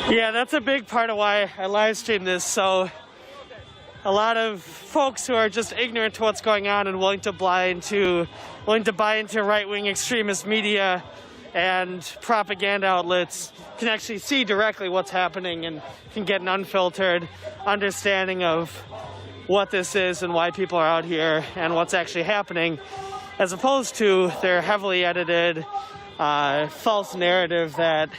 Yeah, that's a big part of why I live stream this. So a lot of folks who are just ignorant to what's going on and willing to buy into right-wing extremist media and propaganda outlets can actually see directly what's happening and can get an unfiltered understanding of what this is and why people are out here and what's actually happening, as opposed to their heavily edited false narrative that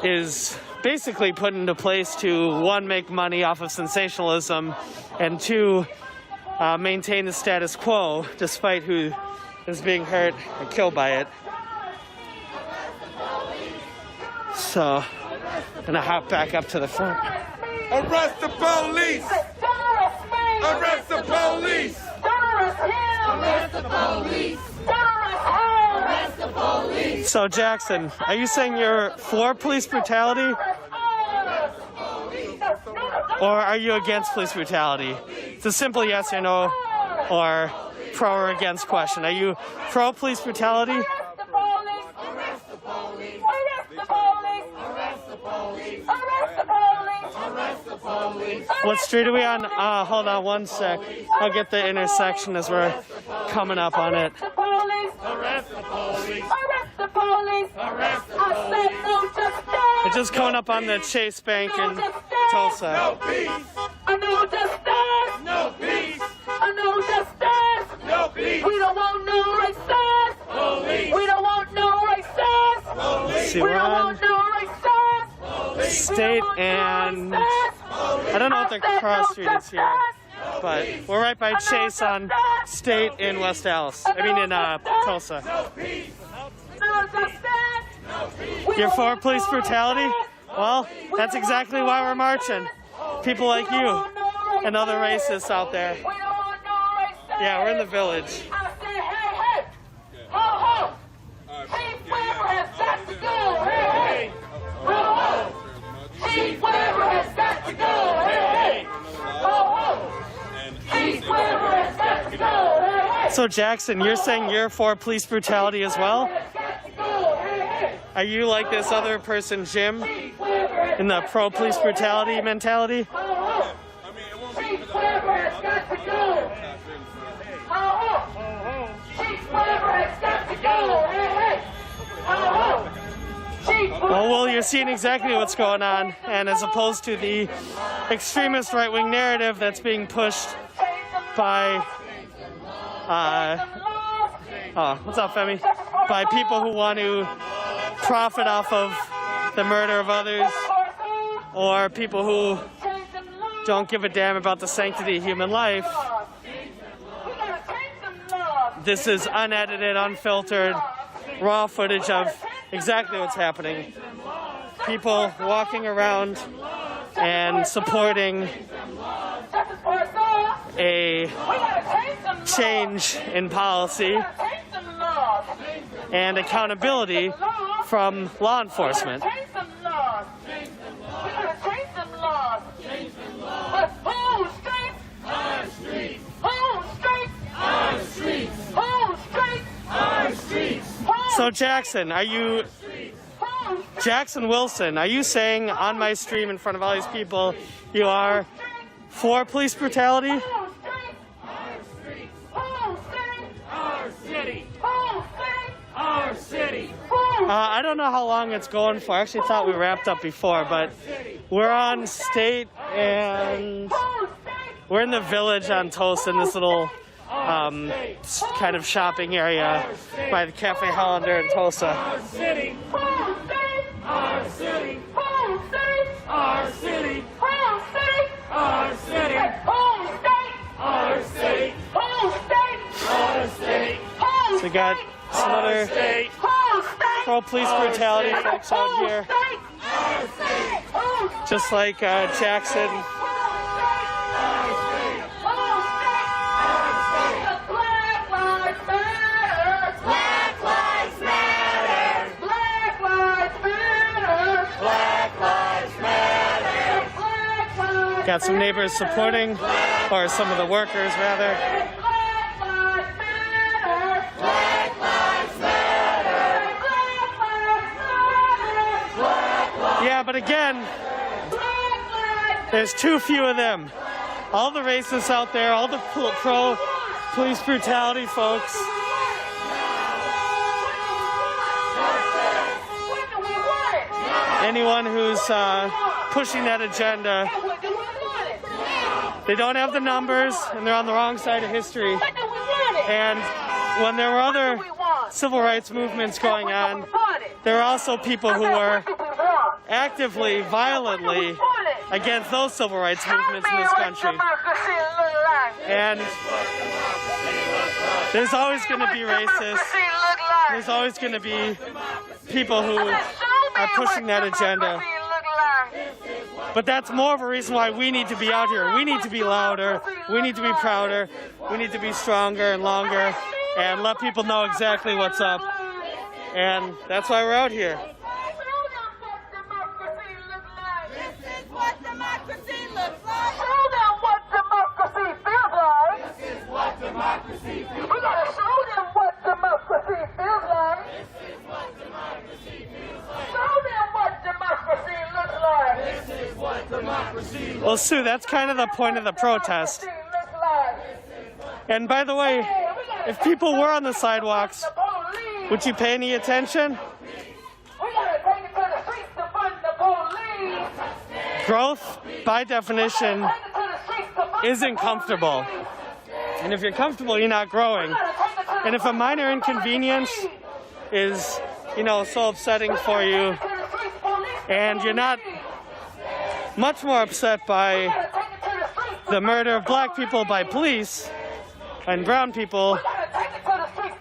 is basically put into place to, one, make money off of sensationalism, and two, maintain the status quo despite who is being hurt and killed by it. So, I'm gonna hop back up to the front. Arrest the police! Arrest the police! Arrest the police! Arrest the police! So Jackson, are you saying you're for police brutality? Or are you against police brutality? It's a simple yes or no, or pro or against question. Are you pro police brutality? Arrest the police! Arrest the police! Arrest the police! Arrest the police! Arrest the police! Arrest the police! What street are we on? Hold on one sec. I'll get the intersection as we're coming up on it. Arrest the police! Arrest the police! Arrest the police! Arrest the I said no justice! We're just coming up on the Chase Bank in Tulsa. No peace! No justice! No peace! No justice! No peace! We don't want no racist! Police! We don't want no racist! Police! See, We we're don't on want no racist! State and I don't know what the cross street is here, but we're right by Chase on State in West Dallas. I mean in Tulsa. No justice! You're for police brutality? Well, that's exactly why we're marching. People like you and other racists out there. We don't want no racist! Yeah, we're in the village. I said, hey, hey! Ho, ho! Chief Weber has got to go! Hey, hey! Ho, ho! Chief Weber has got to go! Hey, hey! Ho, ho! Chief Weber has got to go! Hey, hey! So Jackson, you're saying you're for police brutality as well? Are you like this other person, Jim, in the pro-police brutality mentality? Chief Weber has got to go! Ho, ho! Chief Weber has got to go! Hey, hey! Ho, ho! Chief Weber. Well, you're seeing exactly what's going on, and as opposed to the extremist right-wing narrative that's being pushed by, what's up, Femi? By people who want to profit off of the murder of others, or people who don't give a damn about the sanctity of human life. This is unedited, unfiltered, raw footage of exactly what's happening. People walking around and supporting a change in policy and accountability from law enforcement. So Jackson, Jackson Wilson, are you saying on my stream in front of all these people you are for police brutality? Our city! I don't know how long it's going for. I actually thought we wrapped up before, but we're on State and we're in the village on Tulsa in this little kind of shopping area by the Cafe Hollander in Tulsa. Our city! Our city! Our city! Our city! Our city! Our state! So we got some other pro-police brutality folks out here, just like Jackson. Got some neighbors supporting, or some of the workers rather. Yeah, but again, there's too few of them. All the racists out there, all the pro-police brutality folks. Anyone who's pushing that agenda, they don't have the numbers and they're on the wrong side of history. And when there were other civil rights movements going on, there were also people who were actively, violently against those civil rights movements in this country. And there's always going to be racists. There's always going to be people who are pushing that agenda. But that's more of a reason why we need to be out here. We need to be louder. We need to be prouder. We need to be stronger and longer and let people know exactly what's up. And that's why we're out here. This is what democracy looks like. Show them what democracy feels like. This is what democracy feels like. We gotta show them what democracy feels like. This is what democracy feels like. Show them what democracy looks like. This is what democracy looks like. Well, Sue, that's kind of the point of the protest. And by the way, if people were on the sidewalks, would you pay any attention? Growth, by definition, isn't comfortable. And if you're comfortable, you're not growing. And if a minor inconvenience is, so upsetting for you, and you're not much more upset by the murder of black people by police and brown people,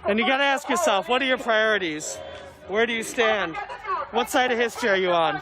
and you gotta ask yourself, what are your priorities? Where do you stand? What side of history are you on?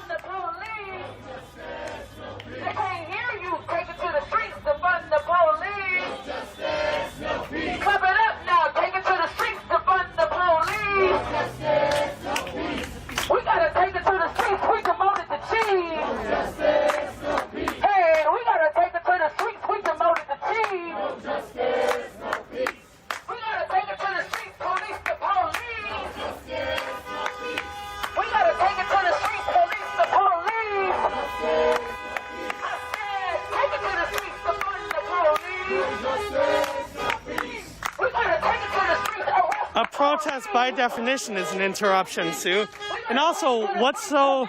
A protest, by definition, is an interruption, Sue. And also, what's so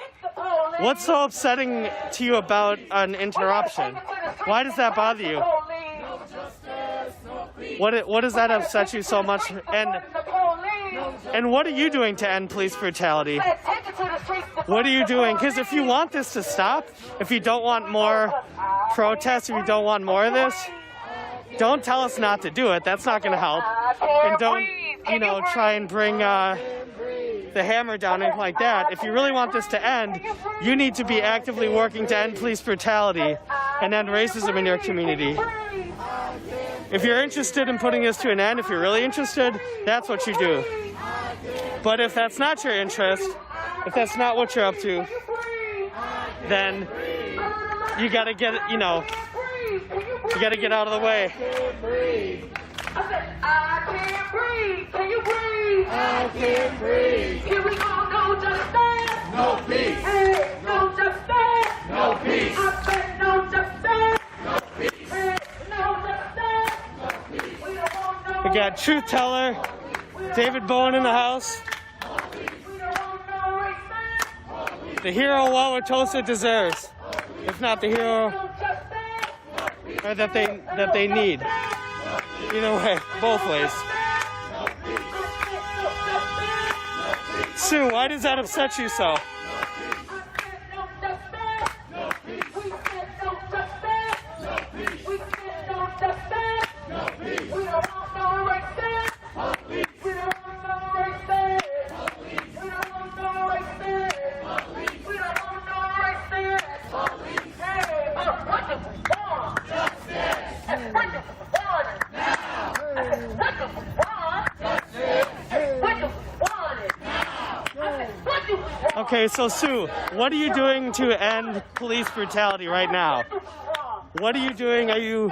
upsetting to you about an interruption? Why does that bother you? What does that upset you so much? And what are you doing to end police brutality? What are you doing? Because if you want this to stop, if you don't want more protests, if you don't want more of this, don't tell us not to do it. That's not going to help. And don't, try and bring the hammer down or anything like that. If you really want this to end, you need to be actively working to end police brutality and end racism in your community. If you're interested in putting this to an end, if you're really interested, that's what you do. But if that's not your interest, if that's not what you're up to, then you gotta get, you gotta get out of the way. I can't breathe. Can you breathe? I can't breathe. Here we go, no justice. No peace. Hey, no justice. No peace. I said no justice. No peace. Hey, no justice. We don't want no. We got Truth Teller, David Bowen in the house. We don't want no racist. The hero Wauwatosa deserves, if not the hero or that they need. Either way, both ways. Sue, why does that upset you so? Okay, so Sue, what are you doing to end police brutality right now? What are you doing? Are you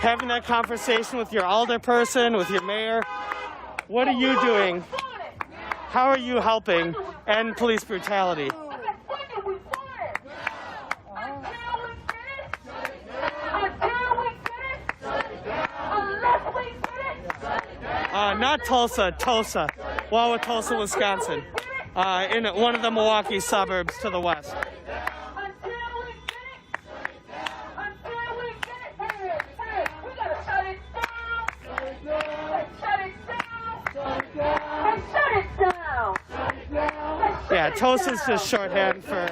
having that conversation with your alderperson, with your mayor? What are you doing? How are you helping end police brutality? Not Tulsa, Tulsa. Wauwatosa, Wisconsin. In one of the Milwaukee suburbs to the west. Yeah, Tulsa's just shorthand for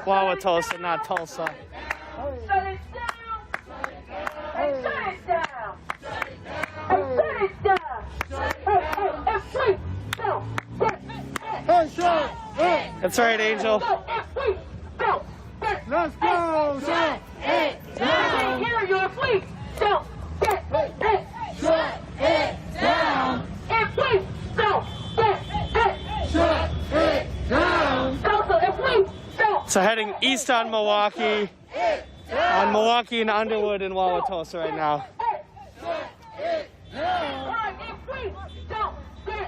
Wauwatosa, not Tulsa. Shut it down! Hey, shut it down! Hey, shut it down! Hey, please, don't get it! Hey, shut it! That's right, Angel. Please, don't get it! Let's go! Shut it I down! can't hear you, please, don't get it! Shut it down! And please, don't get it! Shut it down! Tulsa, and please, don't! So heading east on Milwaukee and Underwood and Wauwatosa right now.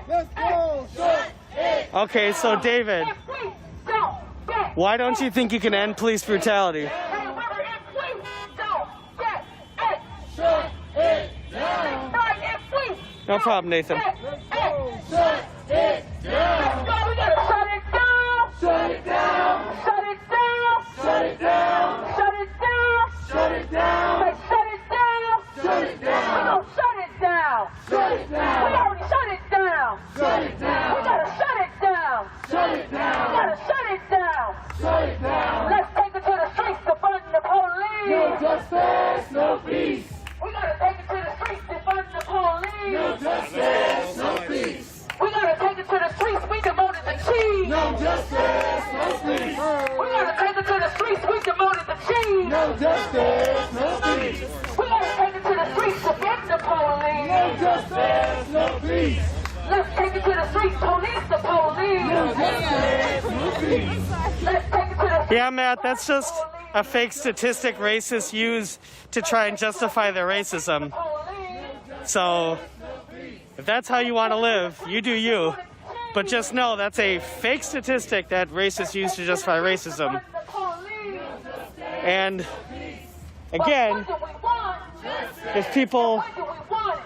Let's go! Shut it! Okay, so David, why don't you think you can end police brutality? Shut it down! No problem, Nathan. Shut it down! We gotta shut it down! Shut it down! Shut it down! Shut it down! Shut it down! Shut it down! Hey, shut it down! Shut it We down! gonna shut it down! Shut it We down! already shut it down! Shut it We down! gotta shut it down! Shut it We down! gotta shut it down! Shut it down! Let's take it to the streets to fund the police! No justice, no peace! We gotta take it to the streets to fund the police! No justice, no peace! We gotta take it to the streets, we demoted the chief! No justice, no peace! We gotta take it to the streets, we demoted the chief! No justice, no peace! We gotta take it to the streets to get the police! No justice, no peace! Let's take it to the streets, police the police! No justice, no peace! Let's take it to the Yeah, Matt, that's just a fake statistic racists use to try and justify their racism. police! So, if that's how you want to live, you do you. But just know that's a fake statistic that racists use to justify racism. The police! And again, What do we want? if people What do we want?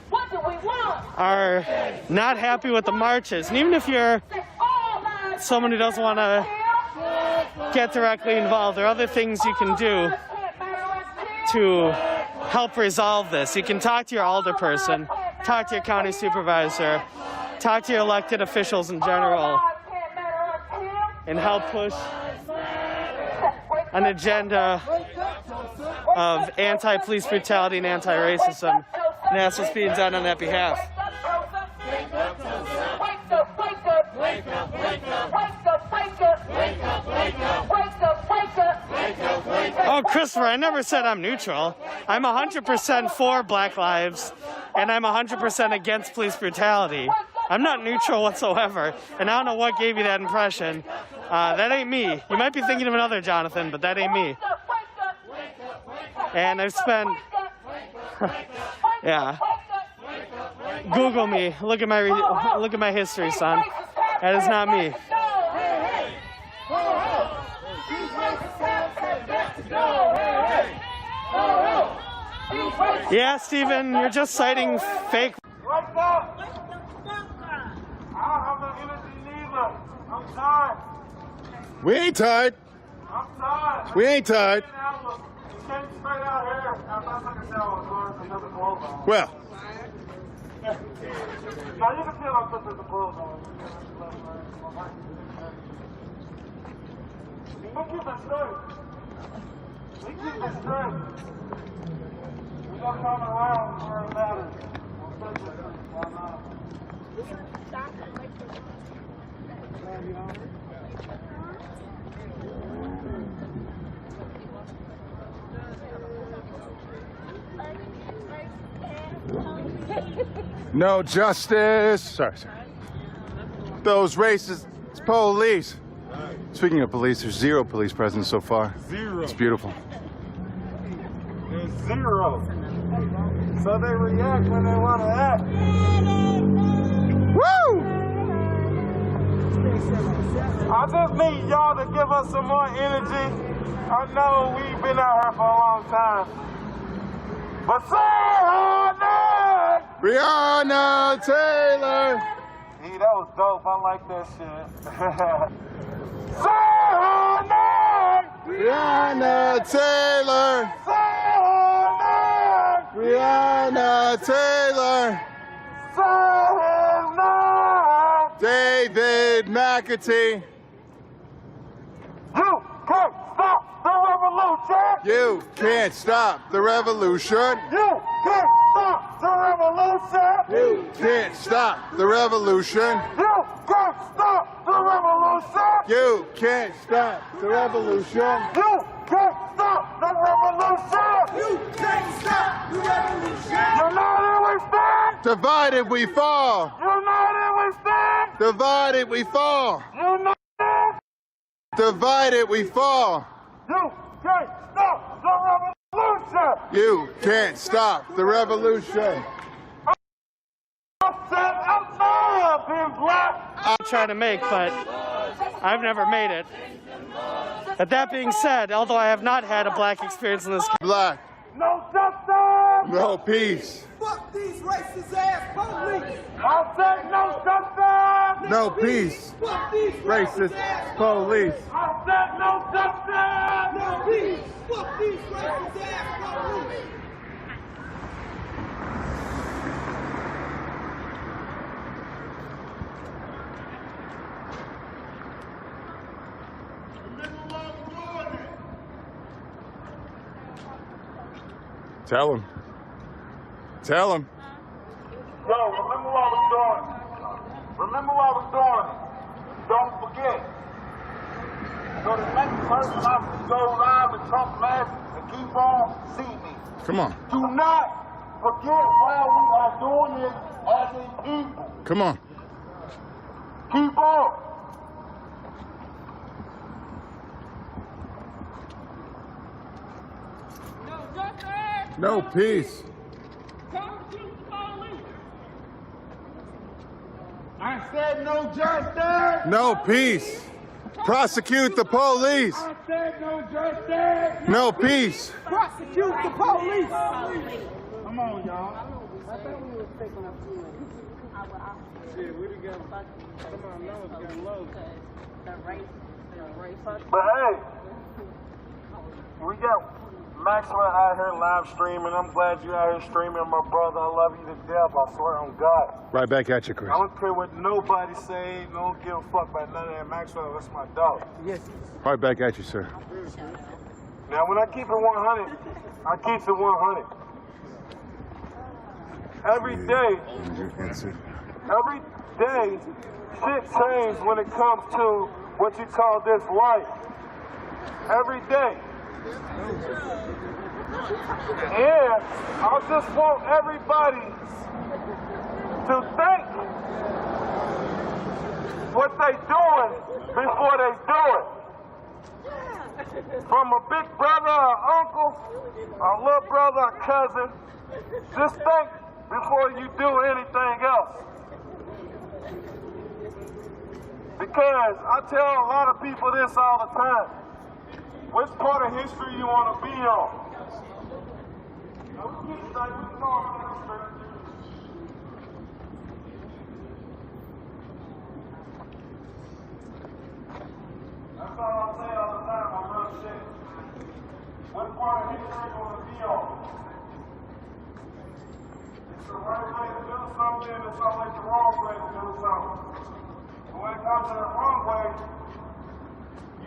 What do we want? are not happy with the marches, and even if you're All lives someone who doesn't want to get directly involved, there are other things you can do to help resolve this. You can talk to your alderperson, talk to your county supervisor, talk to your elected officials in general, and help push an agenda of anti-police brutality and anti-racism. And that's what's being done on that behalf. Oh, Christopher, I never said I'm neutral. I'm 100% for Black Lives, and I'm 100% against police brutality. I'm not neutral whatsoever, and I don't know what gave you that impression. That ain't me. You might be thinking of another Jonathan, but that ain't me. And I've spent, yeah. Google me. Look at my history, son. That is not me. Yeah, Steven, you're just citing fake. What's up? I don't have the energy neither. I'm tired. We ain't tired. I'm tired. We ain't tired. Came straight out here after I took a shower and another clothes on. Well, Now you can tell I'm putting the clothes on. We keep it straight. We keep it straight. We don't come around where it matters. We'll take it. Why not? no justice. Sorry. Those racist police. Speaking of police, there's zero police presence so far. Zero. It's beautiful. There's zero. So they react when they want to act. Woo! I just need y'all to give us some more energy. I know we've been out here for a long time. But say Breonna Taylor. Hey, that was dope. I like that shit. Breonna Taylor. Breonna Taylor. David McAtee. You can't stop the revolution. You can't stop the revolution. You can't stop the revolution. You can't stop the revolution. You can't stop the revolution. You can't stop the revolution. You can't stop the revolution. United we stand. Divided we fall. United we stand. Divided we fall. United. Divided we fall. You can't stop the revolution. You can't stop the revolution. I said I'm black. I'm trying to make, but I've never made it. But that being said, although I have not had a black experience in this country, Black. No justice. No peace. Fuck these racist ass police! I said no justice. No peace. Fuck these Racist ass police. I said no justice. No peace! Fuck these racist ass police! Tell him. Tell him. Yo, remember what we're doing. Remember what we're doing. Don't forget. So the next person has to go live with Trump mask and keep on seeing me. Come on. Do not forget why we are doing this as a people. Come on. Keep on. No peace. I said no justice. No peace. Prosecute the police. I said no justice. No peace. Prosecute the police! Come on, y'all. But hey, we got Maxwell out here live streaming. I'm glad you out here streaming, my brother. I love you to death. I swear on God. Right back at you, Chris. I don't care what nobody say. Don't give a fuck about none of that. Maxwell, that's my dog. Right back at you, sir. Now, when I keep it 100, I keep it 100. Every day, shit changes when it comes to what you call this life. Every day. And I just want everybody to think what they doing before they do it. From a big brother, or uncle, a little brother, or cousin, just think before you do anything else. Because I tell a lot of people this all the time. Which part of history you want to be on? That's all I say all the time, my real shit. What part of history you want to be on? It's the right way to do something, it's always the wrong way to do something. But when it comes to the wrong way,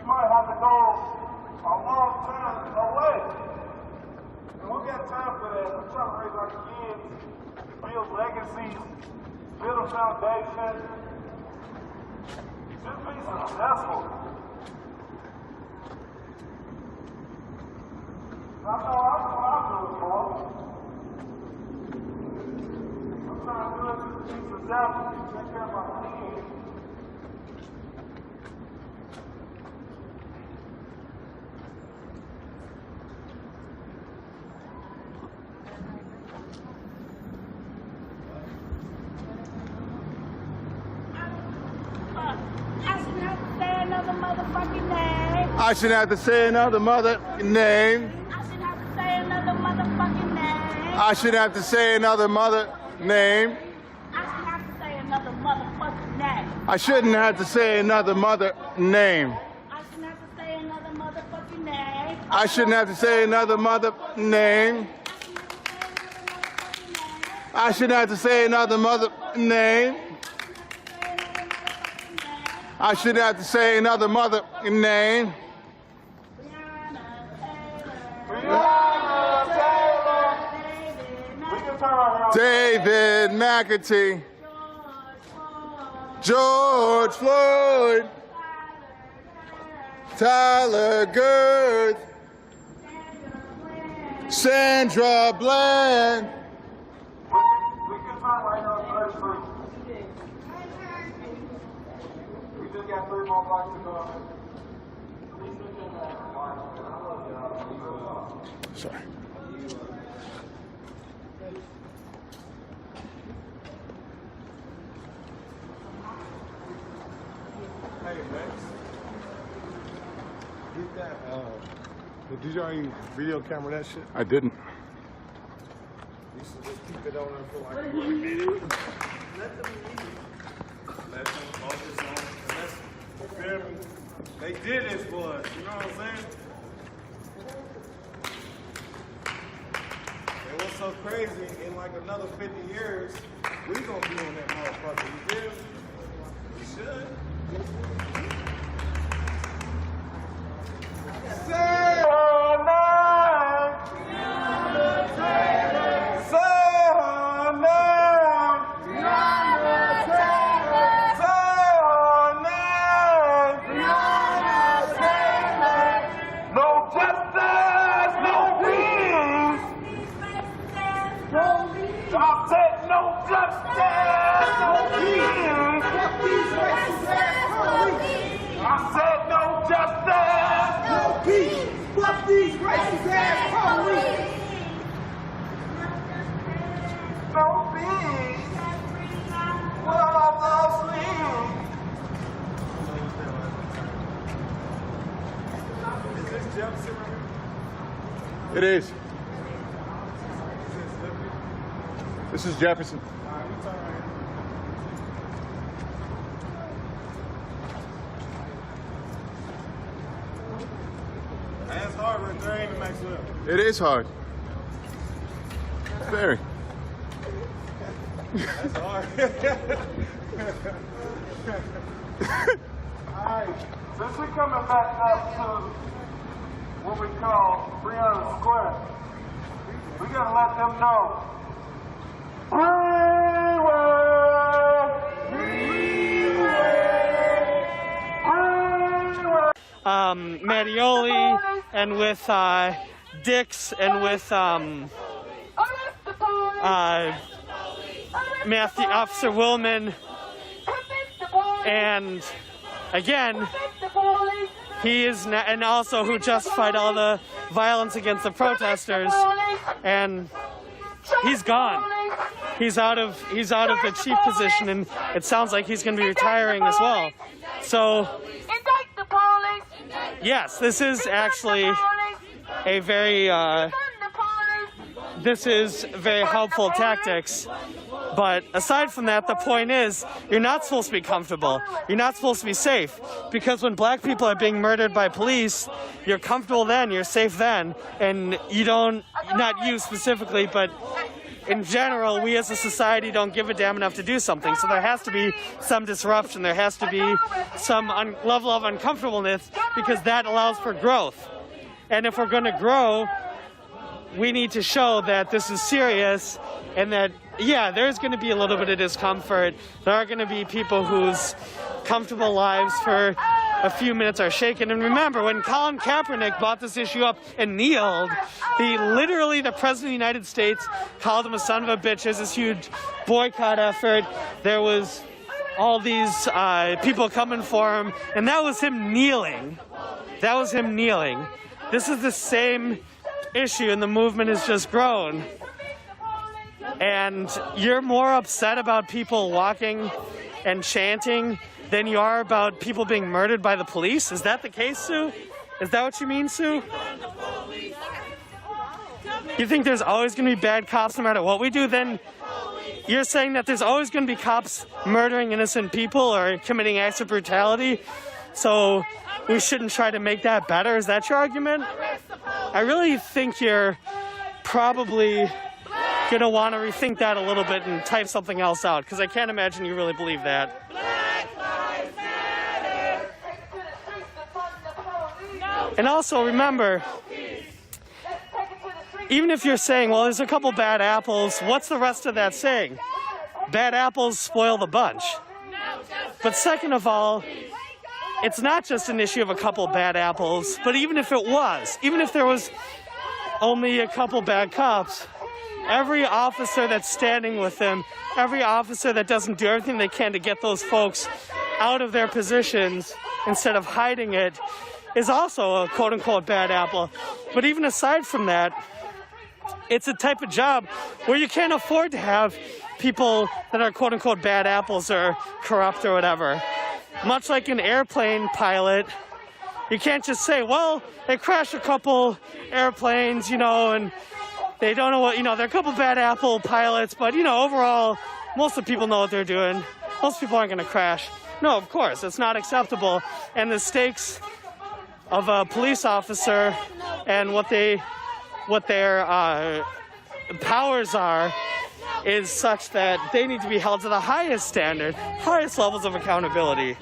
you might have to go a long time away. And we got time for that. We're trying to raise our kids, build legacies, build a foundation. Just be successful. I know what I'm doing, bro. I'm trying to do it just to be successful, take care of my kids. I shouldn't have to say another motherfucking name. I shouldn't have to say another motherfucking name. I shouldn't have to say another mother. name. I shouldn't have to say another motherfucking name. I shouldn't have to say another mother name. I shouldn't have to say another mother name. I shouldn't have to say another mother name. David McAtee. George Floyd. Tyler Girth. Sandra Bland. We can turn right now to First Street. We just got 3 more blocks to go. Sorry. Hey, Max. Get that, did you already video camera that shit? I didn't. You should just keep it on there for like 1 minute. Let them focus on it. You feel me? They did this for us, you know what I'm saying? And what's so crazy, in like another 50 years, we gonna be on that motherfucker, you feel me? We should. Say her name. Say her name. Say her name. No justice, no peace. I said no justice, no peace. I said no justice. Fuck these racist ass police! No peace. What of the sleep? Is this Jefferson right here? It is. This is Jefferson. Alright, we turn right here. That's hard right there, ain't it, Maxwell? It is hard. Very. That's hard. Alright, since we're coming back up to what we call 300 Square, we gotta let them know. Mattioli and with Dix and with Matthew, Officer Willman, and again, he is, and also who justified all the violence against the protesters, and he's gone. He's out of the chief position, and it sounds like he's going to be retiring as well. So, yes, this is actually a very helpful tactics. But aside from that, the point is, you're not supposed to be comfortable. You're not supposed to be safe. Because when black people are being murdered by police, you're comfortable then, you're safe then, and you don't, not you specifically, but in general, we as a society don't give a damn enough to do something. So there has to be some disruption. There has to be some level of uncomfortableness, because that allows for growth. And if we're going to grow, we need to show that this is serious, and that, yeah, there's going to be a little bit of discomfort. There are going to be people whose comfortable lives for a few minutes are shaken. And remember, when Colin Kaepernick brought this issue up and kneeled, the President of the United States called him a son of a bitch as this huge boycott effort. There was all these people coming for him, and that was him kneeling. That was him kneeling. This is the same issue, and the movement has just grown. And you're more upset about people walking and chanting than you are about people being murdered by the police? Is that the case, Sue? Is that what you mean, Sue? You think there's always going to be bad cops no matter what we do? Then you're saying that there's always going to be cops murdering innocent people or committing acts of brutality, so we shouldn't try to make that better? Is that your argument? I really think you're probably going to want to rethink that a little bit and type something else out, because I can't imagine you really believe that. And also remember, even if you're saying, well, there's a couple bad apples, what's the rest of that saying? Bad apples spoil the bunch. But second of all, it's not just an issue of a couple bad apples, but even if it was, even if there was only a couple bad cops, every officer that's standing with them, every officer that doesn't do everything they can to get those folks out of their positions instead of hiding it, is also a quote-unquote bad apple. But even aside from that, it's a type of job where you can't afford to have people that are quote-unquote bad apples or corrupt or whatever. Much like an airplane pilot, you can't just say, well, they crashed a couple airplanes, you know, and they don't know what, you know, they're a couple bad apple pilots, but, you know, overall, most of the people know what they're doing. Most people aren't going to crash. No, of course, it's not acceptable. And the stakes of a police officer and what their powers are is such that they need to be held to the highest standard, highest levels of accountability.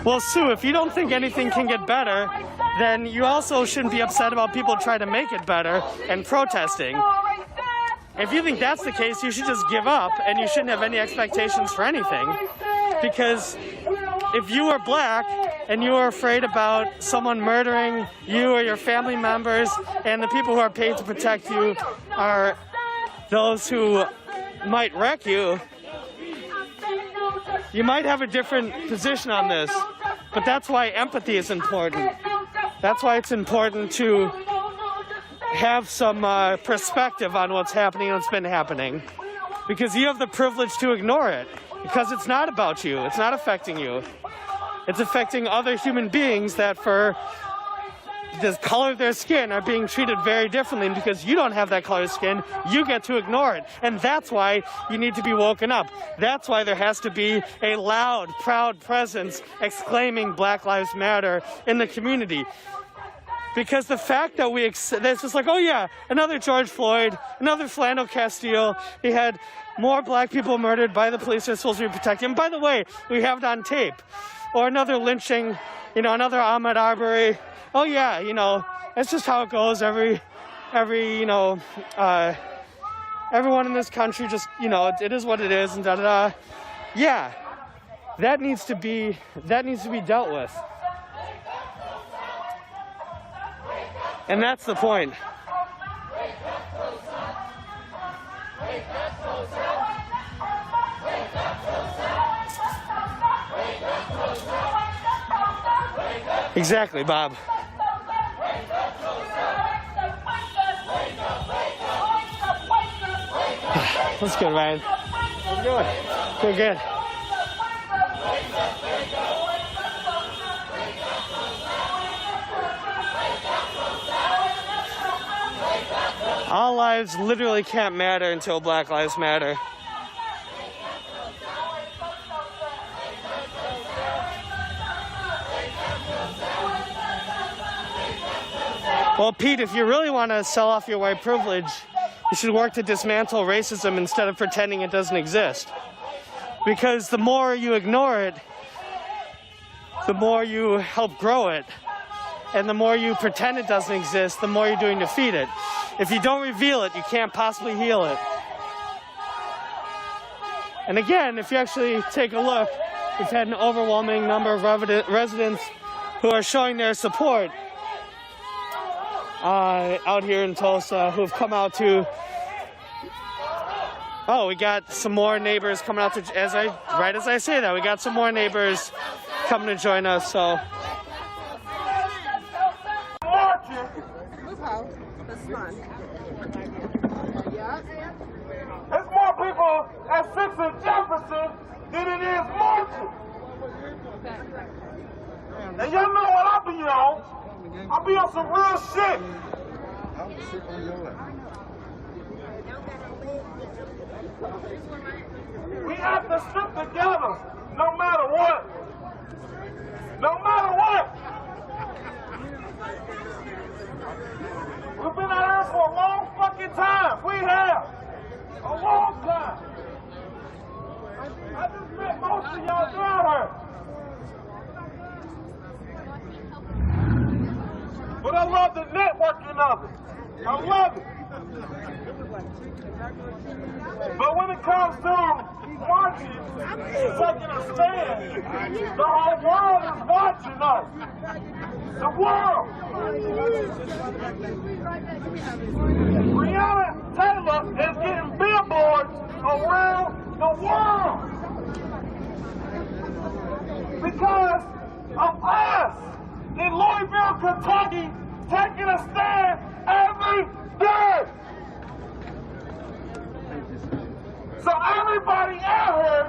Well, Sue, if you don't think anything can get better, then you also shouldn't be upset about people trying to make it better and protesting. If you think that's the case, you should just give up and you shouldn't have any expectations for anything. Because if you are black and you are afraid about someone murdering you or your family members, and the people who are paid to protect you are those who might wreck you, you might have a different position on this. But that's why empathy is important. That's why it's important to have some perspective on what's happening and what's been happening. Because you have the privilege to ignore it. Because it's not about you. It's not affecting you. It's affecting other human beings that for the color of their skin are being treated very differently. And because you don't have that color of skin, you get to ignore it. And that's why you need to be woken up. That's why there has to be a loud, proud presence exclaiming Black Lives Matter in the community. Because the fact that it's just like, oh yeah, another George Floyd, another Philando Castile, he had more black people murdered by the police who are supposed to be protecting him. By the way, we have it on tape. Or another lynching, you know, another Ahmaud Arbery. Oh yeah, you know, that's just how it goes. Every you know, everyone in this country just, you know, it is what it is, and da da da. Yeah, that needs to be dealt with. And that's the point. Exactly, Bob. That's good, Ryan. How's it going? Good, good. All lives literally can't matter until Black Lives Matter. Well, Pete, if you really want to sell off your white privilege, you should work to dismantle racism instead of pretending it doesn't exist. Because the more you ignore it, the more you help grow it. And the more you pretend it doesn't exist, the more you're doing to feed it. If you don't reveal it, you can't possibly heal it. And again, if you actually take a look, we've had an overwhelming number of residents who are showing their support out here in Tulsa, who have come out to... Oh, we got some more neighbors coming out to... Right as I say that, we got some more neighbors coming to join us, so... This is mine. Thomas Jefferson than it is marching. And y'all know what I be on. I be on some real shit. We have to stick together no matter what. No matter what. We've been out here for a long fucking time. We have. A long time. I just met most of y'all down here. But I love the networking of it. I love it. But when it comes to marching, taking a stand, the whole world is watching us. The world. Breonna Taylor is getting billboards around the world because of us in Louisville, Kentucky, taking a stand every day. So everybody out here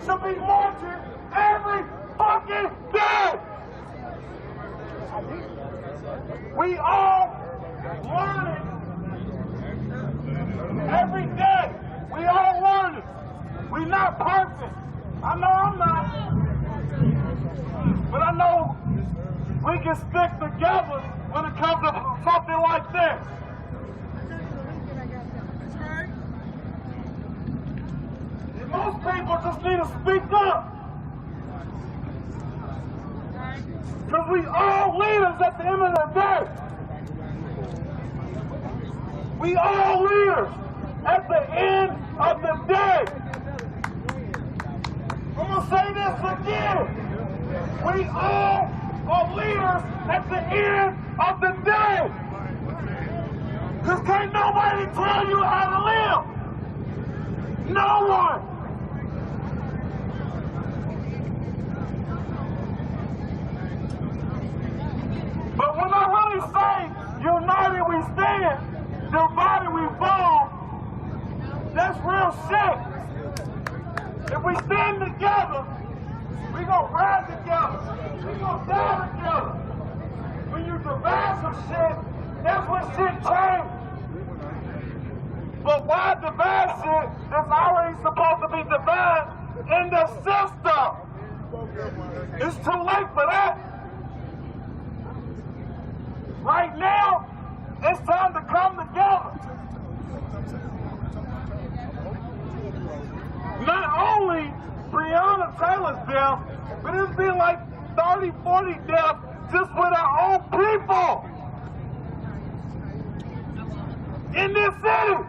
should be marching every fucking day. We all learning every day. We all learning. We not perfect. I know I'm not. But I know we can stick together when it comes to something like this. And most people just need to speak up. Because we all leaders at the end of the day. We all leaders at the end of the day. I'm going to say this again. We all are leaders at the end of the day. Because can't nobody tell you how to live. No one. But when I really say united we stand, divided we fall, that's real shit. If we stand together, we gonna ride together. We gonna die together. When you divide some shit, that's when shit changes. But why divide shit that's already supposed to be divided in the system? It's too late for that. Right now, it's time to come together. Not only Breonna Taylor's death, but it's been like 30, 40 deaths just with our own people in this city.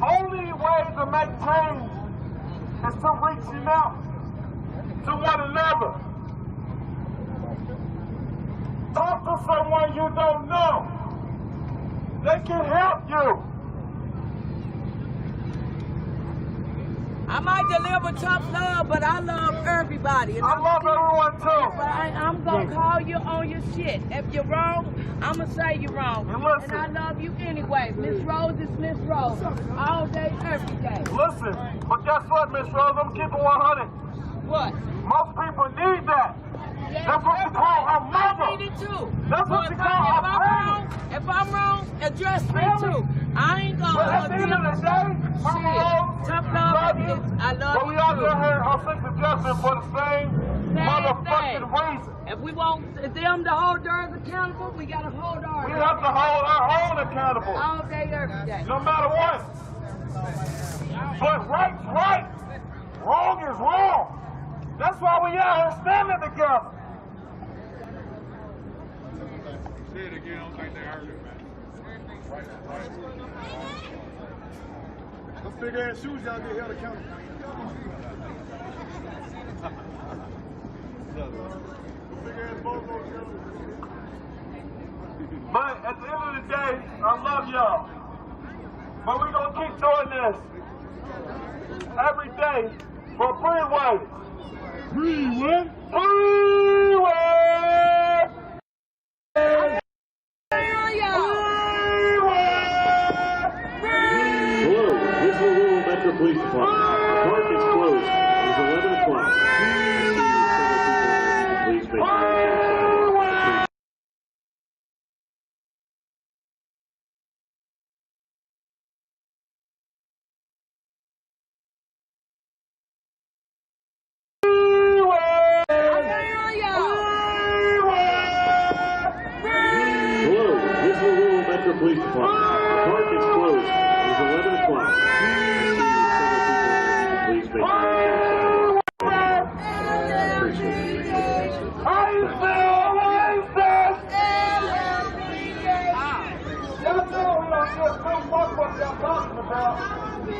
Only way to make change is to reaching out to one another. Talk to someone you don't know. They can help you. I might deliver tough love, but I love everybody. And I love everyone too. But I'm going to call you on your shit. If you're wrong, I'm going to say you're wrong. And I love you anyway. Miss Rose is Miss Rose. All day, every day. Listen, but guess what, Miss Rose? I'm keeping 100. What? Most people need that. Yeah, that's what you call a mother. I need it too. That's so what you call a friend. If I'm wrong, address me too. I ain't going to. But at the end of the day, Mama Rose, tough love you. I love but we all here on Six Adjustment for the same motherfucking reason. If we want them to hold theirs accountable, we got to hold ours. We have to hold our own accountable. All day, every day. No matter what. But right's right. Wrong is wrong. That's why we out here standing together. Say it again, I don't think they heard it, man. Right. Those big ass shoes y'all get held accountable. Big ass bobos. But at the end of the day, I love y'all. But we gonna keep doing this every day for freeway. Freeway. Freeway. Police Department. The park is closed. It is 11 o'clock. Please make sure Police Department. The park is closed. It is 11 o'clock. Please make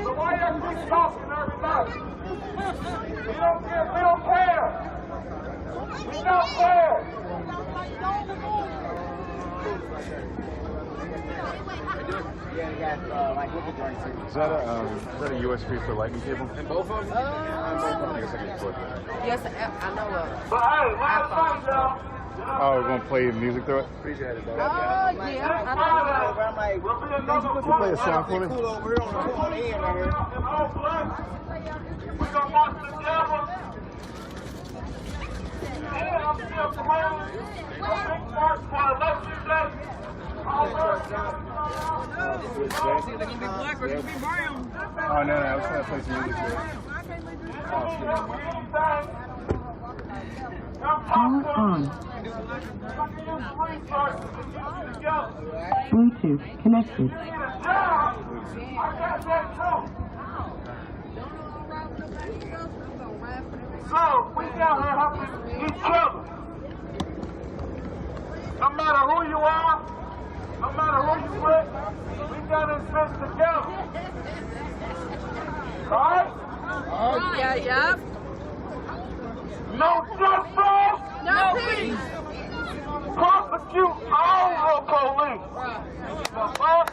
So why y'all keep talking every night? We don't care. We don't care. Is that a USB for lightning cable? And both of them? I guess I can flip it. Yes, I know of. But hey, last night, y'all. Oh, we're going to play music through it? Appreciate it, dog. Oh, yeah. I know. We'll be another Play a song for me? We're gonna watch the devil. And I'm still playing a big march for election day. Oh, no, I was trying to play some music through it. Power on. Bluetooth connected. So, we down here helping each other. No matter who you are, no matter who you with, we got this bitch together. Alright? Yeah, yeah. No justice! No peace. Prosecute all the police. The fuck?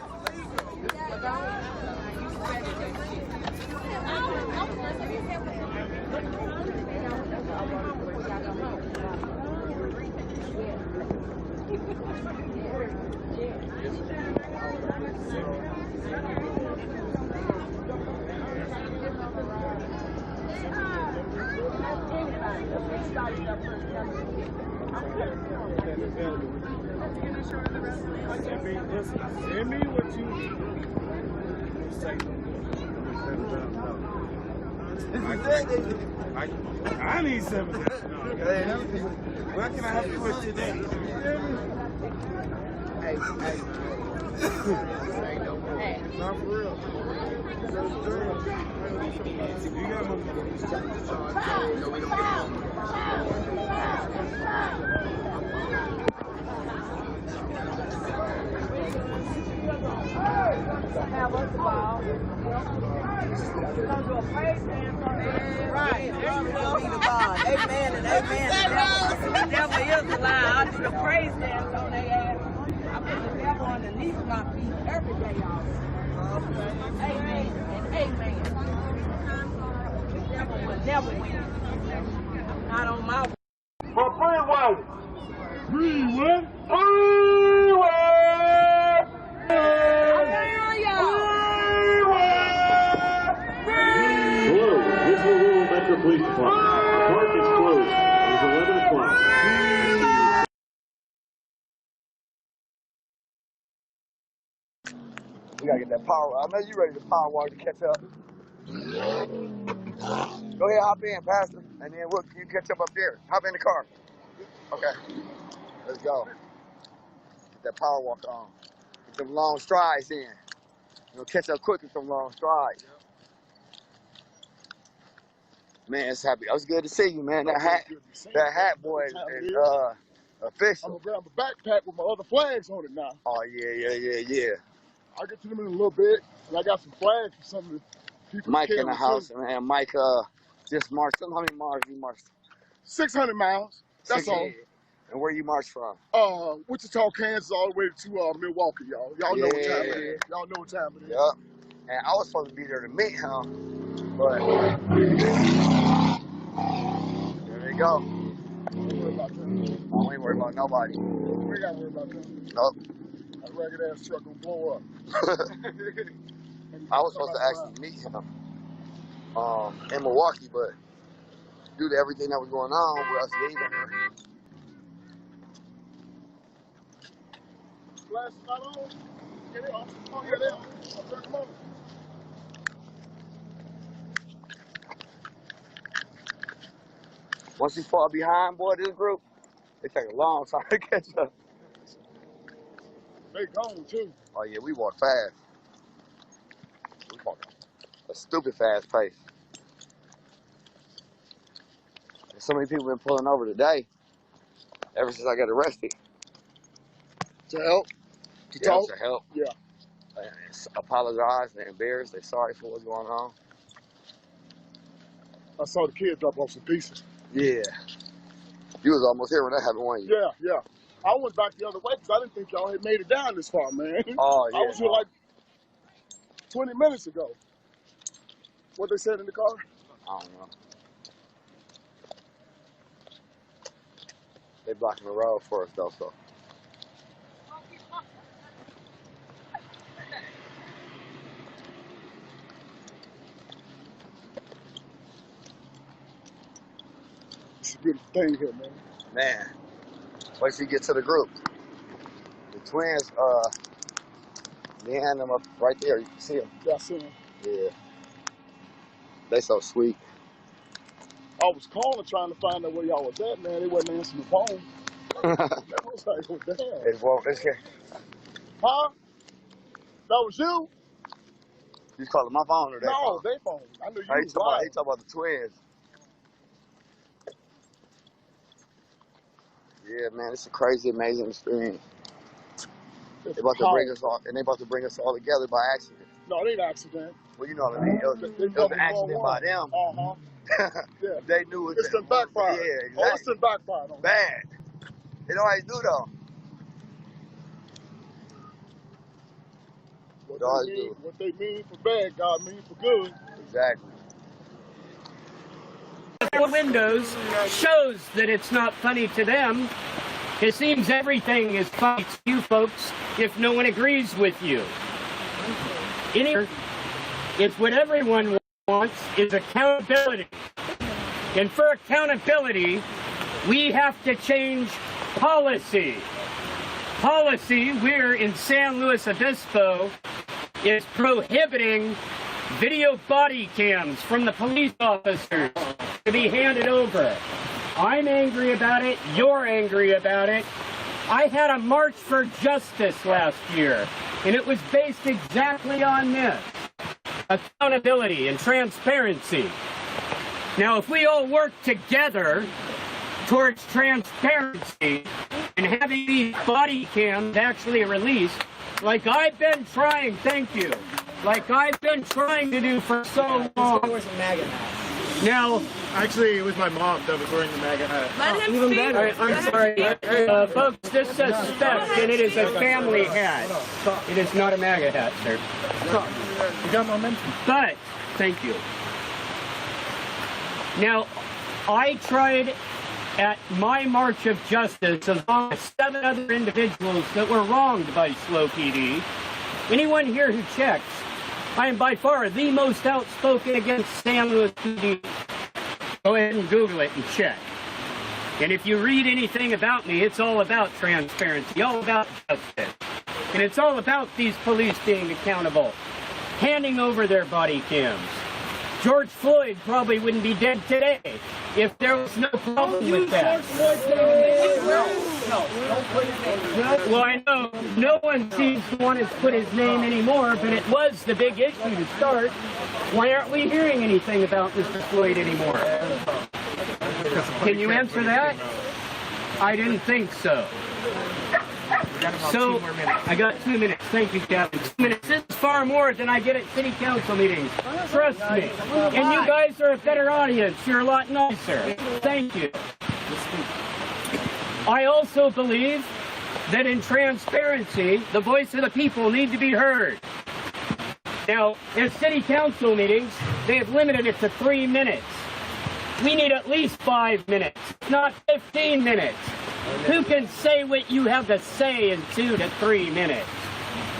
Send me what you say. I need $7. What can I help you with today? Hey. Not for real. You got Right. Amen and amen. The devil is a lie. I do the praise dance on their ass. I put the devil underneath my feet every day, y'all. Amen and amen. The devil will never win. Not on my For freeway. Freeway. Freeway. Hello, this is Louisville Metro Police Department. The park is closed. It is 11 o'clock. We gotta get that power. I know you ready to power walk to catch up. Go ahead, hop in, Pastor, and then you catch up there. Hop in the car. Okay, let's go. Get that power walk on. Get them long strides in. You'll catch up quick with some long strides. Man, it's happy. It was good to see you, man. That hat, boy, is official. I'm gonna grab a backpack with my other flags on it now. Oh yeah. I'll get to them in a little bit. And I got some flags for some of the people. Mike in the house, man. Mike just marched. How many miles you marched? 600 miles. That's all. And where you marched from? Wichita, Kansas, all the way to Milwaukee, y'all. Y'all know what time it is. Y'all know what time it is. Yep. And I was supposed to be there to meet him, but there you go. Don't worry about them. I ain't worried about nobody. We ain't gotta worry about them. Nope. That ragged ass truck gonna blow up. I was supposed to actually meet him. in Milwaukee, but due to everything that was going on with us leaving here. Flash not on. Get it off. Oh, yeah, they on. I'll turn them on. Once you fall behind, boy, this group, it take a long time to catch up. They gone, too. Oh, yeah, we walk fast. We walk a stupid fast pace. And so many people been pulling over today, ever since I got arrested. To help? To Yeah, talk? to help. Yeah. And apologize, they're embarrassed, they're sorry for what's going on. I saw the kid drop off some pieces. Yeah. You was almost here when that happened, weren't you? Yeah, yeah. I went back the other way because I didn't think y'all had made it down this far, man. Oh, yeah. I was here like 20 minutes ago. What they said in the car? I don't know. They blocking the road for us, though, so. It's a beautiful thing here, man. Man, wait till you get to the group. The twins, me and them up right there. You can see them. Yeah, I see them. Yeah. They so sweet. I was calling trying to find out where y'all was at, man. They wasn't answering the phone. That was like, well, damn. It's well, it's here. Huh? That was you? You calling my phone or that No, phone? they phone. I knew you He was talking lying. about the twins. Yeah, man, it's a crazy, amazing experience. They about to bring us all, and they about to bring us all together by accident. No, it ain't accident. Well, you know what I mean. It was an accident by them. Uh-huh. Yeah. They knew it. It's done backfired. Yeah, exactly. Oh, it's done backfired on Bad. They don't always do though. What they mean for bad, God mean for good. Exactly. The windows shows that it's not funny to them. It seems everything is funny to you folks if no one agrees with you. It's what everyone wants is accountability. And for accountability, we have to change policy. Policy, we're in San Luis Obispo, is prohibiting video body cams from the police officers to be handed over. I'm angry about it. You're angry about it. I had a March for Justice last year, and it was based exactly on this. Accountability and transparency. Now, if we all work together towards transparency and having these body cams actually released, like I've been trying, thank you, like I've been trying to do for so long. Now, actually, it was my mom that was wearing the MAGA hat. Let him even better. I'm sorry. Folks, this says spec, and it is a family hat. It is not a MAGA hat, sir. You got momentum. But, thank you. Now, I tried at my March of Justice, along with 7 other individuals that were wronged by SLO PD. Anyone here who checks, I am by far the most outspoken against San Luis PD. Go ahead and Google it and check. And if you read anything about me, it's all about transparency, all about justice. And it's all about these police being accountable, handing over their body cams. George Floyd probably wouldn't be dead today if there was no problem with that. Well, I know no one seems to want to put his name anymore, but it was the big issue to start. Why aren't we hearing anything about Mr. Floyd anymore? Can you answer that? I didn't think so. So, I got 2 minutes. Thank you, Captain. 2 minutes. This is far more than I get at city council meetings. Trust me. And you guys are a better audience. You're a lot nicer. Thank you. I also believe that in transparency, the voice of the people need to be heard. Now, in city council meetings, they have limited it to 3 minutes. We need at least 5 minutes, not 15 minutes. Who can say what you have to say in 2 to 3 minutes?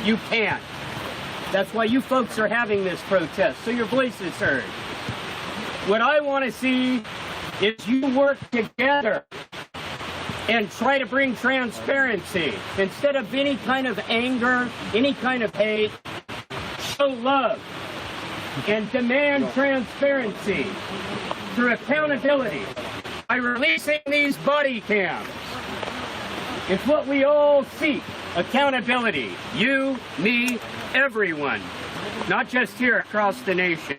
You can't. That's why you folks are having this protest, so your voice is heard. What I want to see is you work together and try to bring transparency. Instead of any kind of anger, any kind of hate, show love and demand transparency through accountability by releasing these body cams. It's what we all seek, accountability. You, me, everyone, not just here across the nation.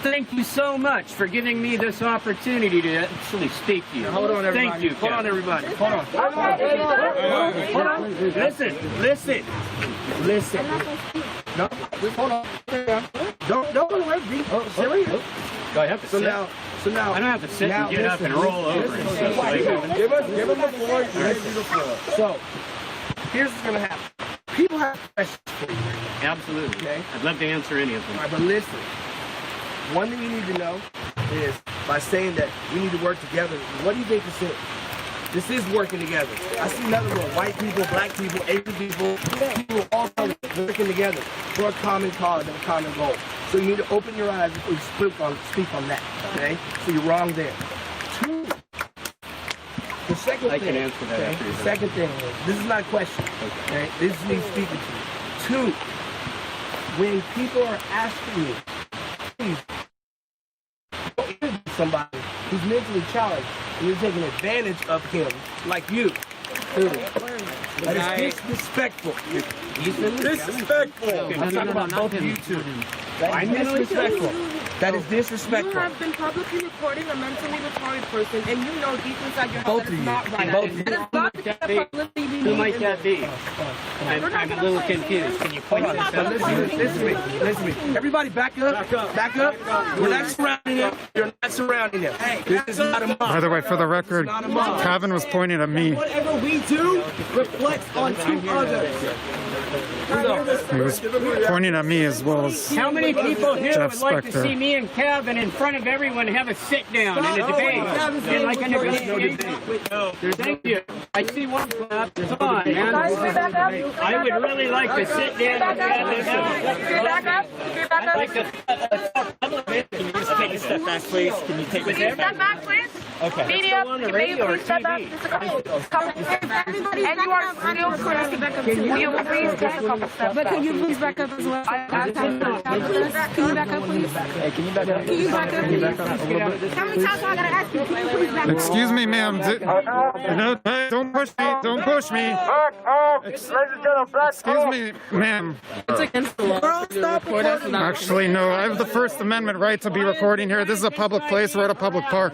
Thank you so much for giving me this opportunity to actually speak to you. Hold on, everybody. Thank you. Hold on, everybody. Hold on. Hold on. Listen. No, hold on. Don't go away. Be serious. Do I have to sit? So now, I don't have to sit and get up and roll over and stuff like that. Give him the floor. So, here's what's gonna happen. People have questions for you. Absolutely. Okay. I'd love to answer any of them. All right, but listen. One thing you need to know is by saying that we need to work together. What do you think this is? This is working together. I see nothing but white people, black people, Asian people, people all working together for a common cause and a common goal. So you need to open your eyes before you speak on that. Okay? So you're wrong there. Two. The second thing. I can answer that after you're The done. second thing is, this is not a question. Okay? This is me speaking to you. Two. When people are asking you, please, don't interview somebody who's mentally challenged and you're taking advantage of him like you. That is disrespectful. Disrespectful. I'm talking about both of you two. That is disrespectful. That is disrespectful. You have been publicly reporting a mentally retarded person, and you know deep inside your heart Both that of it's you. not right. Both of you. That is not the kind of publicity we Who need might in that this. be? I'm a little confused. Can you point this out? Listen to me. Everybody back up. Back up. We're not surrounding him. You're not surrounding him. This is not a mob. By the way, for the record, Kevin was pointing at me. Whatever we do reflects on two others. He was pointing at me as well as How many people here Jeff would like to Spector. see me and Kevin in front of everyone have a sit down and a debate? And like a negotiation? Thank you. I see one clap. It's on, man. I would really like to sit down and have this. I'd like to Can you just take a step back, please? Can you take a step back? Step back, please. Okay. Media, on the can you radio or please step back? TV? Just a couple. And you are still correct. Can you please take a couple steps But back? can you please back up as well? Can you back up, please? Hey, can you back up? Can you back up, Can you back up a little bit? How many times do I gotta ask you? Can you please back up? Excuse me, ma'am. No, don't push me. Don't push me. Excuse me, ma'am. It's against the law. Girl, stop recording. Actually, no. I have the First Amendment right to be recording here. This is a public place. We're at a public park.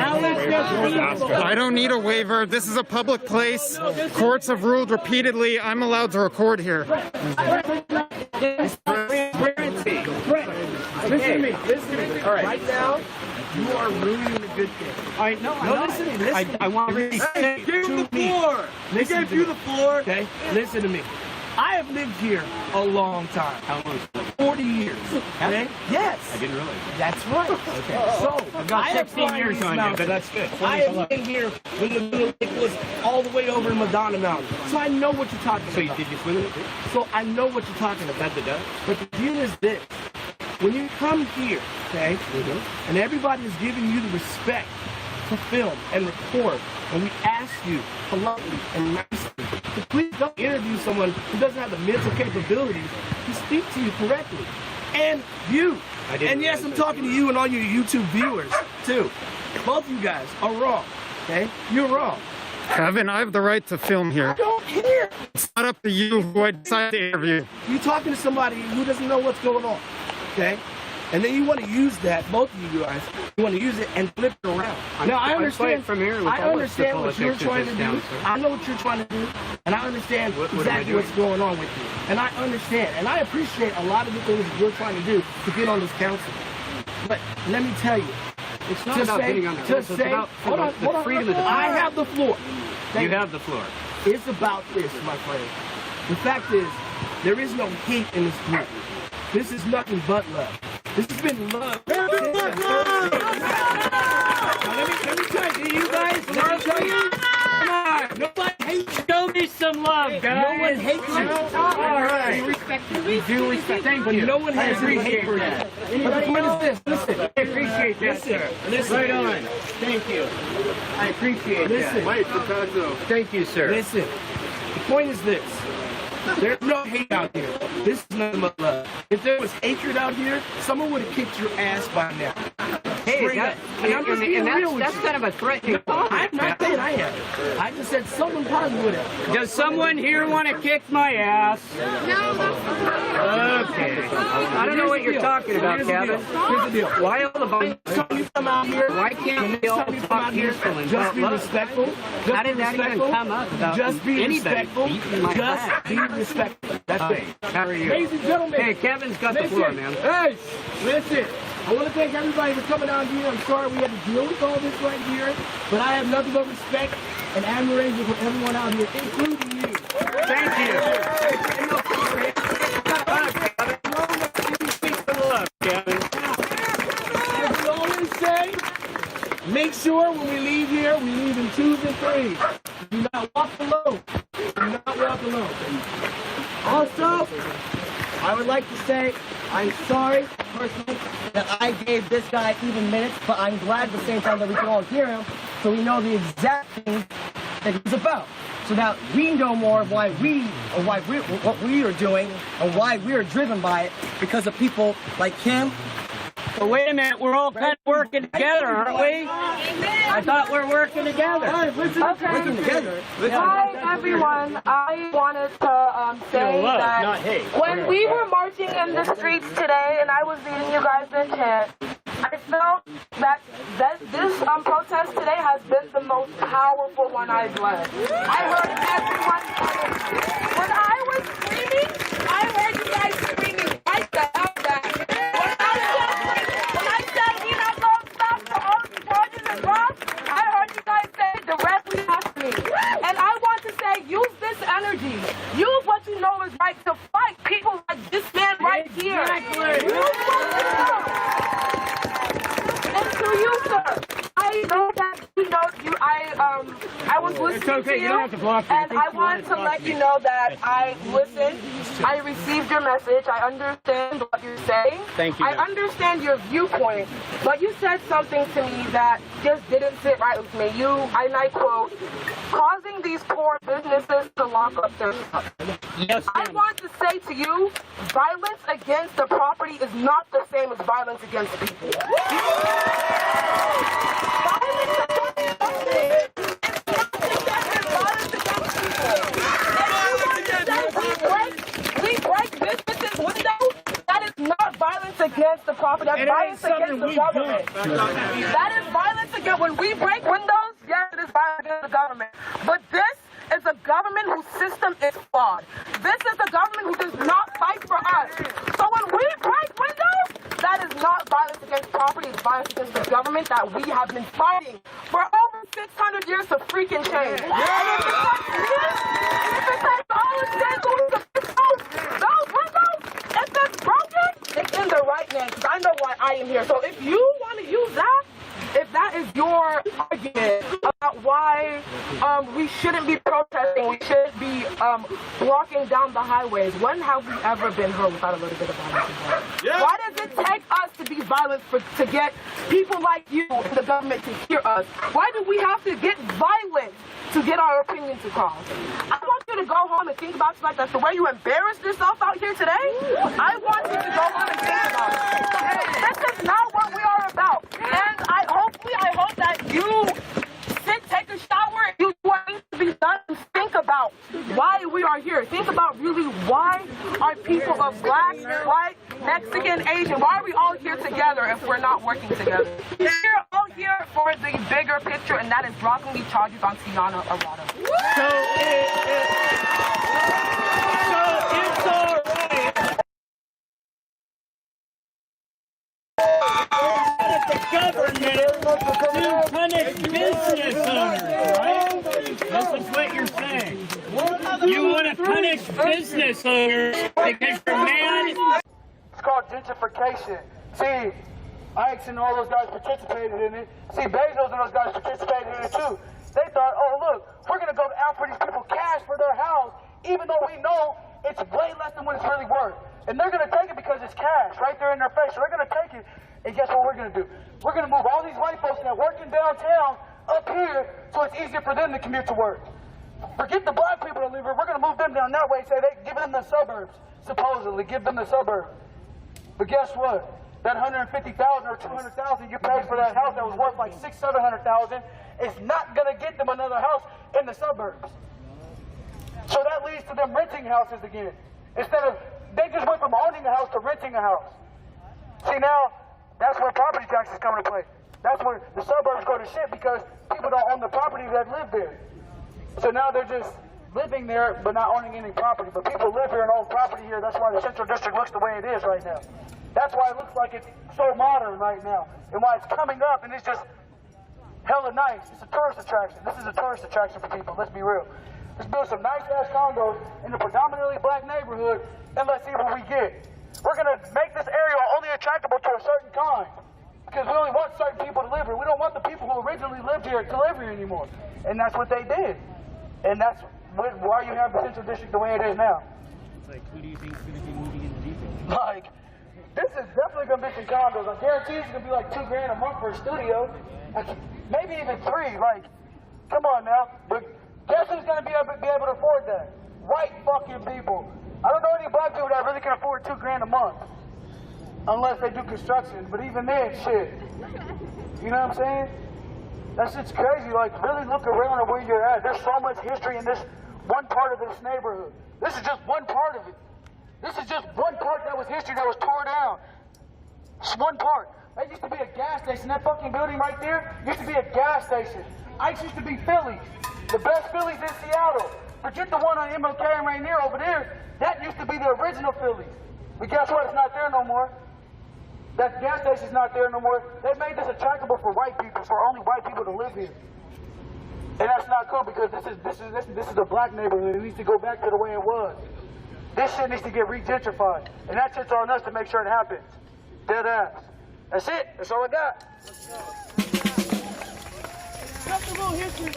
I don't need a waiver. This is a public place. Courts have ruled repeatedly I'm allowed to record here. Transparency. Listen to me. All right. Right now, you are ruining a good thing. I know. Listen. I want to Hey, give him the floor. They gave you the floor. Okay, listen to me. I have lived here a long time. How long? 40 years. Okay? Yes. I didn't realize. That's right. Okay. So, I've got I have 16 years climbed on these you, but that's good. I have been here when the little lake was all the way over in Madonna Mountain. So I know what you're talking So about. did you swim in it? So I know what you're talking about. That's the duck? But the deal is this. When you come here, okay, and everybody is giving you the respect to film and record, and we ask you politely and nicely to please don't interview someone who doesn't have the mental capabilities to speak to you correctly. And you. And yes, I'm talking to you and all your YouTube viewers, too. Both of you guys are wrong, okay? You're wrong. Kevin, I have the right to film here. I don't care. It's not up to you who I decide to interview. You're talking to somebody who doesn't know what's going on, okay? And then you want to use that, both of you guys, you want to use it and flip it around. Now, I understand. From here with I all understand the what you're politics trying of to this do. town, sir. I know what you're trying to do, and I understand What am I exactly doing? what's going on with you. And I understand, and I appreciate a lot of the things that you're trying to do to get on this council. But let me tell you, It's not about getting on the council. It's about the freedom of the I have the floor. You have the floor. It's about this, my friend. The fact is, there is no hate in this group. This is nothing but love. This has been love. Now, let me tell you guys. Let me tell you. Come on. Nobody hates you. Show me some love, guys. No one hates you. All right. We do respect. Thank you. No one has any hate for you. But the point is this. Listen. I appreciate that, sir. Listen. Right on. Thank you. I appreciate that. Wait, Picasso. Thank you, sir. Listen. The point is this. There's no hate out here. This is nothing but love. If there was hatred out here, someone would have kicked your ass by now. Hey, Straight up. And I'm just being real with that's you. kind of a threatening comment. I'm not saying I have. I just said someone probably would have. Does someone here want to kick my ass? No, Okay. I don't know what you're talking about, Kevin. Here's the deal. Why all the bunch? So you come out here. Why can't we all talk peaceful and Just about be love? respectful. Just How did be that even respectful. come up about Just be anybody respectful. beating my Just back? be respectful. That's it. How are you? Ladies and gentlemen. Hey, Kevin's got the floor, man. Hey, listen. I want to thank everybody for coming out here. I'm sorry we had to deal with all this right here, but I have nothing but respect and admiration for everyone out here, including you. Thank you. Kevin. As we always say, make sure when we leave here, we leave in twos and threes. Do not walk alone. Do not walk alone. Also, I would like to say I'm sorry, personally, that I gave this guy even minutes, but I'm glad at the same time that we can all hear him, so we know the exact thing that he's about. So that we know more of what we are doing and why we are driven by it, because of people like him. So wait a minute, we're all kind of working together, aren't we? I thought we're working together. Working together. Hi, everyone. I wanted to say love, that not hate. when we were marching in the streets today and I was leading you guys in chant, I felt that this protest today has been the most powerful one I've led. I heard everyone screaming. When I was screaming, I heard you guys screaming right the hell back. When I said we not going to stop for all the charges and rocks, I heard you guys say directly at me. And I want to say, use this energy. Use what you know is right to fight people like this man right here. Exactly. Use what you know. And to you, sir, I know that you know you. I was listening It's okay, to you don't have to block me. and I want to let you know that I listened. I received your message. I understand what you're saying. Thank you, I ma'am. understand your viewpoint, but you said something to me that just didn't sit right with me. And I quote, causing these poor businesses to lock up their stuff. Yes, I want to say to you, violence against the property is not the same as violence against people. Violence against the property is not the same as violence against people. We break businesses' windows. That is not violence against the property. That's violence against the government. That is violence against. When we break windows, yes, it is violence against the government. But this is a government whose system is flawed. This is a government who does not fight for us. So when we break windows, that is not violence against property. It's violence against the government that we have been fighting for over 600 years to freaking change. And if it takes years, and if it takes all of centuries to fix those windows, if it's broken, it's in the right name. Because I know why I am here. So if you want to use that, if that is your argument about why we shouldn't be protesting, we shouldn't be blocking down the highways, when have we ever been heard without a little bit of violence? Yeah. Why does it take us to be violent to get people like you in the government to hear us? Why do we have to get violent to get our opinions across? I want you to go home and think about it like that. The way you embarrassed yourself out here today, I want you to go home and think about it. This is not what we are about. And I hope that you take a shower, and do what needs to be done, and think about why we are here. Think about really why are people of black, white, Mexican, Asian, why are we all here together if we're not working together? We're all here for the bigger picture, and that is dropping these charges on Tiana Arado. So it's all right. The government to punish business owners, right? This is what you're saying. You want to punish business owners because you're mad? It's called gentrification. See, Ike's and all those guys participated in it. See, Bezos and those guys participated in it too. They thought, oh, look, we're going to go offer these people cash for their house, even though we know it's way less than what it's really worth. And they're going to take it because it's cash right there in their face. So they're going to take it, and guess what we're going to do? We're going to move all these white folks that work in downtown up here so it's easier for them to commute to work. Forget the black people that live here. We're going to move them down that way, say they give them the suburbs, supposedly, give them the suburbs. But guess what? That $150,000 or $200,000 you paid for that house that was worth like $600,000, $700,000 is not going to get them another house in the suburbs. So that leads to them renting houses again. Instead of, they just went from owning a house to renting a house. See, now, that's where property taxes come into play. That's where the suburbs go to shit because people don't own the property that live there. So now they're just living there but not owning any property. But people live here and own property here. That's why the Central District looks the way it is right now. That's why it looks like it's so modern right now. And why it's coming up and it's just hella nice. It's a tourist attraction. This is a tourist attraction for people. Let's be real. Let's build some nice-ass condos in a predominantly black neighborhood and let's see what we get. We're going to make this area only attractable to a certain kind. Because we only want certain people to live here. We don't want the people who originally lived here to live here anymore. And that's what they did. And that's why you have the Central District the way it is now. Like, who do you think is going to be moving in the deep? Like, this is definitely going to be some condos. I guarantee it's going to be like $2 grand a month for a studio. Maybe even 3. Like, come on now. But guess who's going to be able to afford that? White fucking people. I don't know any black people that really can afford $2 grand a month. Unless they do construction. But even then, shit. You know what I'm saying? That shit's crazy. Like, really look around at where you're at. There's so much history in this one part of this neighborhood. This is just one part of it. This is just one part that was history that was tore down. It's one part. That used to be a gas station. That fucking building right there used to be a gas station. Ice used to be Phillies. The best Phillies in Seattle. Forget the one on MLK and Rainier over there. That used to be the original Phillies. But guess what? It's not there no more. That gas station's not there no more. They made this attractable for white people, for only white people to live here. And that's not cool because this is a black neighborhood. It needs to go back to the way it was. This shit needs to get re-gentrified. And that shit's on us to make sure it happens. Dead ass. That's it. That's all I got. Just a little history.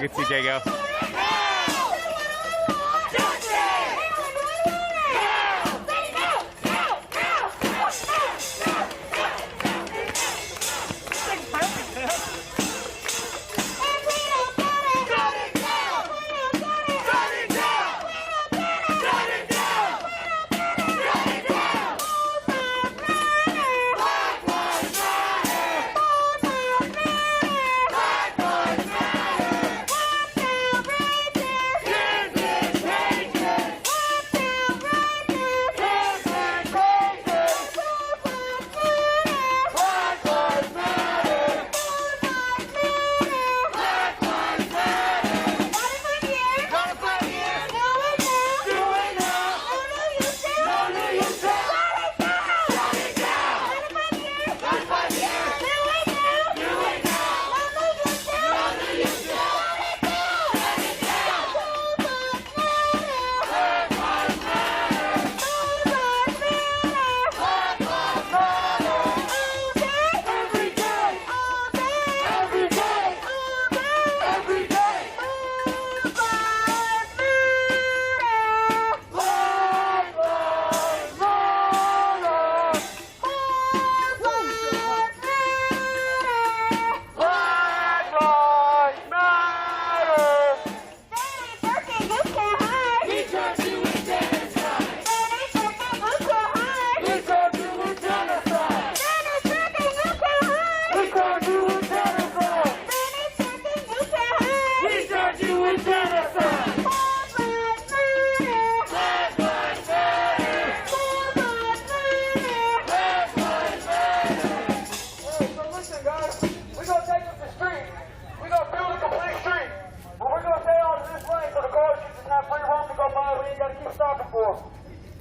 Look at CJ go.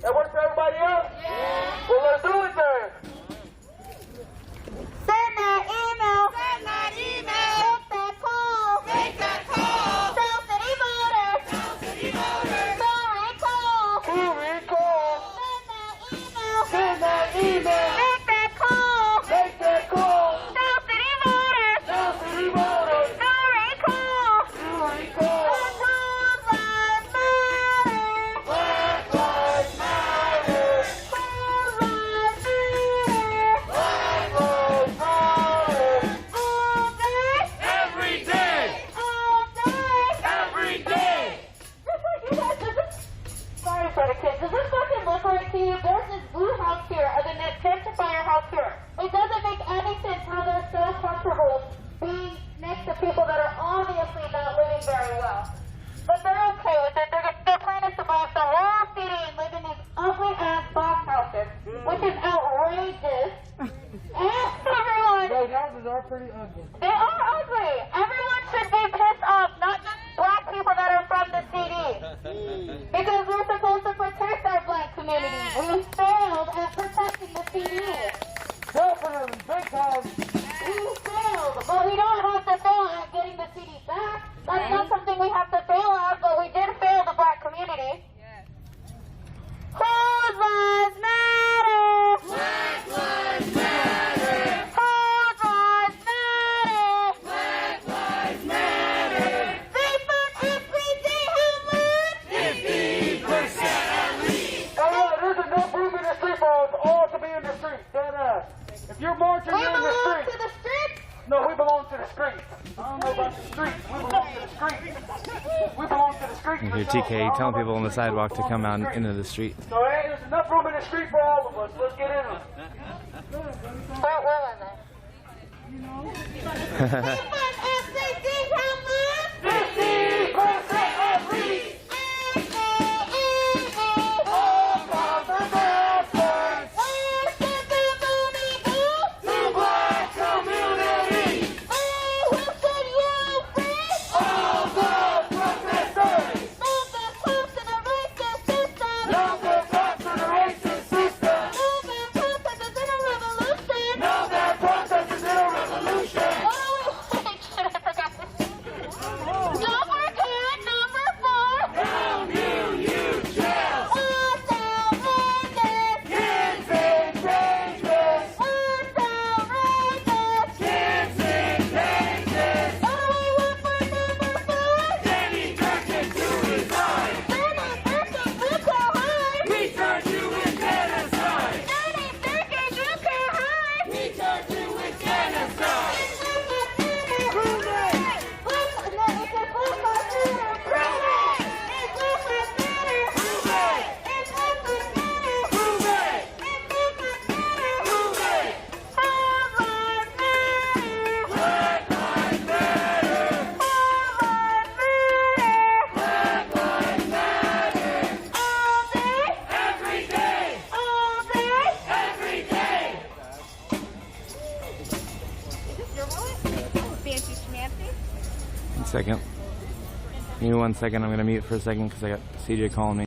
That work for everybody else? Yeah. Well, let's do it then. Send that email. Send that email. Make that call. Make that call. Tell city voters. Tell city voters. To recall. To recall. Send that email. Send that email. Make that call. Make that call. Tell city voters. Tell city voters. To recall. To recall. Does this fucking look right to you? There's this blue house here and then this gentrifier house here. It doesn't make any sense how they're so comfortable being next to people that are obviously not living very well. But they're okay with it. Their plan is to move the whole city and live in these ugly ass box houses, which is outrageous. And everyone... Those houses are pretty ugly. They are ugly. Everyone should be pissed off, not just black people that are from the CD. Because we're supposed to protect our black community. We failed at protecting the CD. Definitely, big time. We failed, but we don't have to fail at getting the CD back. That's not something we have to fail at, but we did fail the black community. Whose lives matter? Black lives matter. Whose lives matter? Black lives matter. They fought every day, how much? 50% at least. There's enough room in the street for us all to be in the street. If you're marching in the street. We belong to the streets? No, we belong to the streets. I don't know about the streets. We belong to the streets. We belong to the streets. Here, TK telling people on the sidewalk to come out into the street. So, hey, there's enough room in the street for all of us. Let's get in it. Where was I? They fought every day, how much? 50% at least. second. Give me 1 second. I'm gonna mute for a second because I got CJ calling me.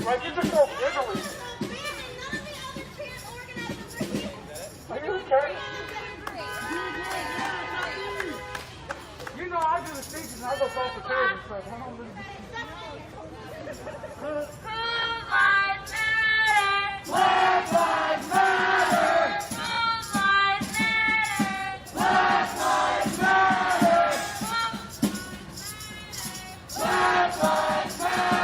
Like, you just so giggly. Are you okay? You know, I do the speeches and I go talk to parents and stuff. I don't really Black lives matter! Black lives matter! Black lives matter!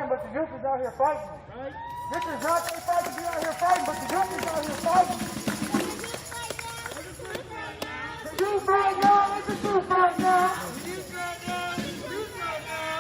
But the youth is out here fighting. Right? This is not their fight to be out here fighting, but the youth is out here fighting. The youth right now, it's the youth right now. The youth right now, it's the youth right now.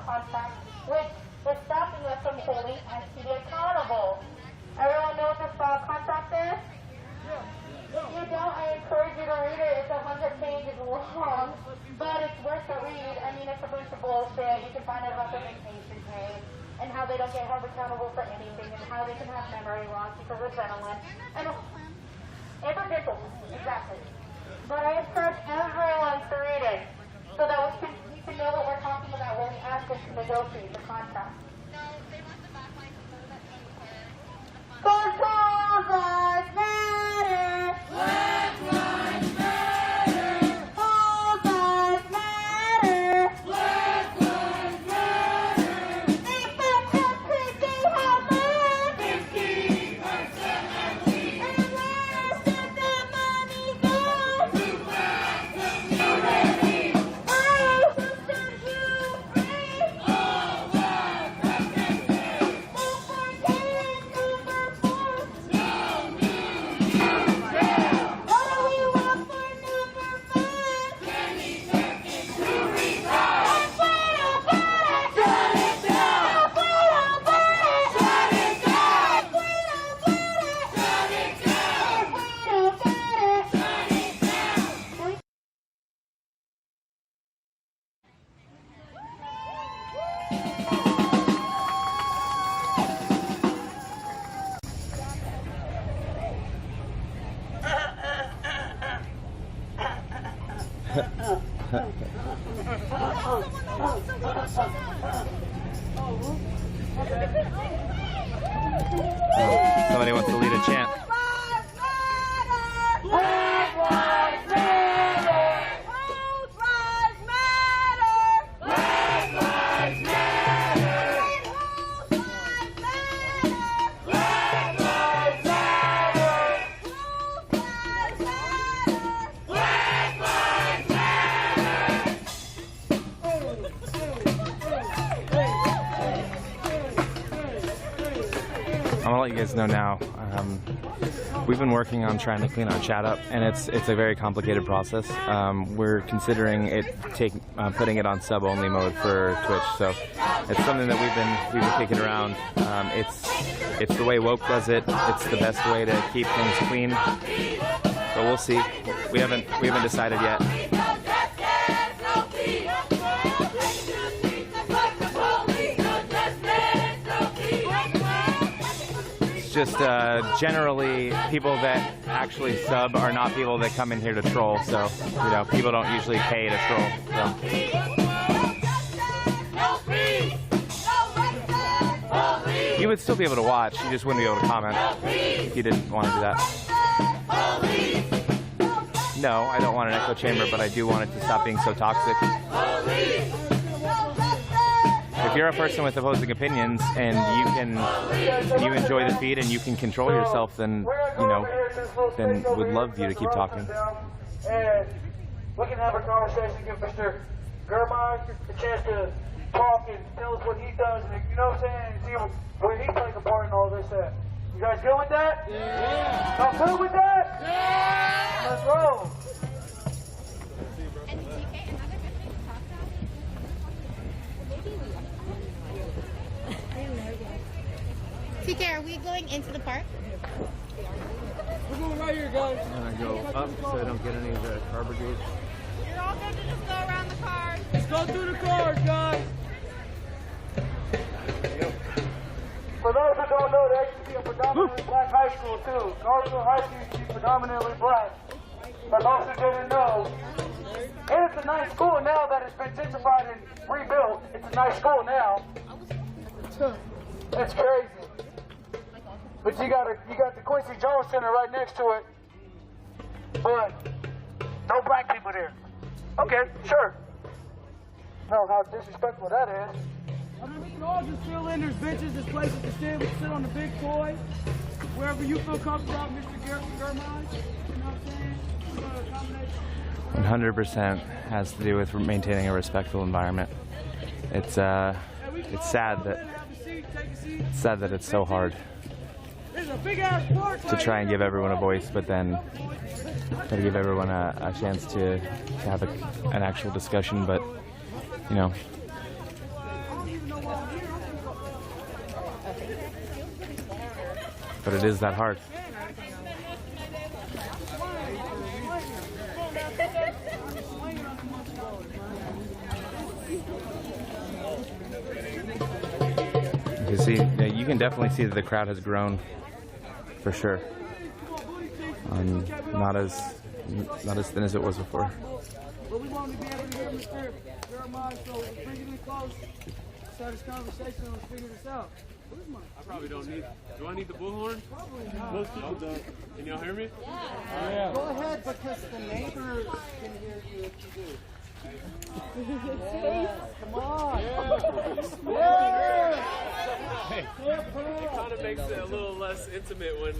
spot contact, which is stopping us from holding STD accountable. Everyone know what the spot contact is? If you don't, I encourage you to read it. It's 100 pages long, but it's worth the read. I mean, it's a bunch of bullshit. You can find out about the vacation pay and how they don't get held accountable for anything and how they can have memory loss because of adrenaline. And it's ridiculous, exactly. But I encourage everyone to read it so that we can know what we're talking about when we ask us to negotiate the contract. Cause all lives matter. Black lives matter. All lives matter. Black lives matter. If the country have more 50% at least, and where should the money go? To black community. Oh, who set you free? All lives protected. No forgetting number 4. No new jail. What do we want for number 5? Kenny Perkins to resign. If we don't get it, shut it down. If we don't get it, shut it down. If we don't get it, shut it down. If we don't get it, shut it down. Somebody wants to lead a chant. Black lives matter. Whose lives matter? Black lives matter. Whose lives matter? Black lives matter. Whose lives matter? Black lives I'm gonna let you guys know now. We've been working on trying to clean our chat up, and it's a very complicated process. We're considering putting it on sub-only mode for Twitch, so it's something that we've been kicking around. It's the way Woke does it. It's the best way to keep things clean. But we'll see. We haven't decided yet. Just generally, people that actually sub are not people that come in here to troll. So, you know, people don't usually pay to troll. So. You would still be able to watch. You just wouldn't be able to comment if you didn't want to do that. No, I don't want an echo chamber, but I do want it to stop being so toxic. If you're a person with opposing opinions and you enjoy the feed and you can control yourself, then then would love you to keep talking. And we can have a conversation, give Mr. Germine a chance to talk and tell us what he does, and you know what I'm saying, and see where he plays a part in all this. You guys good with that? Yeah. Y'all good with that? Yeah. Let's roll. TK, are we going into the park? We're going right here, guys. I'm gonna go up so I don't get any of the car brigade. You're all good to just go around the cars. Let's go through the cars, guys. For those who don't know, there used to be a predominantly black high school, too. Northville High School used to be predominantly black. For those who didn't know, and it's a nice school now that it's been gentrified and rebuilt. It's a nice school now. It's crazy. But you got the Quincy Jones Center right next to it. But no black people there. Okay, sure. No, how disrespectful that is. I mean, we can all just fill in. There's benches, there's places to sit. We can sit on the big toy. Wherever you feel comfortable, Mr. Germine. You know what I'm saying? 100% has to do with maintaining a respectful environment. It's sad that it's so hard to try and give everyone a voice, but then try to give everyone a chance to have an actual discussion. But you know, But it is that hard. You can see, you can definitely see that the crowd has grown, for sure. Not as thin as it was before. But we want to be able to hear Mr. Jeremiah, so bring it in close, start this conversation, and let's figure this out. I probably don't need. Do I need the bullhorn? Probably not. Most people don't. Can y'all hear me? Yeah. Go ahead, because the neighbors can hear you if you do. Yeah. Come on. Hey, it kind of makes it a little less intimate when.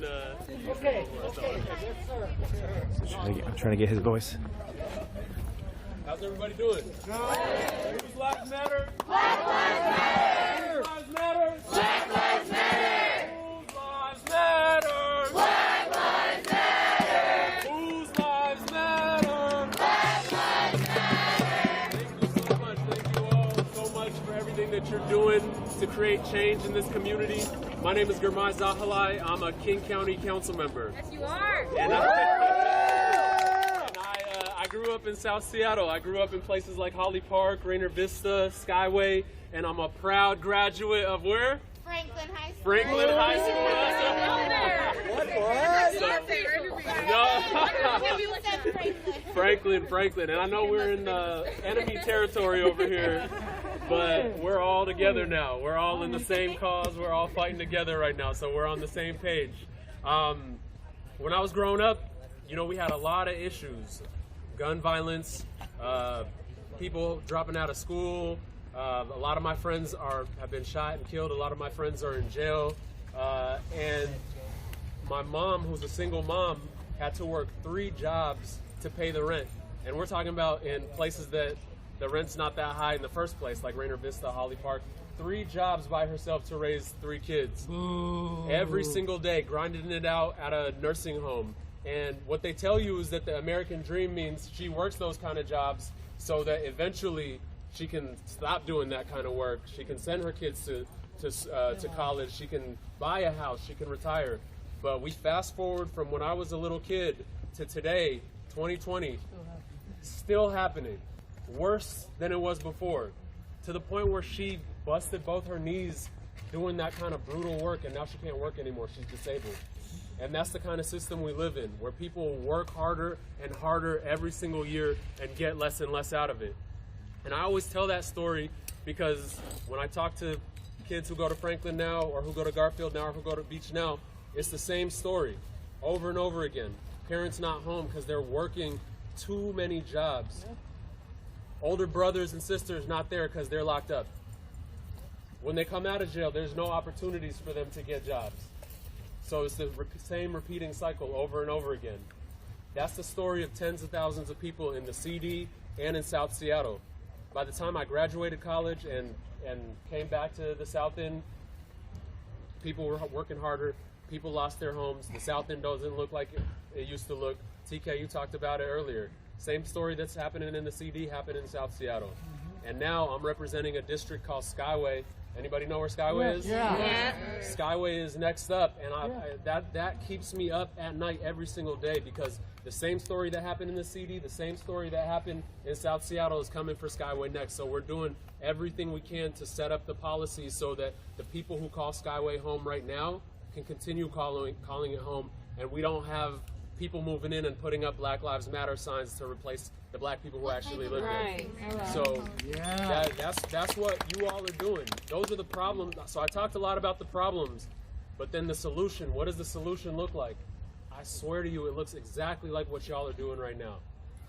Okay. Yes, sir. I'm trying to get his voice. How's everybody doing? Good. Whose lives matter? Black lives matter. Whose lives matter? Black lives matter. Whose lives matter? Black lives matter. Whose lives matter? Black lives matter. Thank you so much. Thank you all so much for everything that you're doing to create change in this community. My name is Germay Zahalai. I'm a King County Council member. Yes, you are. And I grew up in South Seattle. I grew up in places like Holly Park, Rainier Vista, Skyway, and I'm a proud graduate of where? Franklin High School. Franklin High School. Franklin. And I know we're in enemy territory over here, but we're all together now. We're all in the same cause. We're all fighting together right now, so we're on the same page. When I was growing up, you know, we had a lot of issues. Gun violence, people dropping out of school. A lot of my friends have been shot and killed. A lot of my friends are in jail. And my mom, who's a single mom, had to work 3 jobs to pay the rent. And we're talking about in places that the rent's not that high in the first place, like Rainier Vista, Holly Park. 3 jobs by herself to raise 3 kids. Ooh. Every single day, grinding it out at a nursing home. And what they tell you is that the American dream means she works those kind of jobs so that eventually she can stop doing that kind of work. She can send her kids to college. She can buy a house. She can retire. But we fast forward from when I was a little kid to today, 2020, still happening. Worse than it was before, to the point where she busted both her knees doing that kind of brutal work, and now she can't work anymore. She's disabled. And that's the kind of system we live in, where people work harder and harder every single year and get less and less out of it. And I always tell that story because when I talk to kids who go to Franklin now, or who go to Garfield now, or who go to Beach now, it's the same story over and over again. Parents not home because they're working too many jobs. Older brothers and sisters not there because they're locked up. When they come out of jail, there's no opportunities for them to get jobs. So it's the same repeating cycle over and over again. That's the story of tens of thousands of people in the CD and in South Seattle. By the time I graduated college and came back to the South End, people were working harder. People lost their homes. The South End doesn't look like it used to look. TK, you talked about it earlier. Same story that's happening in the CD happened in South Seattle. And now I'm representing a district called Skyway. Anybody know where Skyway is? Yeah. Skyway is next up, and that keeps me up at night every single day, because the same story that happened in the CD, the same story that happened in South Seattle is coming for Skyway next. So we're doing everything we can to set up the policies so that the people who call Skyway home right now can continue calling it home, and we don't have people moving in and putting up Black Lives Matter signs to replace the black people who actually live there. So that's what you all are doing. Those are the problems. So I talked a lot about the problems, but then the solution, what does the solution look like? I swear to you, it looks exactly like what y'all are doing right now.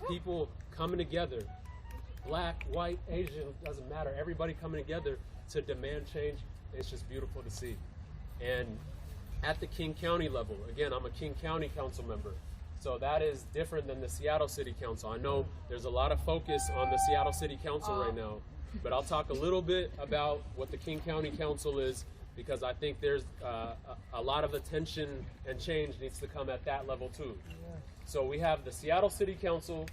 People coming together, black, white, Asian, doesn't matter. Everybody coming together to demand change. It's just beautiful to see. And at the King County level, again, I'm a King County council member. So that is different than the Seattle City Council. I know there's a lot of focus on the Seattle City Council right now, but I'll talk a little bit about what the King County Council is, because I think there's a lot of attention and change needs to come at that level too. So we have the Seattle City Council.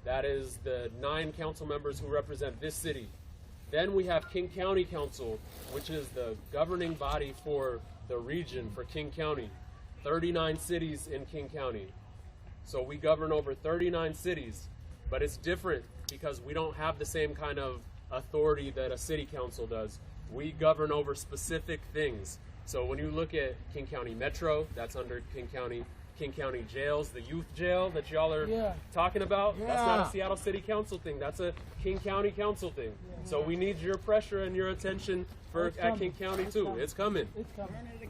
That is the 9 council members who represent this city. Then we have King County Council, which is the governing body for the region for King County. 39 cities in King County. So we govern over 39 cities, but it's different because we don't have the same kind of authority that a city council does. We govern over specific things. So when you look at King County Metro, that's under King County jails, the youth jail that y'all are talking about, that's not a Seattle City Council thing, that's a King County Council thing. So we need your pressure and your attention at King County too. It's coming.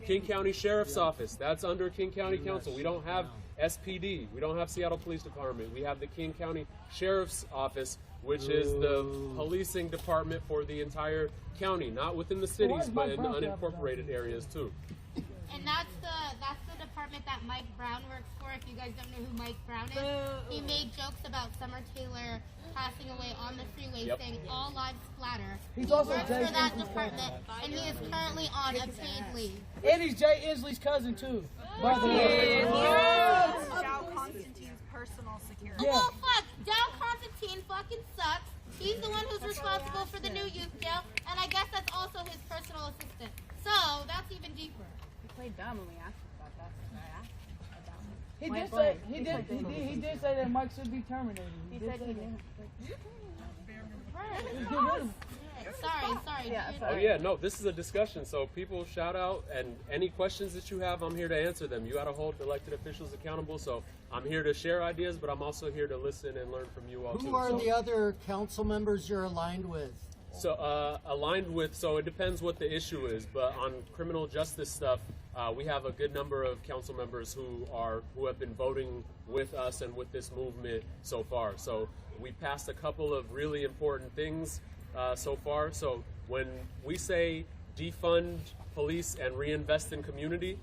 King County Sheriff's Office, that's under King County Council. We don't have SPD, we don't have Seattle Police Department, we have the King County Sheriff's Office, which is the policing department for the entire county, not within the cities, but in unincorporated areas too. And that's the department that Mike Brown works for. If you guys don't know who Mike Brown is, he made jokes about Summer Taylor passing away on the freeway, saying all lives matter. He works for that department, and he is currently on a paid leave. And he's Jay Inslee's cousin too. By the way. Dow Constantine's personal security. Well, fuck, Dow Constantine fucking sucks. He's the one who's responsible for the new youth jail, and I guess that's also his personal assistant. So that's even deeper. We played dumb when we asked about that. He did say that Mike should be terminated. He said he did. Sorry. Oh yeah, no, this is a discussion, so people shout out, and any questions that you have, I'm here to answer them. You gotta hold elected officials accountable, so I'm here to share ideas, but I'm also here to listen and learn from you all too. Who are the other council members you're aligned with? So aligned with, so it depends what the issue is, but on criminal justice stuff, we have a good number of council members who have been voting with us and with this movement so far. So we passed a couple of really important things so far. So when we say defund police and reinvest in community,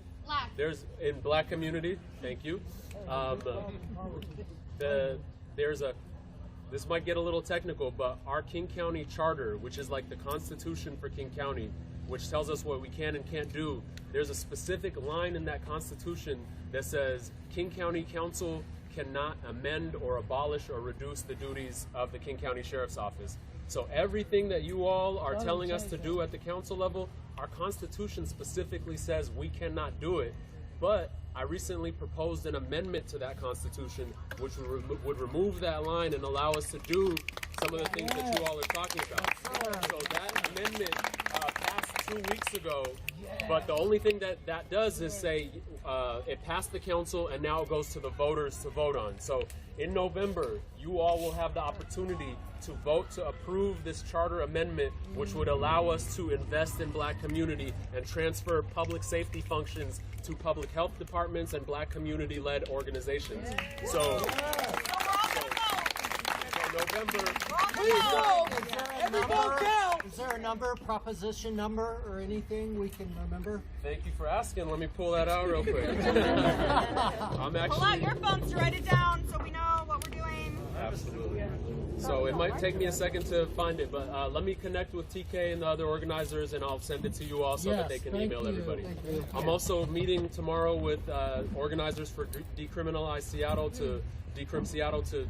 there's in black community, thank you. This might get a little technical, but our King County Charter, which is like the Constitution for King County, which tells us what we can and can't do, there's a specific line in that Constitution that says King County Council cannot amend or abolish or reduce the duties of the King County Sheriff's Office. So everything that you all are telling us to do at the council level, our Constitution specifically says we cannot do it. But I recently proposed an amendment to that Constitution which would remove that line and allow us to do some of the things that you all are talking about. So that amendment passed 2 weeks ago, but the only thing that does is say it passed the council and now it goes to the voters to vote on. So in November, you all will have the opportunity to vote to approve this charter amendment, which would allow us to invest in black community and transfer public safety functions to public health departments and black community-led organizations. So November. Is there a number, proposition number, or anything we can remember? Thank you for asking. Let me pull that out real quick. Pull out your phones to write it down so we know what we're doing. Absolutely. So it might take me a second to find it, but let me connect with TK and the other organizers, and I'll send it to you all so that they can email everybody. I'm also meeting tomorrow with organizers for Decriminalize Seattle to Decrim Seattle to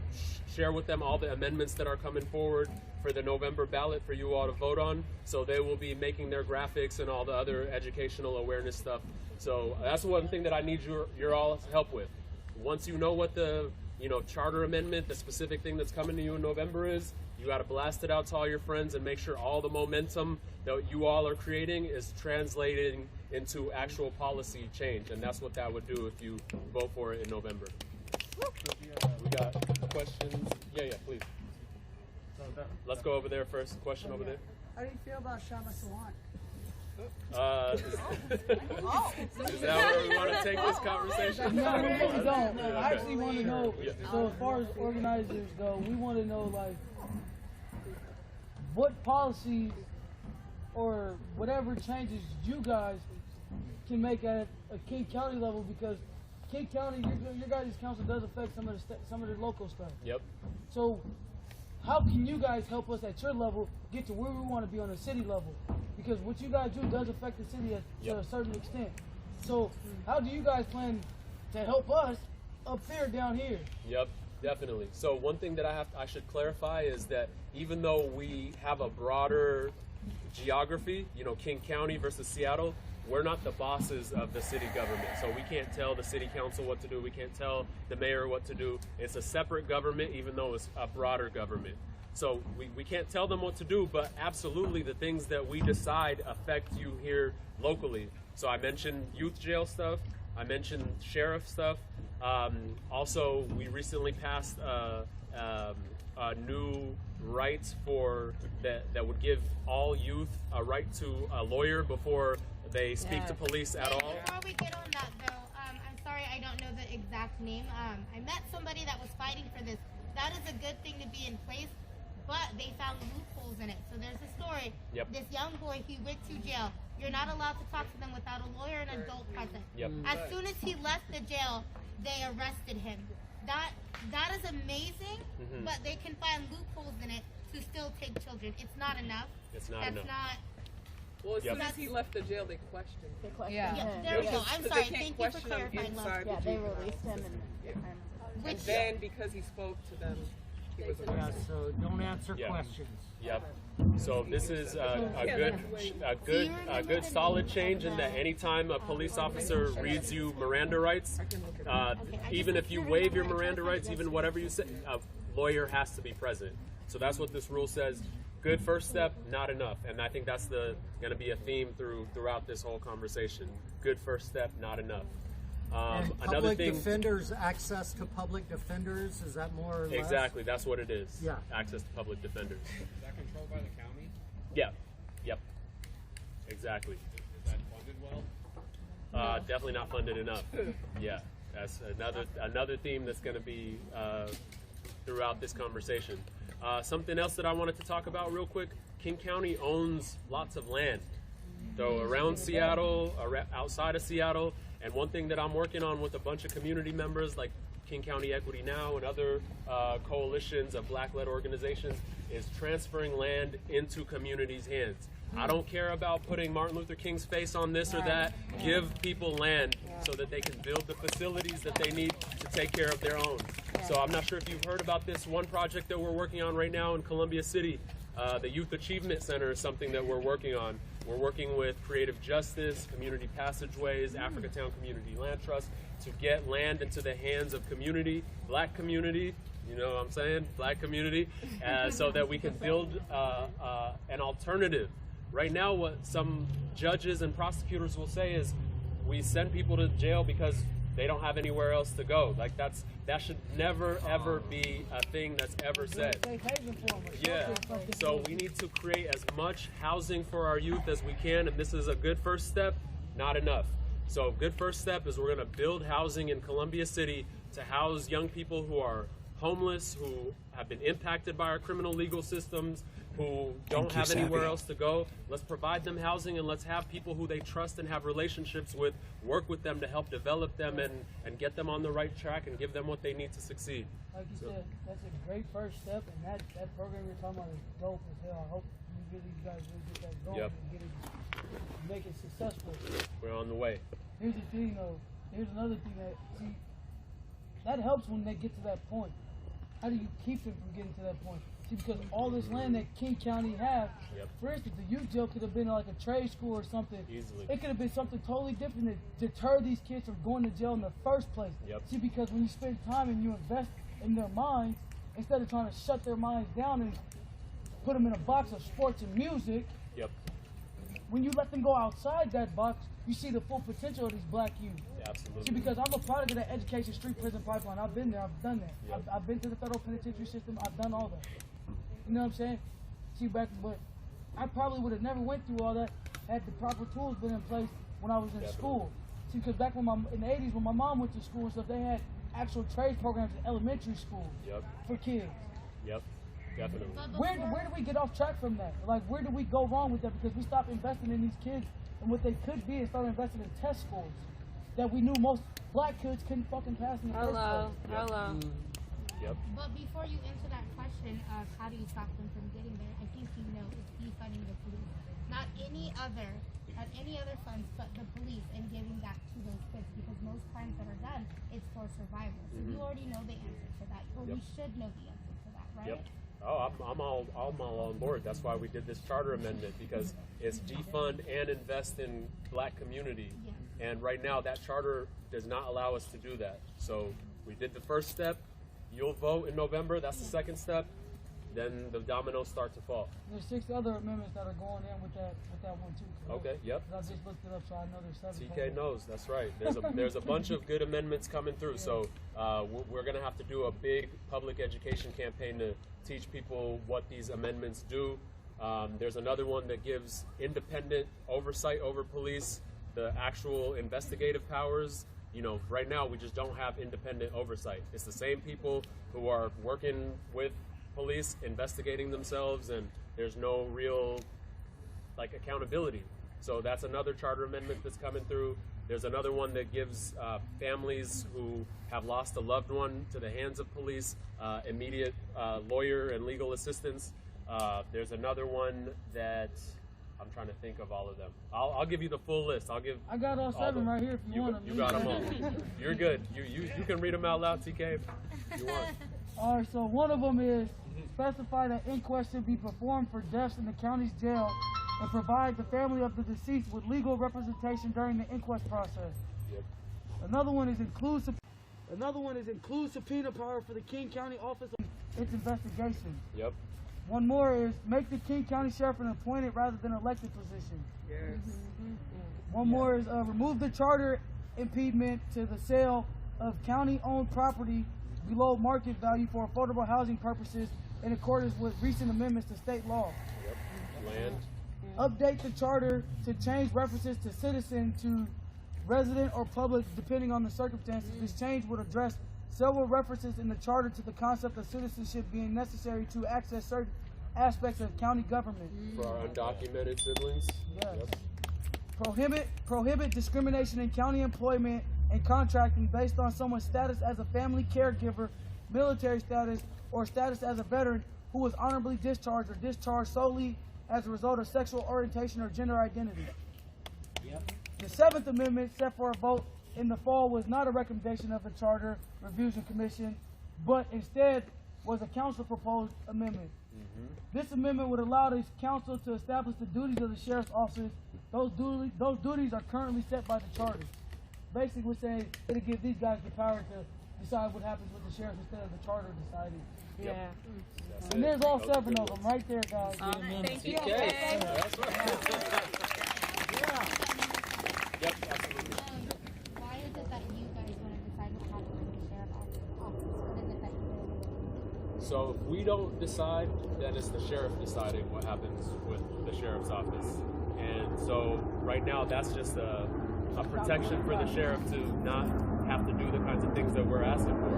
share with them all the amendments that are coming forward for the November ballot for you all to vote on. So they will be making their graphics and all the other educational awareness stuff. So that's one thing that I need your all's help with. Once you know what the charter amendment, the specific thing that's coming to you in November is, you got to blast it out to all your friends and make sure all the momentum that you all are creating is translating into actual policy change. And that's what that would do if you vote for it in November. We got questions. Yeah, please. Let's go over there first. Question over there. How do you feel about Shama Sawant? Is that where we want to take this conversation? No, we really don't. I actually want to know, so as far as organizers go, we want to know, like, what policies or whatever changes you guys can make at a King County level, because King County, your guys' council does affect some of the local stuff. Yep. So how can you guys help us at your level get to where we want to be on a city level? Because what you guys do does affect the city to a certain extent. So how do you guys plan to help us up there, down here? Yep. Definitely. So one thing that I should clarify is that even though we have a broader geography, you know, King County versus Seattle, we're not the bosses of the city government. So we can't tell the city council what to do. We can't tell the mayor what to do. It's a separate government, even though it's a broader government. So we can't tell them what to do, but absolutely the things that we decide affect you here locally. So I mentioned youth jail stuff. I mentioned sheriff stuff. Also, we recently passed new rights for that would give all youth a right to a lawyer before they speak to police at all. Before we get on that though, I'm sorry I don't know the exact name. I met somebody that was fighting for this. That is a good thing to be in place, but they found loopholes in it. So there's a story. Yep. This young boy, he went to jail. You're not allowed to talk to them without a lawyer and an adult present. Yep. As soon as he left the jail, they arrested him. That is amazing, but they can find loopholes in it to still take children. It's not enough. It's not That's enough. not. Well, as soon as he left the jail, they questioned. Yeah, there we go. I'm sorry. Thank you for clarifying, love. Yeah, they released him, and then because he spoke to them, he was arrested. Yeah, so don't answer questions. Yep. So this is a good solid change in that anytime a police officer reads you Miranda rights, even if you waive your Miranda rights, even whatever you say, a lawyer has to be present. So that's what this rule says. Good first step, not enough, and I think that's going to be a theme throughout this whole conversation. Good first step, not enough. And Another public thing, defenders, access to public defenders, is that more or less? exactly, that's what it is. Yeah. Access to public defenders. Is that controlled by the county? Yeah. Yep. Exactly. Is that funded well? Definitely not funded enough. Yeah, that's another theme that's going to be throughout this conversation. Something else that I wanted to talk about real quick. King County owns lots of land. So around Seattle, outside of Seattle, and one thing that I'm working on with a bunch of community members like King County Equity Now and other coalitions of Black-led organizations is transferring land into communities' hands. I don't care about putting Martin Luther King's face on this or that. Give people land so that they can build the facilities that they need to take care of their own. So I'm not sure if you've heard about this one project that we're working on right now in Columbia City. The Youth Achievement Center is something that we're working on. We're working with Creative Justice, Community Passageways, Africatown Community Land Trust to get land into the hands of community, Black community, you know what I'm saying, Black community, so that we can build an alternative. Right now, what some judges and prosecutors will say is we send people to jail because they don't have anywhere else to go. Like that should never ever be a thing that's ever said. Yeah. So we need to create as much housing for our youth as we can, and this is a good first step, not enough. So good first step is we're going to build housing in Columbia City to house young people who are homeless, who have been impacted by our criminal legal systems, who don't have anywhere else to go. Let's provide them housing, and let's have people who they trust and have relationships with work with them to help develop them and get them on the right track and give them what they need to succeed. Like you said, that's a great first step, and that program you're talking about is dope as hell. I hope you guys really get that going and get it, make it successful. We're on the way. Here's the thing though, here's another thing that helps when they get to that point. How do you keep them from getting to that point? See, because all this land that King County have, for instance, the youth jail could have been like a trade school or something. Easily. It could have been something totally different to deter these kids from going to jail in the first place. See, because when you spend time and you invest in their minds, instead of trying to shut their minds down and put them in a box of sports and music, when you let them go outside that box, you see the full potential of these Black youth. Absolutely. See, because I'm a product of the education street prison pipeline. I've been there. I've done that. I've been to the federal penitentiary system. I've done all that. You know what I'm saying? See, but I probably would have never went through all that had the proper tools been in place when I was in school. See, because back in the 80s when my mom went to school and stuff, they had actual trade programs in elementary school for kids. Yep. Definitely. Where do we get off track from that? Like, where do we go wrong with that? Because we stopped investing in these kids and what they could be and started investing in test scores that we knew most Black kids couldn't fucking pass in the first place. Hello. But before you answer that question of how do you stop them from getting there, I think you know it's defunding the police. Not any other at any other funds but the police and giving that to those kids, because most crimes that are done, it's for survival. So you already know the answer to that, or we should know the answer to that, right? Yep. Oh, I'm all on board. That's why we did this charter amendment, because it's defund and invest in black community. Yes. And right now that charter does not allow us to do that. So we did the first step. You'll vote in November. That's the second step. Then the dominoes start to fall. There's 6 other amendments that are going in with that one too. Correct? Okay. Yep. I just looked it up, so I know there's 7. TK knows. That's right. There's a bunch of good amendments coming through. So we're going to have to do a big public education campaign to teach people what these amendments do. There's another one that gives independent oversight over police, the actual investigative powers. You know, right now we just don't have independent oversight. It's the same people who are working with police, investigating themselves, and there's no real accountability. So that's another charter amendment that's coming through. There's another one that gives families who have lost a loved one to the hands of police immediate lawyer and legal assistance. There's another one that I'm trying to think of all of them. I'll give you the full list. I got all 7 right here if you want them. You got them all. You're good. You can read them out loud, TK, if you want. All right, so one of them is specify that inquest should be performed for deaths in the county's jail and provide the family of the deceased with legal representation during the inquest process. Yep. Another one is include subpoena power for the King County Office of its investigation. Yep. One more is make the King County Sheriff an appointed rather than elected position. Yes. One more is remove the charter impediment to the sale of county-owned property below market value for affordable housing purposes in accordance with recent amendments to state law. Yep. Land. Update the charter to change references to citizen to resident or public depending on the circumstances. This change would address several references in the charter to the concept of citizenship being necessary to access certain aspects of county government. For our undocumented siblings. Yes. Yep. Prohibit discrimination in county employment and contracting based on someone's status as a family caregiver, military status, or status as a veteran who was honorably discharged or discharged solely as a result of sexual orientation or gender identity. Yep. The 7th Amendment set for a vote in the fall was not a recommendation of the Charter Revision Commission, but instead was a council-proposed amendment. This amendment would allow the council to establish the duties of the sheriff's officers. Those duties are currently set by the charter. Basically, we're saying it'll give these guys the power to decide what happens with the sheriff instead of the charter deciding. Yeah. And there's all 7 of them right there, guys. Thank you. That's right. Yeah. Yep, absolutely. Why is it that you guys want to decide what happens with the sheriff's office? What is it that you do? So if we don't decide, then it's the sheriff deciding what happens with the sheriff's office. And so right now that's just a protection for the sheriff to not have to do the kinds of things that we're asking for.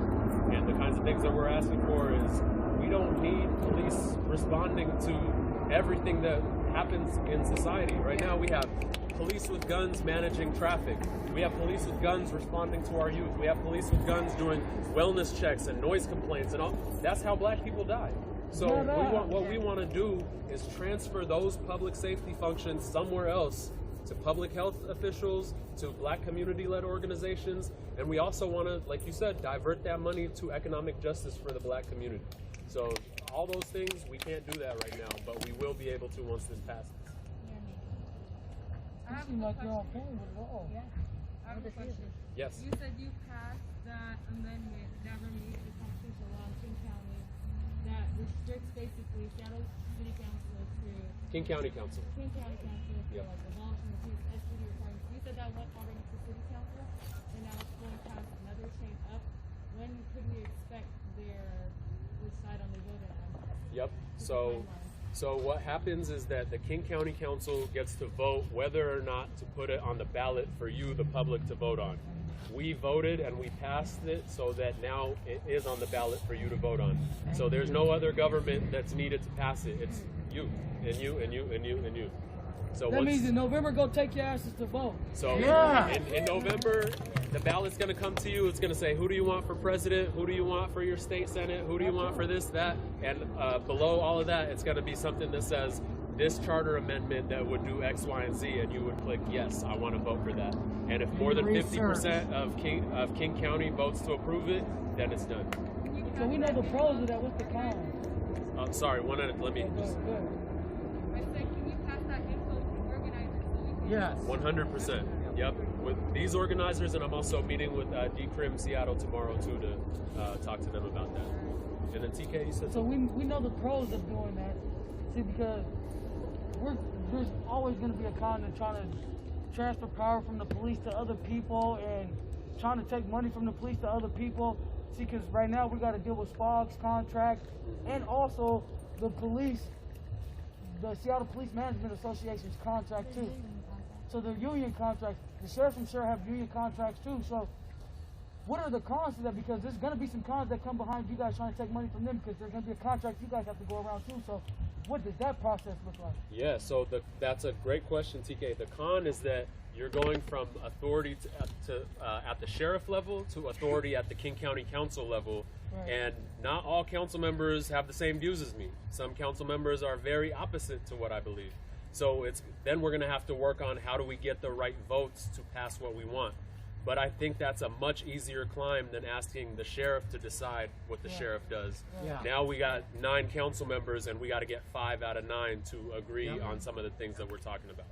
And the kinds of things that we're asking for is we don't need police responding to everything that happens in society. Right now we have police with guns managing traffic. We have police with guns responding to our youth. We have police with guns doing wellness checks and noise complaints and all. That's how black people die. So what we want to do is transfer those public safety functions somewhere else, to public health officials, to black community-led organizations, and we also want to, like you said, divert that money to economic justice for the black community. So all those things, we can't do that right now, but we will be able to once this passes. You seem like you're on point with it all. Yeah. I have a question. Yes. You said you passed that amendment that removes the constitutional law in King County that restricts basically Seattle City Council to King County Council. King County Council to Yep. like abolishing the ethnicity requirements. You said that went already to City Council, and now it's going past another chain up. When could we expect their decide on the vote on? Yep. So what happens is that the King County Council gets to vote whether or not to put it on the ballot for you, the public, to vote on. We voted and we passed it so that now it is on the ballot for you to vote on. So there's no other government that's needed to pass it. It's you and you and you and you and you. So that means in November, go take your asses to vote. So in November, the ballot's going to come to you. It's going to say, who do you want for president? Who do you want for your state senate? Who do you want for this, that? And below all of that, it's going to be something that says, this charter amendment that would do X, Y, and Z, and you would click yes, I want to vote for that. And if more than 50% of King County votes to approve it, then it's done. So we know the pros of that. What's the cons? Sorry, one minute. Let me just. I said, can you pass that info to organizers so we can... Yes. 100%. Yep. With these organizers, and I'm also meeting with Decrim Seattle tomorrow too to talk to them about that. And then TK, you said so we know the pros of doing that. See, because there's always going to be a con in trying to transfer power from the police to other people and trying to take money from the police to other people. See, because right now we got to deal with SPOG's contract and also the police, the Seattle Police Management Association's contract too. So they're union contracts. The sheriffs, I'm sure, have union contracts too. So what are the cons to that? Because there's going to be some cons that come behind you guys trying to take money from them, because there's going to be a contract you guys have to go around too. So what does that process look like? Yeah, so that's a great question, TK. The con is that you're going from authority to at the sheriff level to authority at the King County Council level. Right. And not all council members have the same views as me. Some council members are very opposite to what I believe. So then we're going to have to work on how do we get the right votes to pass what we want. But I think that's a much easier climb than asking the sheriff to decide what the sheriff does. Yeah. Now we got 9 council members, and we got to get 5 out of 9 to agree on some of the things that we're talking about.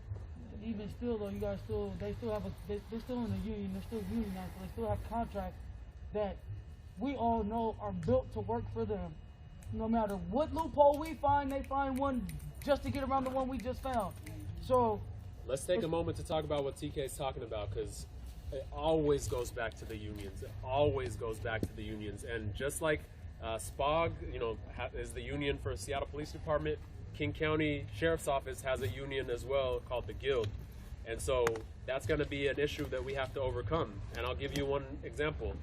Even still, though, you guys they're still in the union. They're still unionized, so they still have contracts that we all know are built to work for them. No matter what loophole we find, they find one just to get around the one we just found. So let's take a moment to talk about what TK is talking about, because it always goes back to the unions. It always goes back to the unions. And just like SPOG, is the union for Seattle Police Department, King County Sheriff's Office has a union as well called the Guild. And so that's going to be an issue that we have to overcome. And I'll give you one example.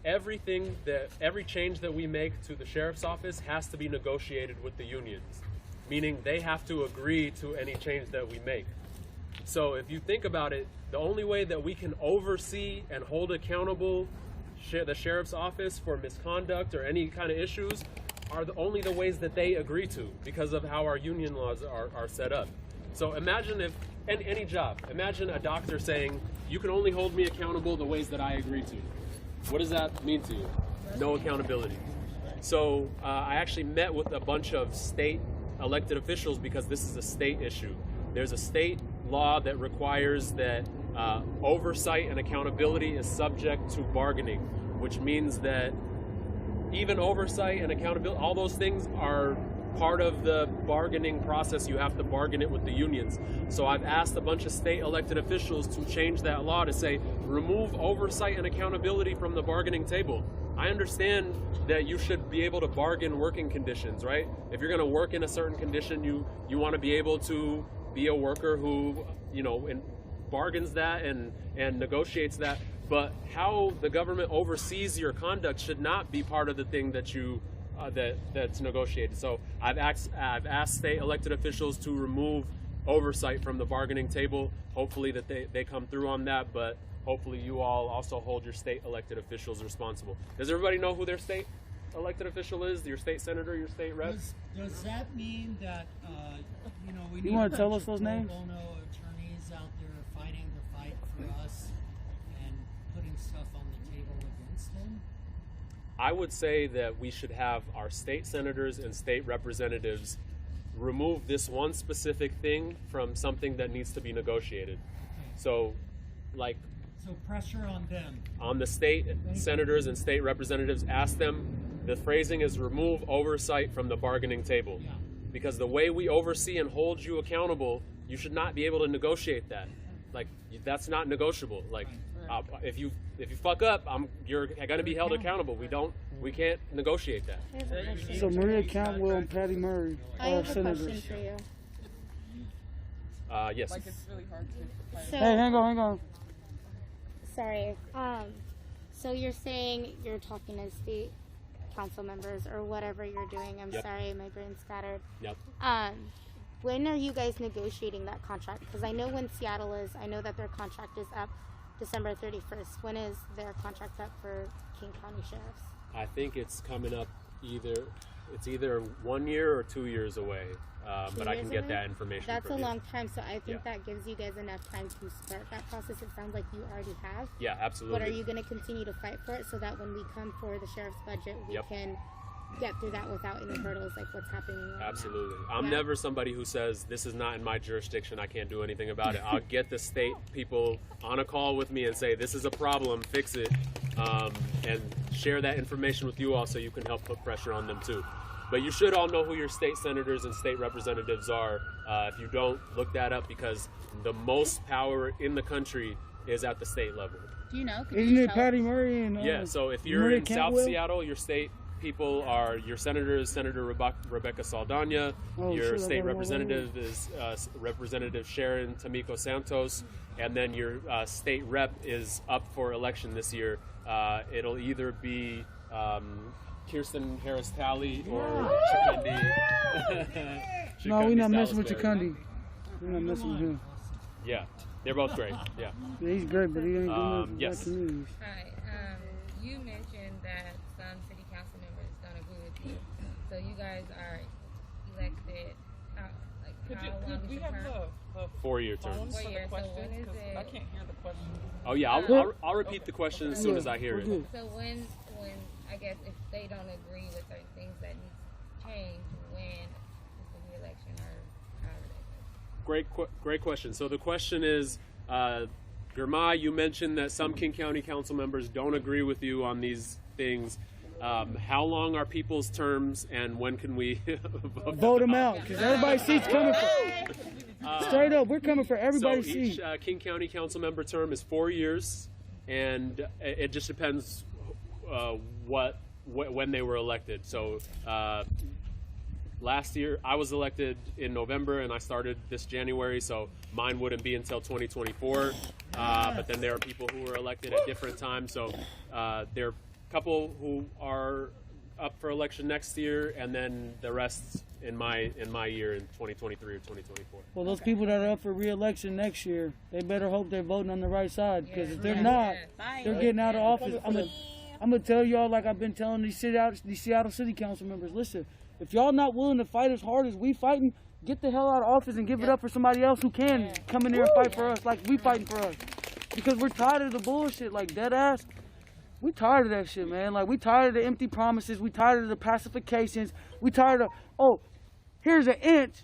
Every change that we make to the Sheriff's Office has to be negotiated with the unions, meaning they have to agree to any change that we make. So if you think about it, the only way that we can oversee and hold accountable the Sheriff's Office for misconduct or any kind of issues are only the ways that they agree to, because of how our union laws are set up. So imagine if, any job, imagine a doctor saying, you can only hold me accountable the ways that I agree to. What does that mean to you? No accountability. So I actually met with a bunch of state elected officials because this is a state issue. There's a state law that requires that oversight and accountability is subject to bargaining, which means that even oversight and accountability, all those things are part of the bargaining process. You have to bargain it with the unions. So I've asked a bunch of state elected officials to change that law to say, remove oversight and accountability from the bargaining table. I understand that you should be able to bargain working conditions, right? If you're going to work in a certain condition, you want to be able to be a worker who, bargains that and negotiates that. But how the government oversees your conduct should not be part of the thing that that's negotiated. So I've asked state elected officials to remove oversight from the bargaining table. Hopefully that they come through on that, but hopefully you all also hold your state elected officials responsible. Does everybody know who their state elected official is? Your state senator, your state rep? Does that mean that we need you want to tell us those names? Pro bono attorneys out there fighting the fight for us and putting stuff on the table against them? I would say that we should have our state senators and state representatives remove this one specific thing from something that needs to be negotiated. So pressure on them. On the state senators and state representatives, ask them, the phrasing is remove oversight from the bargaining table. Yeah. Because the way we oversee and hold you accountable, you should not be able to negotiate that. That's not negotiable. If you fuck up, you're going to be held accountable. We can't negotiate that. So Maria Cantwell and Patty Murray are senators. Question for you. Yes. It's really hard to. Hey, hang on. Sorry. So you're saying you're talking to state council members or whatever you're doing. I'm sorry, my brain's scattered. Yep. When are you guys negotiating that contract? Because I know when Seattle is. I know that their contract is up December 31st. When is their contract up for King County Sheriffs? I think it's coming up either It's either 1 year or 2 years away, but I can get that information. That's from a you. long time, so I think that gives you guys enough time to start that process. It sounds like you already have. Yeah, absolutely. But are you going to continue to fight for it so that when we come for the sheriff's budget, we can get through that without any hurdles like what's happening right Absolutely. now? I'm never somebody who says, this is not in my jurisdiction, I can't do anything about it. I'll get the state people on a call with me and say, this is a problem, fix it, and share that information with you all so you can help put pressure on them too. But you should all know who your state senators and state representatives are. If you don't, look that up, because the most power in the country is at the state level. Do you know? Isn't it Patty Murray and Yeah, so if you're Maria in South Cantwell? Seattle, your state people are your senators, Senator Rebecca Saldana, Oh, your shit, I state gotta know representative is Representative Sharon Tamiko Santos, and then your state rep is up for election this year. It'll either be Kirsten Harris-Talley or Chikundi. No, we're not messing with Salisbury. Chikundi. We're not messing with him. Yeah, they're both great. Yeah. Yeah, he's great, but he ain't doing nothing for yes. black communities. Hi. You mentioned that some city council members don't agree with you. So you guys are elected. How long is we your have term? the 4-year phone terms. for the 4 years. So questions? when is 'Cause it? I can't hear the question. Oh yeah, I'll repeat the question as soon as I hear it. So when I guess if they don't agree with certain things that need to change, when is the re-election or however Great question. So the question is, Girma, you mentioned that some King County council members don't agree with you on these things. How long are people's terms, and when can we Vote them out, because everybody's seat's coming for. Straight up, we're coming for everybody's so seat. each King County council member term is 4 years, and it just depends when they were elected. So last year I was elected in November, and I started this January, so mine wouldn't be until 2024. But then there are people who were elected at different times, so there are a couple who are up for election next year, and then the rest in my year in 2023 or 2024. Well, those people that are up for re-election next year, they better hope they're voting on the right side, because if they're not, they're getting out of office. I'm gonna tell y'all, like I've been telling these Seattle City Council members, listen, if y'all not willing to fight as hard as we fighting, get the hell out of office and give it up for somebody else who can come in there and fight for us like we fighting for us. Because we're tired of the bullshit, like dead ass. We tired of that shit, man. Like, we tired of the empty promises. We tired of the pacifications. We tired of, oh, here's an inch.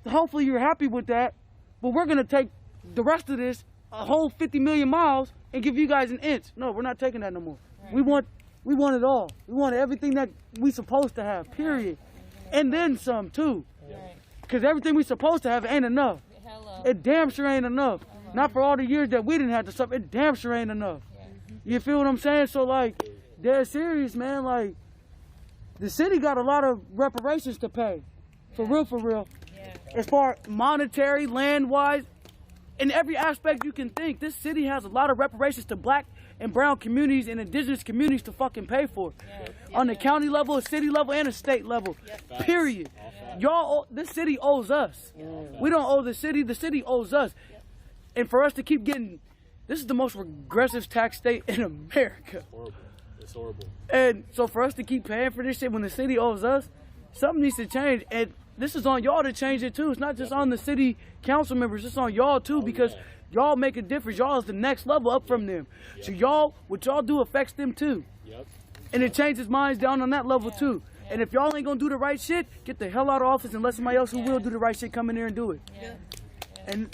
Hopefully you're happy with that. But we're going to take the rest of this, a whole 50 million miles, and give you guys an inch. No, we're not taking that no more. Right. We want it all. We want everything that we supposed to have, period. And then some, too. Because everything we supposed to have ain't enough. It damn sure ain't enough. Not for all the years that we didn't have to suffer. It damn sure ain't enough. You feel what I'm saying? So, like, they're serious, man. Like, the city got a lot of reparations to pay. For real. As far as monetary, land-wise, in every aspect you can think, this city has a lot of reparations to black and brown communities and indigenous communities to fucking pay for. On the county level, a city level, and a state level. Period. Y'all, this city owes us. We don't owe the city owes us. And for us to keep getting... This is the most regressive tax state in America. Horrible. It's horrible. And so for us to keep paying for this shit when the city owes us, something needs to change. And this is on y'all to change it too. It's not just on the city council members. It's on y'all too, because y'all make a difference. Y'all is the next level up from them. So y'all, what y'all do affects them too. And it changes minds down on that level too. And if y'all ain't gonna do the right shit, get the hell out of office and let somebody else who will do the right shit come in there and do it. And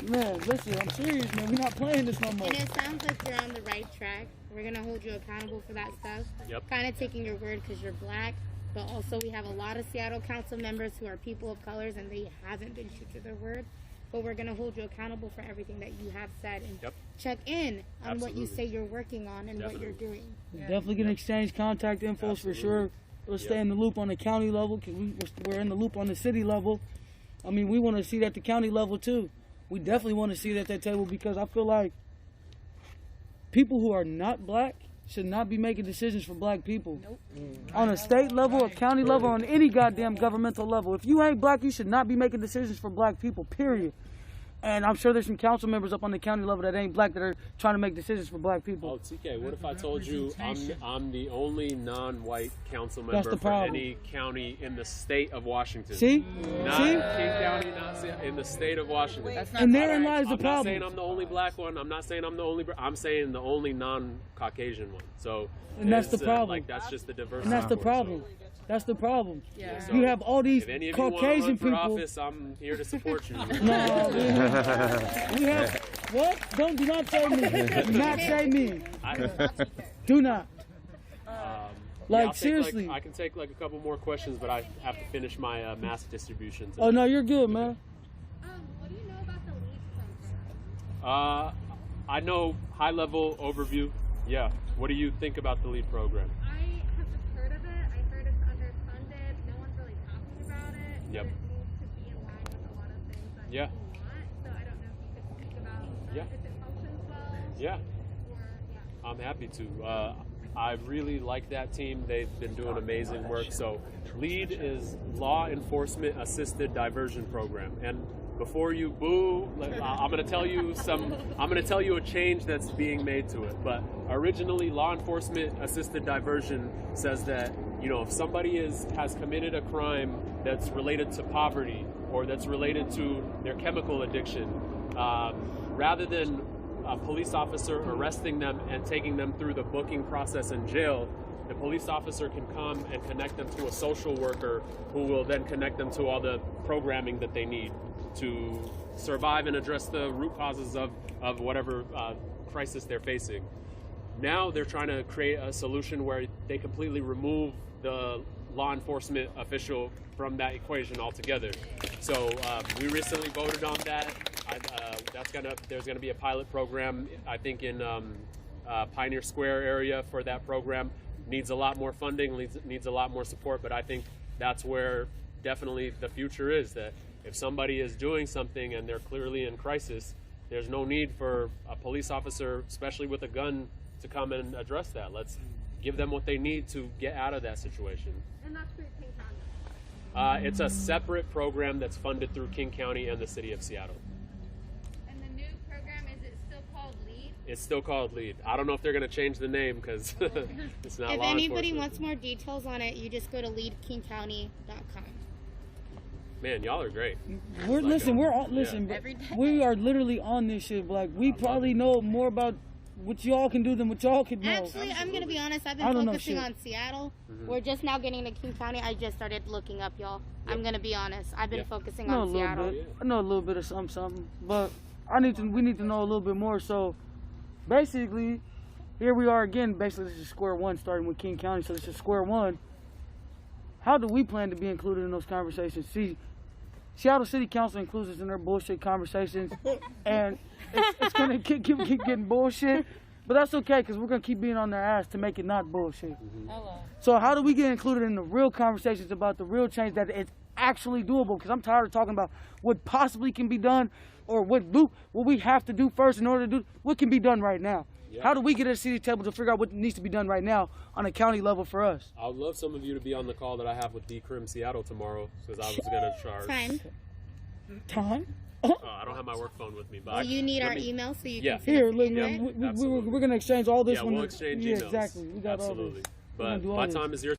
man, listen, I'm serious, man. We're not playing this no more. And it sounds like you're on the right track. We're gonna hold you accountable for that stuff. Kind of taking your word because you're black, but also we have a lot of Seattle council members who are people of colors and they haven't been true to their word. But we're gonna hold you accountable for everything that you have said and check in on what you say you're working on and what you're doing. We're definitely gonna exchange contact infos for sure. We'll stay in the loop on the county level, because we're in the loop on the city level. I mean, we want to see it at the county level too. We definitely want to see it at that table, because I feel like people who are not black should not be making decisions for black people. On a state level, a county level, on any goddamn governmental level. If you ain't black, you should not be making decisions for black people, period. And I'm sure there's some council members up on the county level that ain't black that are trying to make decisions for black people. Oh, TK, what if I told you I'm the only non-white council That's member the for problem. any county in the state of Washington? See? Not See? King County, not in the state of Washington. And therein lies the I'm not problem. saying I'm the only black one. I'm not saying I'm the only. I'm saying the only non-Caucasian one. So, And that's the it's, problem. like that's just the diversity. And that's the for it. problem. That's the problem. Yeah. So, you have all these if any of Caucasian you want to run for people. office, I'm here to support you. No, we have what? Do not say me. Do not say me. Do not. Like I'll seriously. I can take like a couple more questions, but I have to finish my mass distributions. Oh no, you're good, man. What do you know about the LEAD program? I know high level overview. Yeah. What do you think about the LEAD program? I have just heard of it. I heard it's underfunded. No one's really talking about it. Yep. It needs to be in line with a lot of things that Yeah. people want. So I don't know if you could speak about Yeah. if it functions well. Yeah. I'm happy to. I really like that team. They've been doing amazing work. So LEAD is Law Enforcement Assisted Diversion Program. And before you boo, I'm going to tell you a change that's being made to it. But originally, Law Enforcement Assisted Diversion says that, you know, if somebody has committed a crime that's related to poverty or that's related to their chemical addiction, rather than a police officer arresting them and taking them through the booking process in jail, the police officer can come and connect them to a social worker who will then connect them to all the programming that they need to survive and address the root causes of whatever crisis they're facing. Now they're trying to create a solution where they completely remove the law enforcement official from that equation altogether. So we recently voted on that. There's gonna be a pilot program, I think, in Pioneer Square area for that program. Needs a lot more funding, needs a lot more support, but I think that's where definitely the future is, that if somebody is doing something and they're clearly in crisis, there's no need for a police officer, especially with a gun, to come and address that. Let's give them what they need to get out of that situation. And that's through King County. It's a separate program that's funded through King County and the city of Seattle. And the new program, is it still called LEAD? It's still called LEAD. I don't know if they're going to change the name because it's not If law anybody enforcement. wants more details on it, you just go to leadkingcounty.com. Man, y'all are great. We're Every day. we are literally on this shit. Like we probably know more about what y'all can do than what y'all can know. Actually, I'm going to be honest. I've I don't been know focusing shit. on Seattle. We're just now getting to King County. I just started looking up, y'all. I'm going to be honest. I've been focusing I know a on little Seattle. bit. I know a little bit of something, but we need to know a little bit more. So basically, here we are again. Basically, this is square one, starting with King County. So this is square one. How do we plan to be included in those conversations? See, Seattle City Council includes us in their bullshit conversations, and it's gonna keep getting bullshit. But that's okay, because we're gonna keep being on their ass to make it not bullshit. So how do we get included in the real conversations about the real change that it's actually doable? Because I'm tired of talking about what possibly can be done, or what we have to do first in order to do what can be done right now. Yeah. How do we get at a city table to figure out what needs to be done right now on a county level for us? I would love some of you to be on the call that I have with Decrim Seattle tomorrow, because I was going to charge. Time? I don't have my work phone with me, but Well, you need our email so you can send Here, us look, the invite? we're going to exchange all this. Yeah, when we'll exchange yeah, emails. exactly. We got all this. But my time is your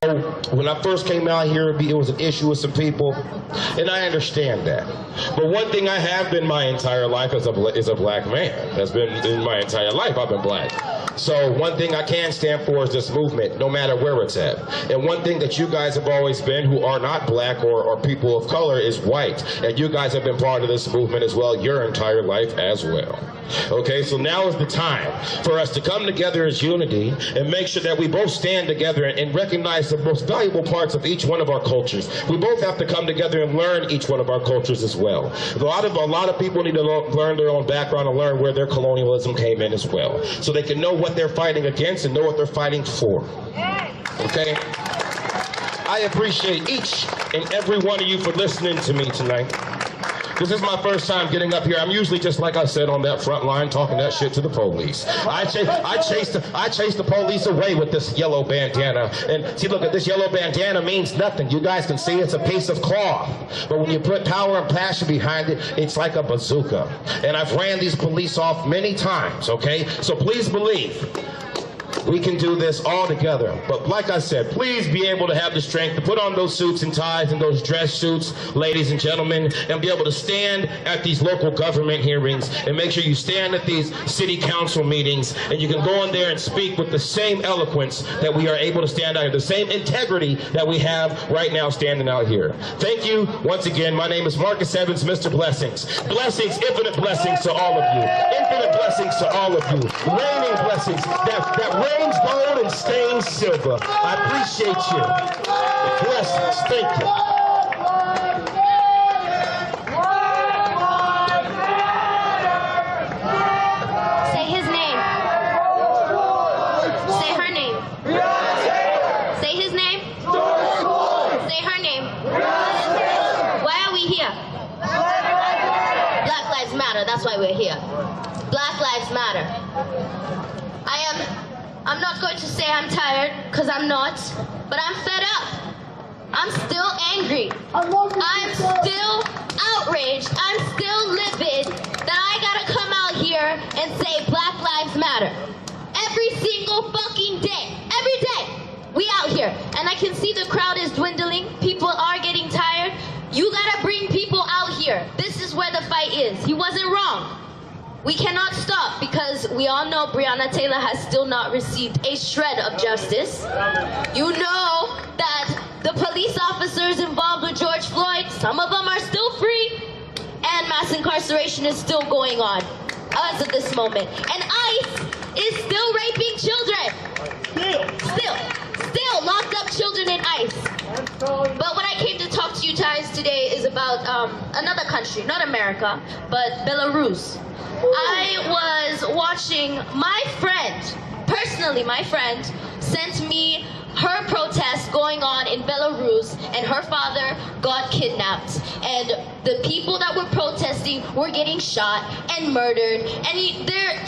When I first came out here, it was an issue with some people, and I understand that. But one thing I have been my entire life is a black man. That's been in my entire life. I've been black. So one thing I can stand for is this movement, no matter where it's at. And one thing that you guys have always been, who are not black or people of color, is white. And you guys have been part of this movement as well your entire life as well. Okay, so now is the time for us to come together as unity and make sure that we both stand together and recognize the most valuable parts of each one of our cultures. We both have to come together and learn each one of our cultures as well. A lot of people need to learn their own background and learn where their colonialism came in as well, so they can know what they're fighting against and know what they're fighting for. Okay? I appreciate each and every one of you for listening to me tonight. This is my first time getting up here. I'm usually just like I said on that front line talking that shit to the police. I chase the police away with this yellow bandana. And see, look, at this yellow bandana means nothing. You guys can see it's a piece of cloth. But when you put power and passion behind it, it's like a bazooka. And I've ran these police off many times, okay? So please believe we can do this all together. But like I said, please be able to have the strength to put on those suits and ties and those dress suits, ladies and gentlemen, and be able to stand at these local government hearings and make sure you stand at these city council meetings and you can go in there and speak with the same eloquence that we are able to stand out here, the same integrity that we have right now standing out here. Thank you once again. My name is Marcus Evans, Mr. Blessings. Blessings, infinite blessings to all of you. Infinite blessings to all of you. Raining blessings that rains gold and stains silver. I appreciate you. Blessings. Thank you. Say his name. Say her name. Say his name. Say her name. Why are we here? Black Lives Matter. That's why we're here. Black Lives Matter. I'm not going to say I'm tired, because I'm not, but I'm fed up. I'm still angry. I'm still outraged. I'm still livid that I gotta come out here and say Black Lives Matter. Every single fucking day. Every day. We out here. And I can see the crowd is dwindling. People are getting tired. You gotta bring people out here. This is where the fight is. He wasn't wrong. We cannot stop because we all know Breonna Taylor has still not received a shred of justice. You know that the police officers involved with George Floyd, some of them are still free, and mass incarceration is still going on as of this moment. And ICE is still raping children. Still locked up children in ICE. But what I came to talk to you guys today is about another country, not America, but Belarus. I was watching my friend, personally my friend, sent me her protest going on in Belarus, and her father got kidnapped, and the people that were protesting were getting shot and murdered, and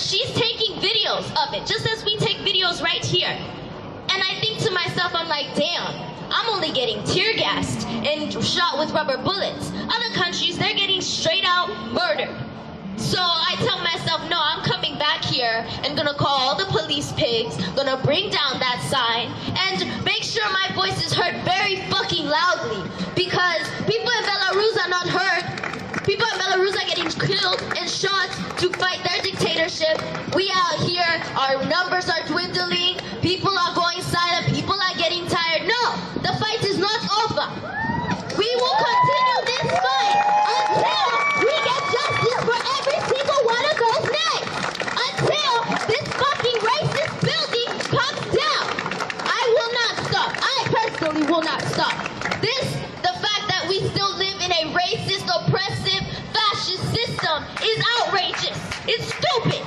she's taking videos of it, just as we take videos right here. And I think to myself, I'm like, damn, I'm only getting tear gassed and shot with rubber bullets. Other countries, they're getting straight out murdered. So I tell myself, no, I'm coming back here and gonna call the police pigs, gonna bring down that sign, and make sure my voice is heard very fucking loudly, because people in Belarus are not heard. People in Belarus are getting killed and shot to fight their dictatorship. We out here, our numbers are dwindling, people are going silent, people are getting tired. No, the fight is not over. We will continue this fight until we get justice for every single one of those names. Until this fucking racist building comes down. I will not stop. I personally will not stop. The fact that we still live in a racist, oppressive, fascist system is outrageous. It's stupid.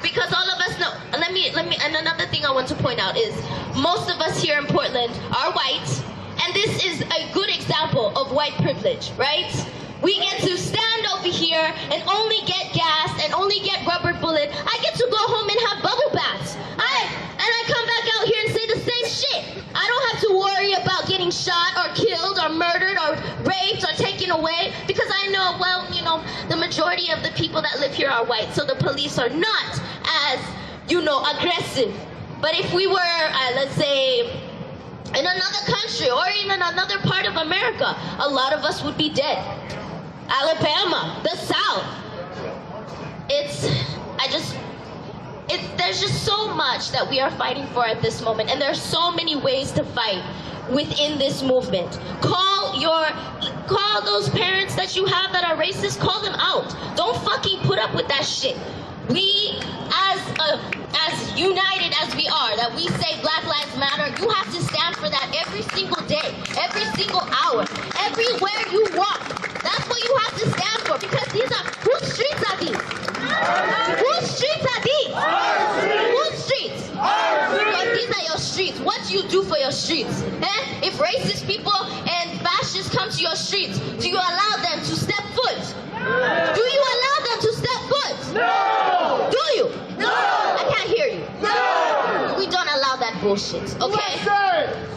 Because all of us know, and another thing I want to point out is, most of us here in Portland are white, and this is a good example of white privilege, right? We get to stand over here and only get gas and only get rubber bullet. I get to go home and have bubble baths. And I come back out here and say the same shit. I don't have to worry about getting shot or killed or murdered or raped or taken away, because I know, well, you know, the majority of the people that live here are white, so the police are not as, you know, aggressive. But if we were, let's say, in another country or in another part of America, a lot of us would be dead. Alabama, the South. There's just so much that we are fighting for at this moment, and there's so many ways to fight within this movement. Call those parents that you have that are racist, call them out. Don't fucking put up with that shit. We, as united as we are, that we say Black Lives Matter, you have to stand for that every single day, every single hour, everywhere you walk. That's what you have to stand for, because whose streets are these? Whose streets are these? Whose streets? Because these are your streets. What do you do for your streets? If racist people and fascists come to your streets, do you allow them to step foot Do you allow them to step foot? No! Do you? No! I can't hear you. No! We don't allow that bullshit, okay?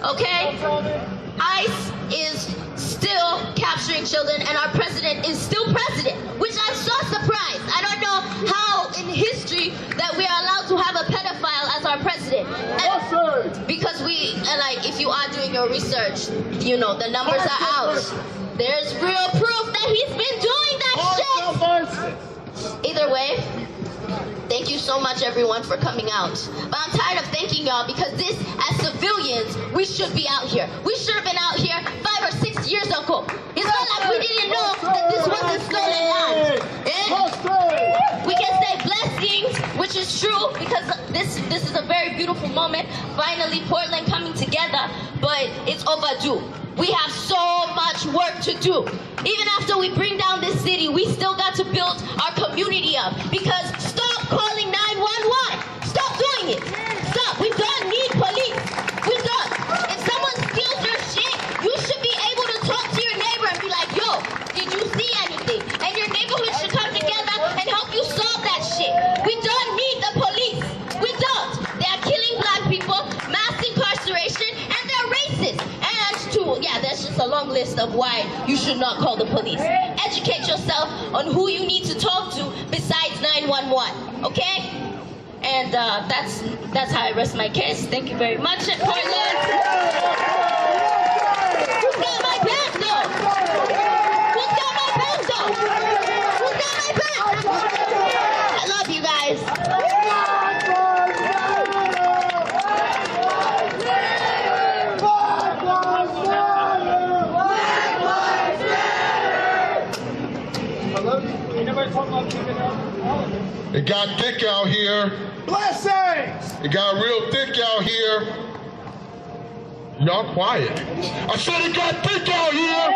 Okay? ICE is still capturing children, and our president is still president, which I'm so surprised. I don't know how in history that we are allowed to have a pedophile as our president. And because if you are doing your research, you know, the numbers are out. There's real proof that he's been doing that shit. Either way, thank you so much, everyone, for coming out. But I'm tired of thanking y'all because this, as civilians, we should be out here. We should have been out here 5 or 6 years ago. It's not like we didn't know that this wasn't stolen land. We can say blessings, which is true, because this is a very beautiful moment. Finally, Portland coming together, but it's overdue. We have so much work to do. Even after we bring down this city, we still got to build our community up. Because stop calling 911. Stop doing it. Stop. We don't need police. We don't. If someone steals your shit, you should be able to talk to your neighbor and be like, yo, did you see anything? And your neighborhood should come together and help you solve that shit. We don't need the police. We don't. They are killing black people, mass incarceration, and they're racist. That's just a long list of why you should not call the police. Educate yourself on who you need to talk to besides 911, okay? And that's how I rest my case. Thank you very much, in Portland. Who's got my back, though? Who's got my back, though? Who's got my back? I love you guys. It got thick out here. Blessings! It got real thick out here. Y'all quiet. I said it got thick out here.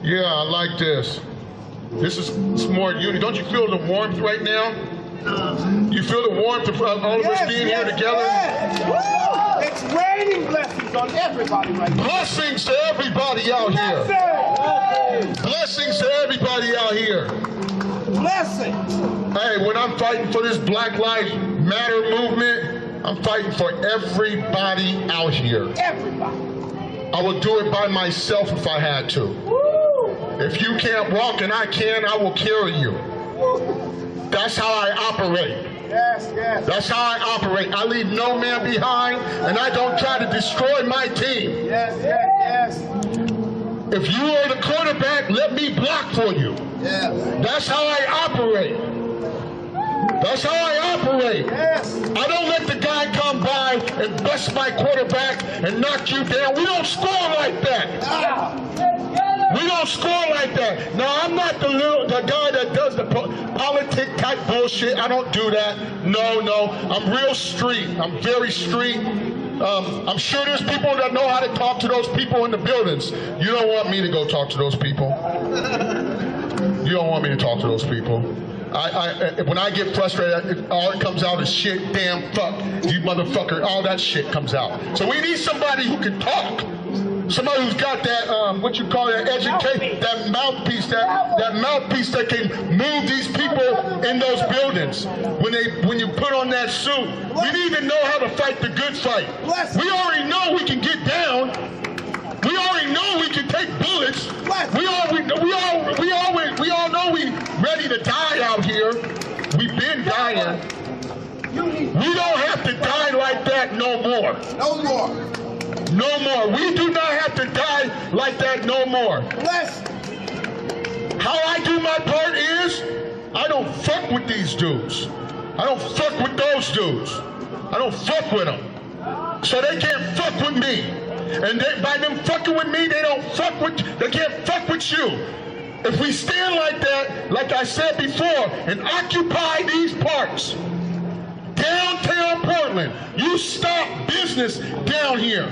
Yeah, I like this. This is more unity. Don't you feel the warmth right now? You feel the warmth of all of us being here together? It's raining blessings on everybody right now. Blessings to everybody out here. Blessings to everybody out here. Blessings. Hey, when I'm fighting for this Black Lives Matter movement, I'm fighting for everybody out here. Everybody. I would do it by myself if I had to. If you can't walk and I can, I will carry you. That's how I operate. Yes. That's how I operate. I leave no man behind, and I don't try to destroy my team. Yes. If you are the quarterback, let me block for you. That's how I operate. That's how I operate. I don't let the guy come by and bust my quarterback and knock you down. We don't score like that. We don't score like that. Now, I'm not the guy that does the politic type bullshit. I don't do that. No. I'm real street. I'm very street. I'm sure there's people that know how to talk to those people in the buildings. You don't want me to go talk to those people. You don't want me to talk to those people. When I get frustrated, all it comes out is shit, damn, fuck, you motherfucker, all that shit comes out. So we need somebody who can talk. Somebody who's got that, what you call that, that mouthpiece that can move these people in those buildings. When you put on that suit, we need to know how to fight the good fight. We already know we can get down. We already know we can take bullets. We all know we ready to die out here. We've been dying. We don't have to die like that no more. No more. We do not have to die like that no more. How I do my part is, I don't fuck with these dudes. I don't fuck with those dudes. I don't fuck with them. So they can't fuck with me. And by them fucking with me, they can't fuck with you. If we stand like that, like I said before, and occupy these parks, downtown Portland, you stop business down here.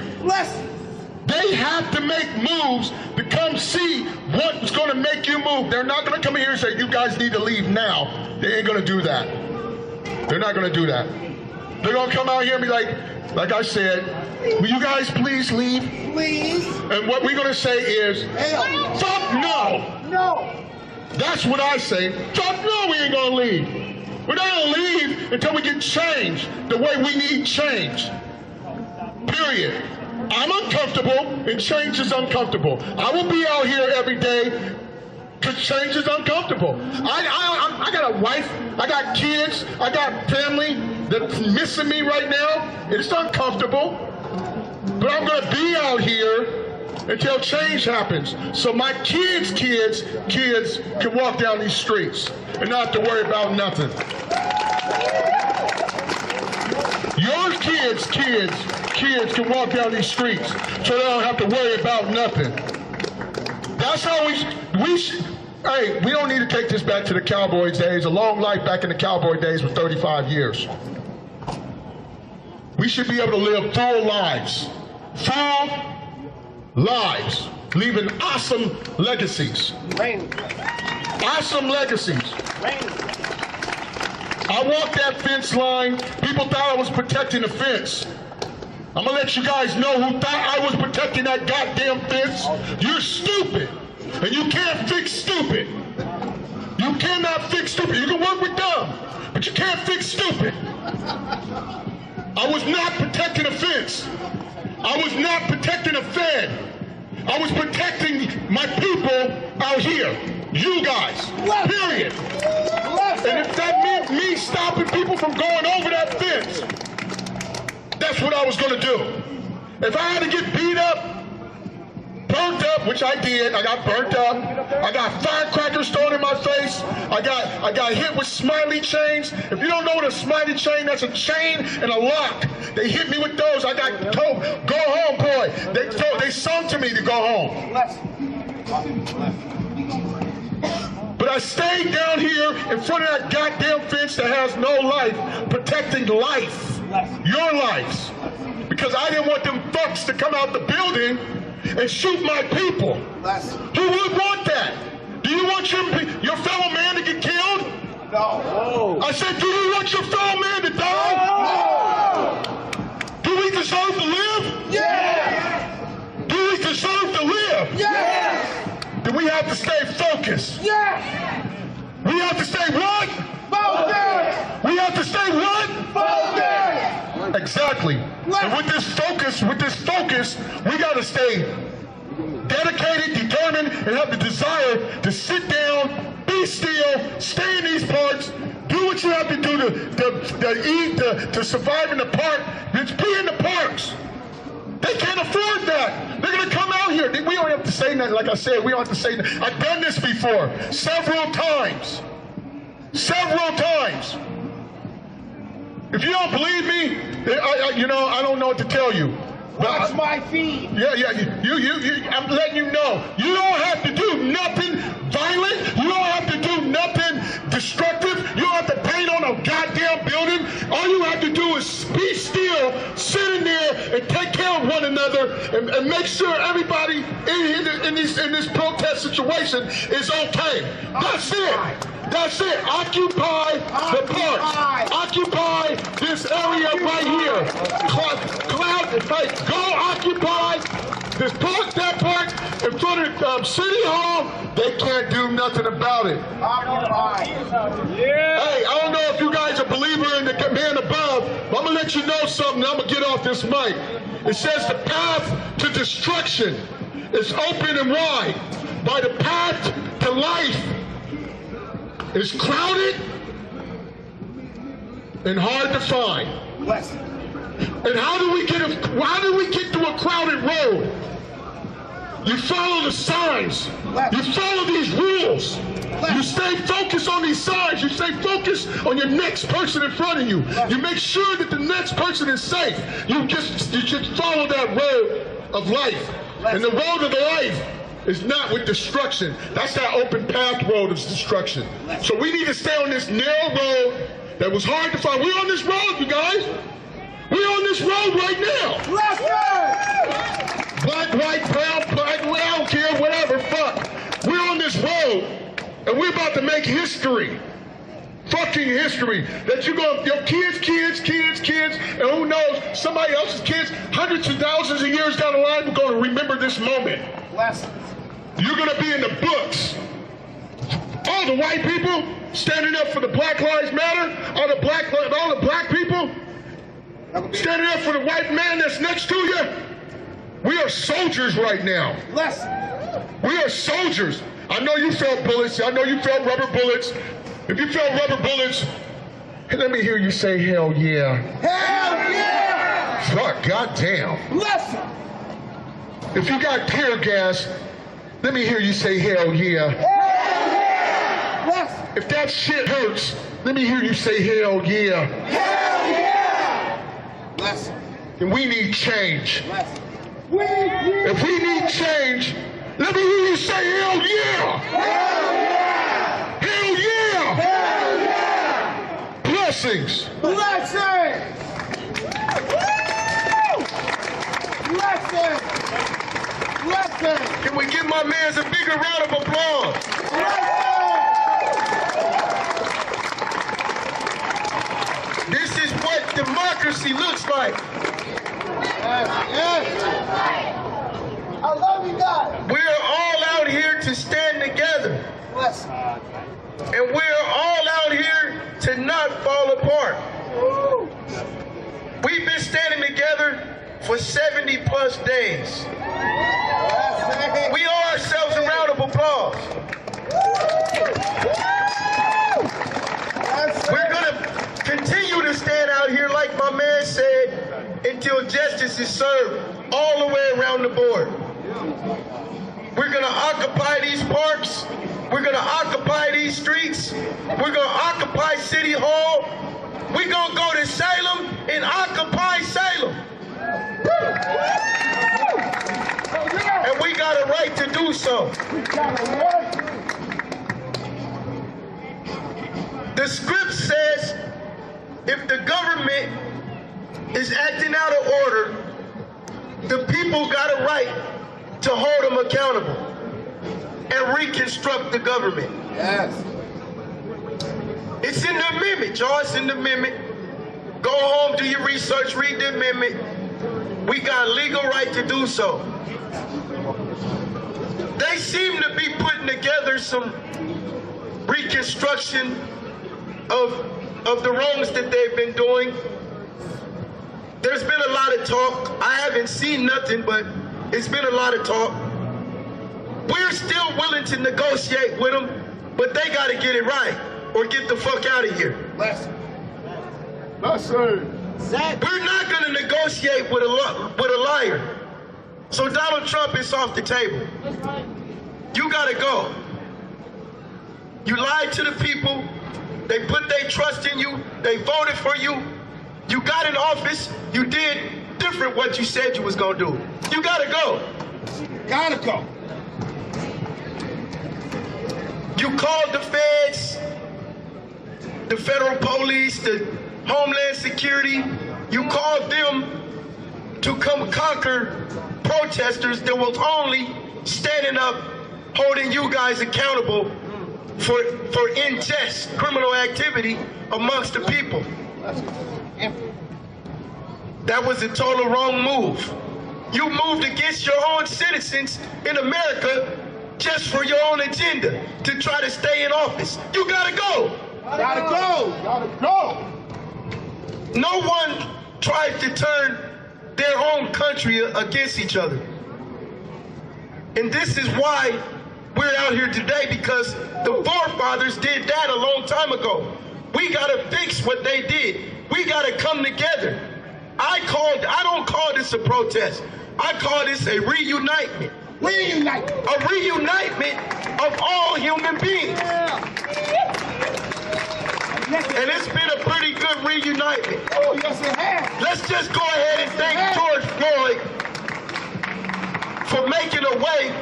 They have to make moves to come see what's going to make you move. They're not going to come here and say, you guys need to leave now. They ain't going to do that. They're not going to do that. They're going to come out here and be like I said, Will you guys please leave? Please. And what we're gonna say is, fuck no. No. That's what I say. Fuck no, we ain't gonna leave. We're not gonna leave until we get change the way we need change. Period. I'm uncomfortable, and change is uncomfortable. I will be out here every day because change is uncomfortable. I got a wife, I got kids, I got family that's missing me right now. It's uncomfortable, but I'm gonna be out here until change happens, so my kids can walk down these streets and not have to worry about nothing. Your kids can walk down these streets so they don't have to worry about nothing. That's how hey, we don't need to take this back to the cowboy days. A long life back in the cowboy days was 35 years. We should be able to live full lives. Full lives, leaving awesome legacies. Awesome legacies. I walked that fence line. People thought I was protecting the fence. I'm gonna let you guys know who thought I was protecting that goddamn fence. You're stupid, and you can't fix stupid. You cannot fix stupid. You can work with dumb, but you can't fix stupid. I was not protecting a fence. I was not protecting a Fed. I was protecting my people out here. You guys. Period. And if that meant me stopping people from going over that fence, that's what I was going to do. If I had to get beat up, burnt up, which I did, I got burnt up. I got firecrackers thrown in my face. I got hit with smiley chains. If you don't know what a smiley chain, that's a chain and a lock. They hit me with those. I got told, go home, boy. They sung to me to go home. But I stayed down here in front of that goddamn fence that has no life, protecting life, your lives. Because I didn't want them fucks to come out the building and shoot my people. Who would want that? Do you want your fellow man to get killed? No. I said, do you want your fellow man to die? No. Do we deserve to live? Yes. Do we deserve to live? Yes. Then we have to stay focused. Yes. We have to stay what? Focused. We have to stay what? Focused. Exactly. And with this focus, we got to stay dedicated, determined, and have the desire to sit down, be still, stay in these parks, do what you have to do to eat, to survive in the park. Just be in the parks. They can't afford that. They're going to come out here. We don't have to say nothing. Like I said, we don't have to say nothing. I've done this before several times. Several times. If you don't believe me, I don't know what to tell you. Watch my feed. Yeah. I'm letting you know. You don't have to do nothing violent. You don't have to do nothing destructive. You don't have to paint on a goddamn building. All you have to do is be still, sit in there, and take care of one another, and make sure everybody in this protest situation is okay. That's it. That's it. Occupy the parks. Occupy this area right here. Go occupy this park, that park, in front of City Hall. They can't do nothing about it. Hey, I don't know if you guys are a believer in the man above, but I'm going to let you know something. I'm going to get off this mic. It says the path to destruction is open and wide. By the path to life is crowded and hard to find. And how do we get to a crowded road? You follow the signs. You follow these rules. You stay focused on these signs. You stay focused on your next person in front of you. You make sure that the next person is safe. You just follow that road of life. And the road of life is not with destruction. That's that open path road of destruction. So we need to stay on this narrow road that was hard to find. We're on this road, you guys. We're on this road right now. Let's go! Black, white, brown, black, I don't care, whatever, fuck. We're on this road, and we're about to make history for fucking history that your kids, and who knows, somebody else's kids, hundreds of thousands of years down the line, we're going to remember this moment. You're going to be in the books. All the white people standing up for the Black Lives Matter, all the black people standing up for the white man that's next to you. We are soldiers right now. We are soldiers. I know you felt bullets. I know you felt rubber bullets. If you felt rubber bullets, let me hear you say, hell yeah. Hell yeah! Fuck, goddamn. Listen. If you got tear gas, let me hear you say, hell yeah. Hell yeah! Listen. If that shit hurts, let me hear you say, hell yeah. Hell yeah! Listen. And we need change. Listen. If we need change, let me hear you say, hell yeah! Hell yeah! Hell yeah! Hell yeah! Blessings! Blessings! Blessings! Blessings! Can we give my man a bigger round of applause? This is what democracy looks like. Yes. I love you guys. We're all out here to stand together. And we're all out here to not fall apart. We've been standing together for 70 plus days. We owe ourselves a round of applause. We're going to continue to stand out here, like my man said, until justice is served all the way around the board. We're going to occupy these parks. We're going to occupy these streets. We're going to occupy City Hall. We're going to go to Salem and occupy Salem. And we got a right to do so. The script says if the government is acting out of order, the people got a right to hold them accountable and reconstruct the government. Yes. It's in the amendment, y'all. It's in the amendment. Go home, do your research, read the amendment. We got a legal right to do so. They seem to be putting together some reconstruction of the wrongs that they've been doing. There's been a lot of talk. I haven't seen nothing, but it's been a lot of talk. We're still willing to negotiate with them, but they got to get it right or get the fuck out of here. We're not going to negotiate with a liar. So Donald Trump is off the table. You got to go. You lied to the people. They put their trust in you. They voted for you. You got in office. You did different what you said you was going to do. You got to go. Gotta go. You called the feds, the federal police, the Homeland Security. You called them to come conquer protesters that was only standing up, holding you guys accountable for unjust criminal activity amongst the people. That was a total wrong move. You moved against your own citizens in America just for your own agenda to try to stay in office. You gotta go. Gotta go. Gotta go. No one tries to turn their own country against each other. And this is why we're out here today, because the forefathers did that a long time ago. We gotta fix what they did. We gotta come together. I don't call this a protest. I call this a reunitement. Reunite. A reunitement of all human beings. And it's been a pretty good reunitement. Oh, yes it has. Let's just go ahead and thank George Floyd for making a way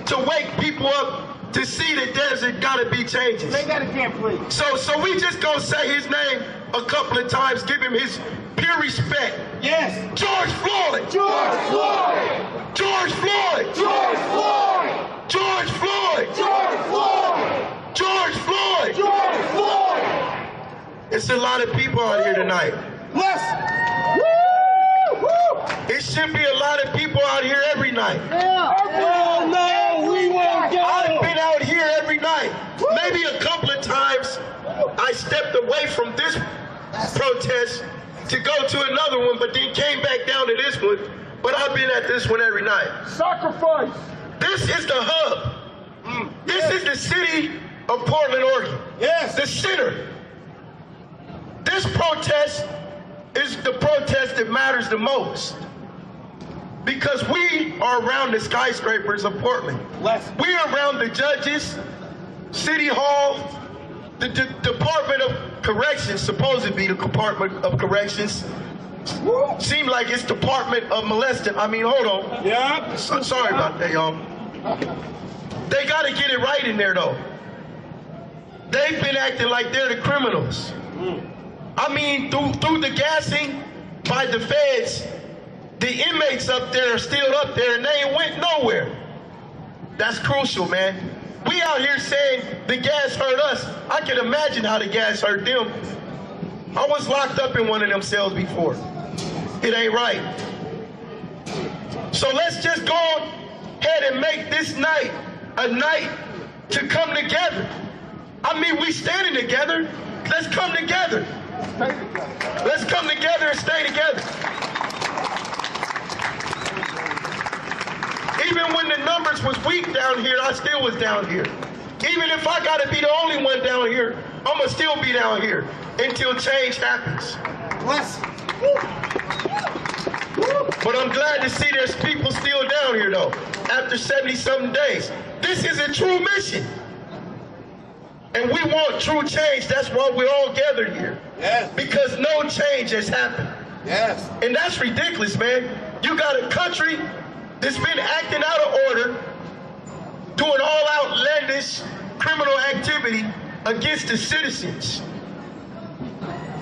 to wake people up to see that there's gotta be changes. Say that again, please. So we just gonna say his name a couple of times, give him his pure respect. Yes. George Floyd. George Floyd. George Floyd. George Floyd. George Floyd. George Floyd. George Floyd. George Floyd. It's a lot of people out here tonight. It should be a lot of people out here every night. Oh, no, we won't go. I've been out here every night. Maybe a couple of times I stepped away from this protest to go to another one, but then came back down to this one. But I've been at this one every night. Sacrifice. This is the hub. This is the city of Portland, Oregon. Yes. The center. This protest is the protest that matters the most. Because we are around the skyscrapers of Portland. We are around the judges, City Hall, the Department of Corrections, supposed to be the Department of Corrections. Seems like it's Department of Molesting. I mean, hold on. Yeah. Sorry about that, y'all. They got to get it right in there, though. They've been acting like they're the criminals. I mean, through the gassing by the feds, the inmates up there are still up there and they ain't went nowhere. That's crucial, man. We out here saying the gas hurt us. I can imagine how the gas hurt them. I was locked up in one of them cells before. It ain't right. So let's just go ahead and make this night a night to come together. I mean, we standing together. Let's come together. Let's come together and stay together. Even when the numbers was weak down here, I still was down here. Even if I gotta be the only one down here, I'ma still be down here until change happens. But I'm glad to see there's people still down here though, after 70-something days. This is a true mission. And we want true change. That's why we're all gathered here. Yes. Because no change has happened. Yes. And that's ridiculous, man. You got a country that's been acting out of order, doing all outlandish criminal activity against the citizens.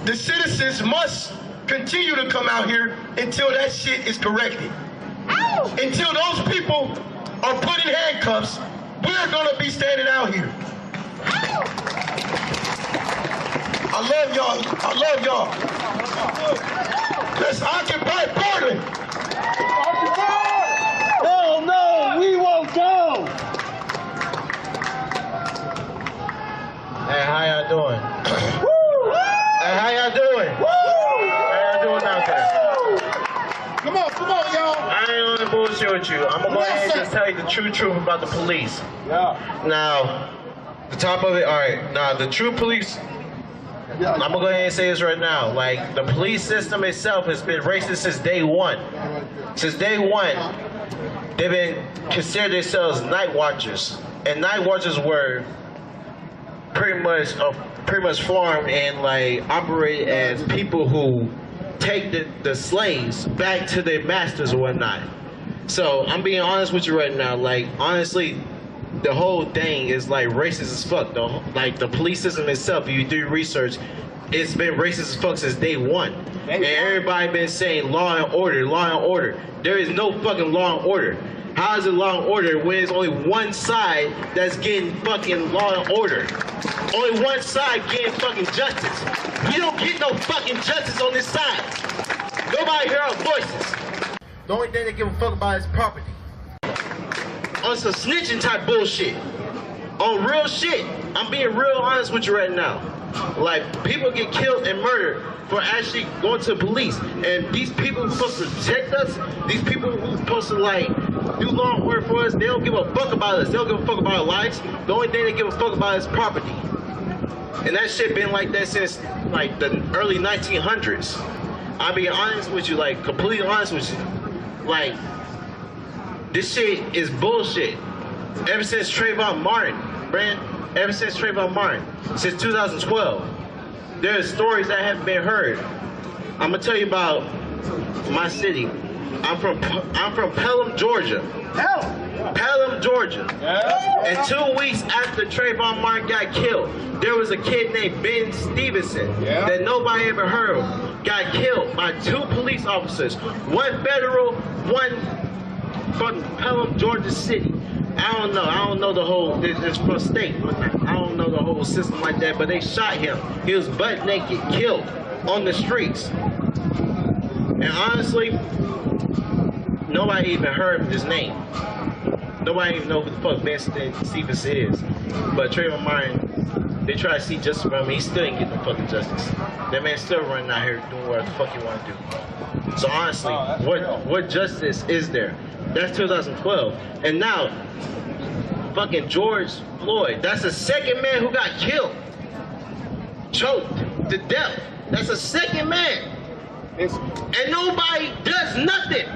The citizens must continue to come out here until that shit is corrected. Ow! Until those people are put in handcuffs, we're gonna be standing out here. Ow! I love y'all. I love y'all. Let's occupy Portland. Hell no, we won't go. Hey, how y'all doing? Hey, how y'all doing? How y'all doing out there? Come on, y'all. I ain't gonna bullshit with you. I'm gonna go ahead and just tell you the true truth about the police. Yeah. Now, the top of it, all right. Now, the true police, I'm gonna go ahead and say this right now. Like, the police system itself has been racist since day one. Since day one, they've been considered themselves night watchers. And night watchers were pretty much formed and like operate as people who take the slaves back to their masters or whatnot. So I'm being honest with you right now. Like, honestly, the whole thing is like racist as fuck. Like the police system itself, if you do research, it's been racist as fuck since day one. And everybody been saying law and order, law and order. There is no fucking law and order. How is it law and order when it's only one side that's getting fucking law and order? Only one side getting fucking justice. We don't get no fucking justice on this side. Nobody hear our voices. The only thing they give a fuck about is property. On some snitching type bullshit. On real shit. I'm being real honest with you right now. Like, people get killed and murdered for actually going to the police. And these people who are supposed to protect us, these people who are supposed to like do law and order for us, they don't give a fuck about us. They don't give a fuck about our lives. The only thing they give a fuck about is property. And that shit been like that since like the early 1900s. I'm being honest with you, like completely honest with you. Like, this shit is bullshit. Ever since Trayvon Martin, ever since Trayvon Martin, since 2012, there are stories that haven't been heard. I'm gonna tell you about my city. I'm from Pelham, Georgia. Pelham, Georgia. And 2 weeks after Trayvon Martin got killed, there was a kid named Ben Stevenson that nobody ever heard of. Got killed by 2 police officers, one federal, one from Pelham, Georgia city. I don't know. I don't know the whole. It's for state. I don't know the whole system like that. But they shot him. He was butt naked, killed on the streets. And honestly, nobody even heard his name. Nobody even know who the fuck Ben Stevens is. But Trayvon Martin, they try to see justice for him. He still ain't getting no fucking justice. That man's still running out here doing what the fuck he want to do. So honestly, what justice is there? That's 2012. And now, fucking George Floyd, that's the second man who got killed. Choked to death. That's the second man. And nobody does nothing.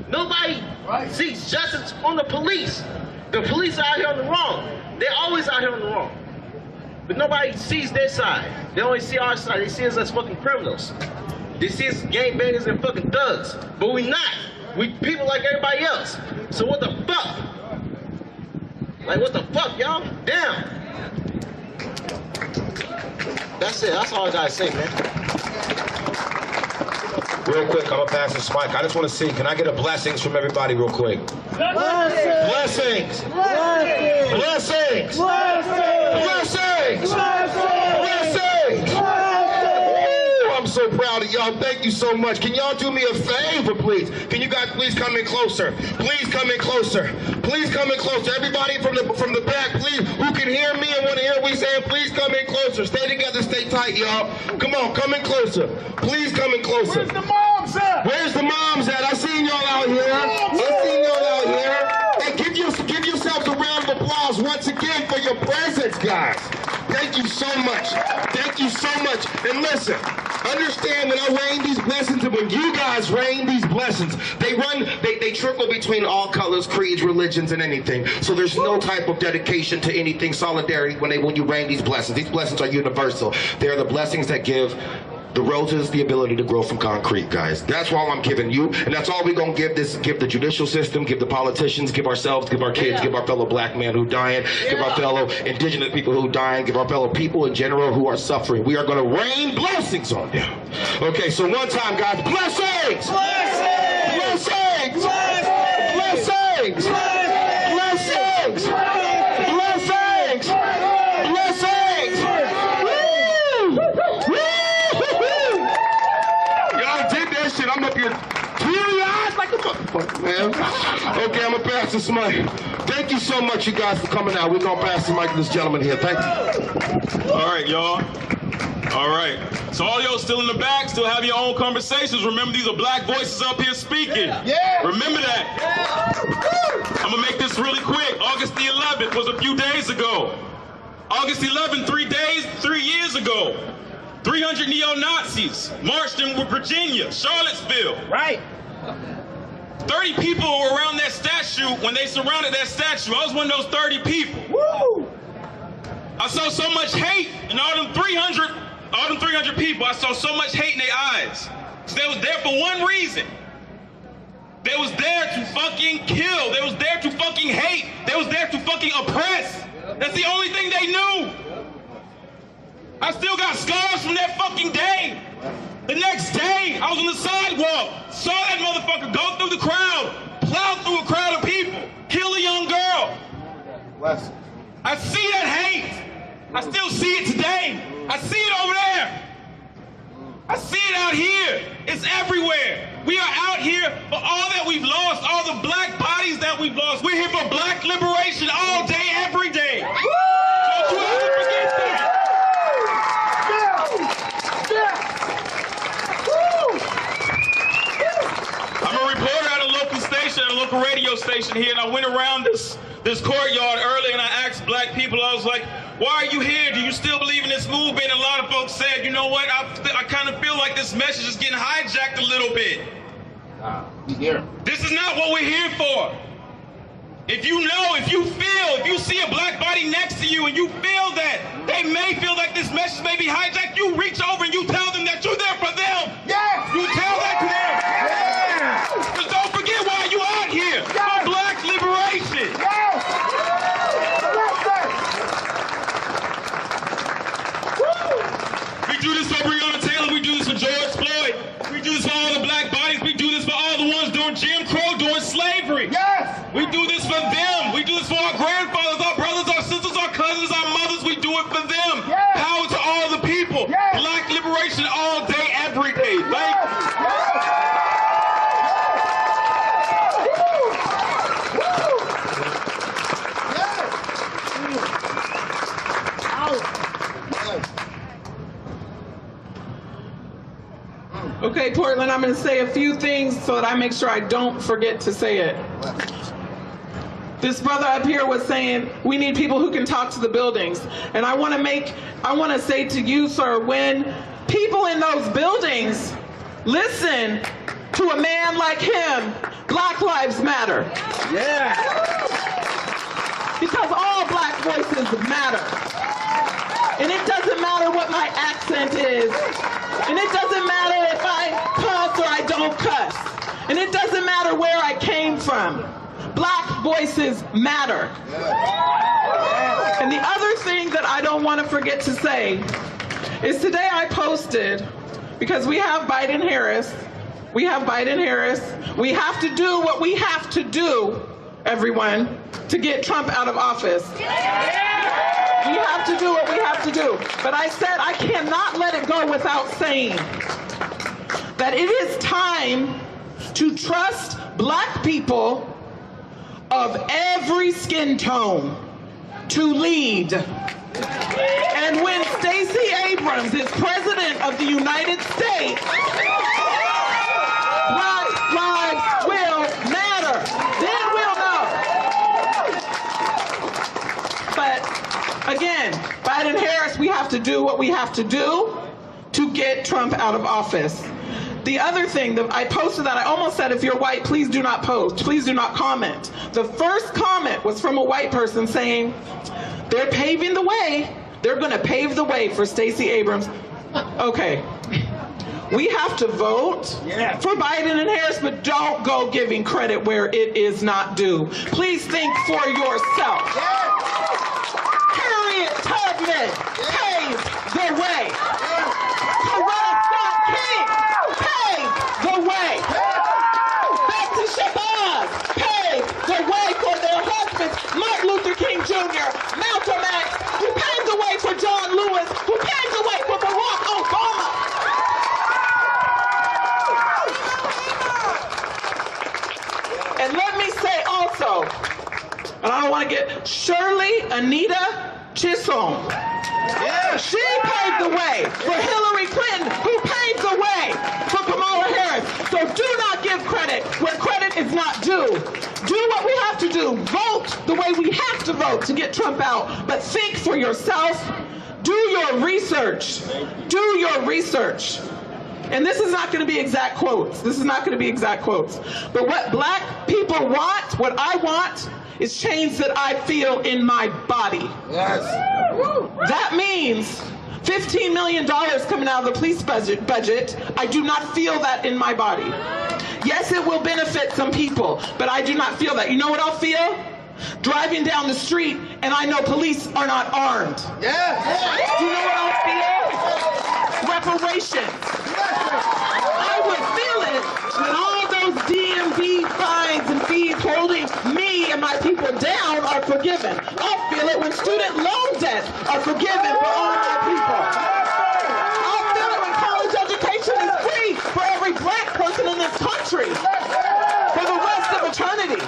Nobody seeks justice on the police. The police are out here on the wrong. They're always out here on the wrong. But nobody sees their side. They only see our side. They see us as fucking criminals. They see us gangbangers and fucking thugs. But we not. We people like everybody else. So what the fuck? Like what the fuck, y'all? Damn. That's it. That's all I gotta say, man. Real quick, I'm gonna pass this mic. I just want to see, can I get a blessings from everybody real quick? Blessings! Blessings! Blessings! Blessings! Blessings! I'm so proud of y'all. Thank you so much. Can y'all do me a favor, please? Can you guys please come in closer? Please come in closer. Please come in closer. Everybody from the back, please, who can hear me and want to hear what we saying, please come in closer. Stay together, stay tight, y'all. Come on, come in closer. Please come in closer. Where's the moms at? Where's the moms at? I seen y'all out here. I seen y'all out here. Hey, give yourselves a round of applause once again for your presence, guys. Thank you so much. Thank you so much. And listen, understand when I rain these blessings, and when you guys rain these blessings, they trickle between all colors, creeds, religions, and anything. So there's no type of dedication to anything, solidarity when you rain these blessings. These blessings are universal. They are the blessings that give the roses the ability to grow from concrete, guys. That's all I'm giving you, and that's all we're gonna give the judicial system, give the politicians, give ourselves, give our kids, give our fellow black men who dying, give our fellow indigenous people who dying, give our fellow people in general who are suffering. We are gonna rain blessings on them. Okay, so one time, guys, blessings! Blessings! Blessings! Blessings! Blessings! Blessings! Blessings! Y'all did that shit. I'm up here teary-eyed like a motherfucker, man. Okay, I'm gonna pass this mic. Thank you so much, you guys, for coming out. We're gonna pass the mic to this gentleman here. Thank you. All right, y'all. All right. So all y'all still in the back, still have your own conversations. Remember, these are black voices up here speaking. Yeah. Remember that. Yeah. I'm gonna make this really quick. August the 11th was a few days ago. August 11th, 3 years ago. 300 neo-Nazis marched in Virginia, Charlottesville. Right. 30 people were around that statue when they surrounded that statue. I was one of those 30 people. Woo! I saw so much hate in all them 300 people. I saw so much hate in their eyes. So they was there for one reason. They was there to fucking kill. They was there to fucking hate. They was there to fucking oppress. That's the only thing they knew. I still got scars from that fucking day. The next day, I was on the sidewalk, saw that motherfucker go through the crowd, plow through a crowd of people, kill a young girl. I see that hate. I still see it today. I see it over there. I see it out here. It's everywhere. We are out here for all that we've lost, all the black bodies that we've lost. We're here for black liberation all day, every day. Don't you ever forget that. I'm a reporter at a local station, at a local radio station here, and I went around this courtyard early and I asked black people, I was like, why are you here? Do you still believe in this movement? And a lot of folks said, you know what, I kind of feel like this message is getting hijacked a little bit. This is not what we're here for. If you know, if you see a black body next to you and you feel that they may feel like this message may be hijacked, you reach over and you tell them that you're there for them. Yes! You tell that to them. Yeah! Because don't forget why you out here. Yes! For black liberation. Yes! We do this for Breonna Taylor. We do this for George Floyd. We do this for all the black bodies. We do this for all the ones during Jim Crow, during slavery. Yes! We do this for them. We do this for our Okay, Portland, I'm going to say a few things so that I make sure I don't forget to say it. This brother up here was saying we need people who can talk to the buildings. And I want to say to you, sir, when people in those buildings listen to a man like him, Black Lives Matter. Yeah. Because all black voices matter. And it doesn't matter what my accent is. And it doesn't matter if I cuss or I don't cuss. And it doesn't matter where I came from. Black voices matter. And the other thing that I don't want to forget to say is today I posted, because we have Biden-Harris, we have we have to do what we have to do, everyone, to get Trump out of office. We have to do what we have to do. But I said I cannot let it go without saying that it is time to trust black people of every skin tone to lead. And when Stacey Abrams is president of the United States, Black lives will matter. Then we'll know. But again, Biden-Harris, we have to do what we have to do to get Trump out of office. The other thing that I posted that I almost said, if you're white, please do not post, please do not comment. The first comment was from a white person saying, they're paving the way, they're gonna pave the way for Stacey Abrams. Okay, we have to vote for Biden and Harris, but don't go giving credit where it is not due. Please think for yourself. Harriet Tubman paved the way. The way. Betsy Shabazz paved the way for their husbands, Martin Luther King Jr., Malcolm X, who paved the way for John Lewis, who paved the way for Barack Obama. And let me say also, and I don't want to get, Shirley Anita Chisholm. Yeah, she paved the way for Hillary Clinton, who paved the way for Kamala Harris. So do not give credit where credit is not due. Do what we have to do. Vote the way we have to vote to get Trump out. But think for yourself. Do your research. Do your research. And this is not going to be exact quotes. This is not going to be exact quotes. But what black people want, what I want, is change that I feel in my body. Yes. That means $15 million coming out of the police budget. I do not feel that in my body. Yes, it will benefit some people, but I do not feel that. You know what I'll feel? Driving down the street and I know police are not armed. Yeah. Do you know what I'll feel? Reparations. I would feel it when all those DMV fines and fees holding me and my people down are forgiven. I'll feel it when student loan debts are forgiven for all my people. I'll feel it when college education is free for every black person in this country for the rest of eternity.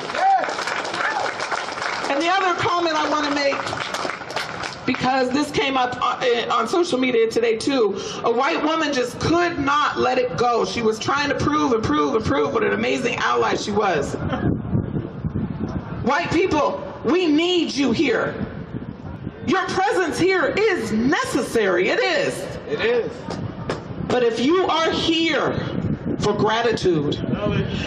And the other comment I want to make, because this came up on social media today too, a white woman just could not let it go. She was trying to prove what an amazing ally she was. White people, we need you here. Your presence here is necessary. It is. It is. But if you are here for gratitude,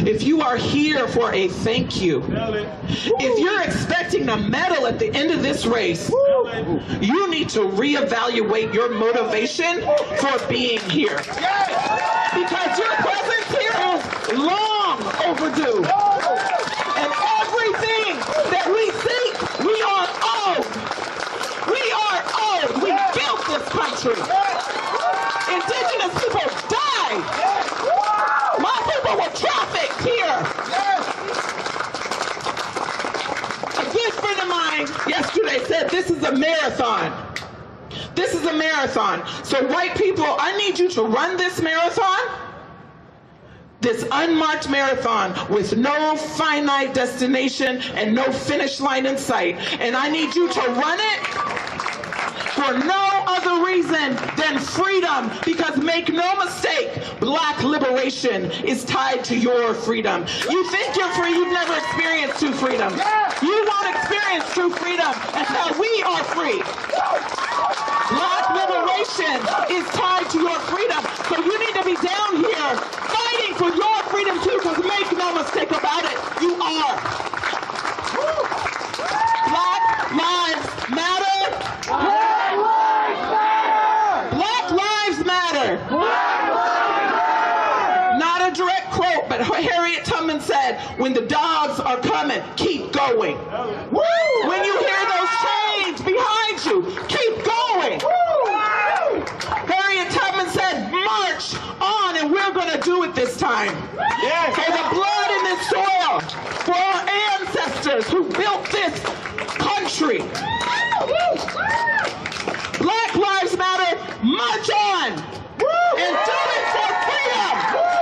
if you are here for a thank you, if you're expecting a medal at the end of this race, you need to reevaluate your motivation for being here. Because your presence here is long overdue. And everything that we think we are owed, we are owed. We built this country. Indigenous people died. My people were trafficked here. A good friend of mine yesterday said this is a marathon. This is a marathon. So white people, I need you to run this marathon, this unmarked marathon with no finite destination and no finish line in sight. And I need you to run it for no other reason reason than freedom, because make no mistake, black liberation is tied to your freedom. You think you're free, you've never experienced true freedom. You won't experience true freedom until we are free. Black liberation is tied to your freedom, so you need to be down here fighting for your freedom too, because make no mistake about it, you are. Black lives matter. Black lives matter. Black lives matter. Black lives matter. Not a direct quote, but Harriet Tubman said, when the dogs are coming, keep going. When you hear those chains behind you, keep going. Harriet Tubman said, march on, and we're going to do it this time. For the blood in this soil, for our ancestors who built this country. Black Lives Matter, march on. And do it for freedom.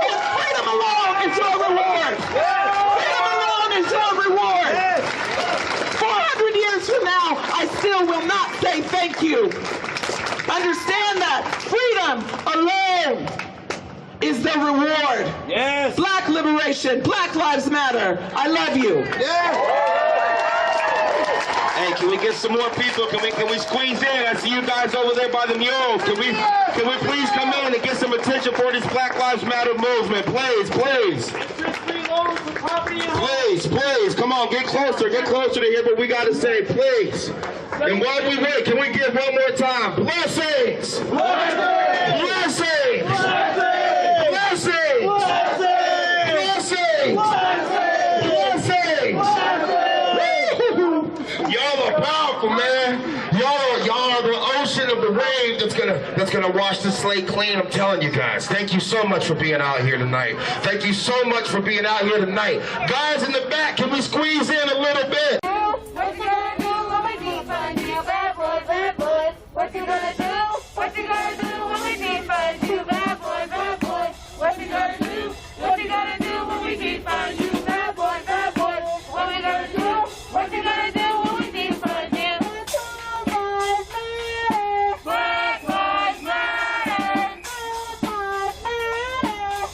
And freedom alone is your reward. Freedom alone is your reward. 400 years from now, I still will not say thank you. Understand that freedom alone is the reward. Yes. Black liberation, Black Lives Matter. I love you. Hey, can we get some more people? Can we squeeze in? I see you guys over there by the mule. Can we please come in and get some attention for this Black Lives Matter movement? Please, please. Please, come on, get closer to hear what we got to say, please. And while we wait, can we give one more time? Blessings! Blessings! Blessings! Blessings! Blessings! Y'all are powerful, man. Y'all are the ocean of the wave that's gonna wash the slate clean. I'm telling you guys. Thank you so much for being out here tonight. Thank you so much for being out here tonight. Guys in the back, can we squeeze in a little bit? What you gonna do when we defund you? Bad boys, bad boys. What you gonna do? What you gonna do when we defund you? Bad boys, bad boys. What you gonna do? What you gonna do when we defund you? Bad boys, bad boys. What we gonna do? What you gonna do when we defund you? Black lives matter.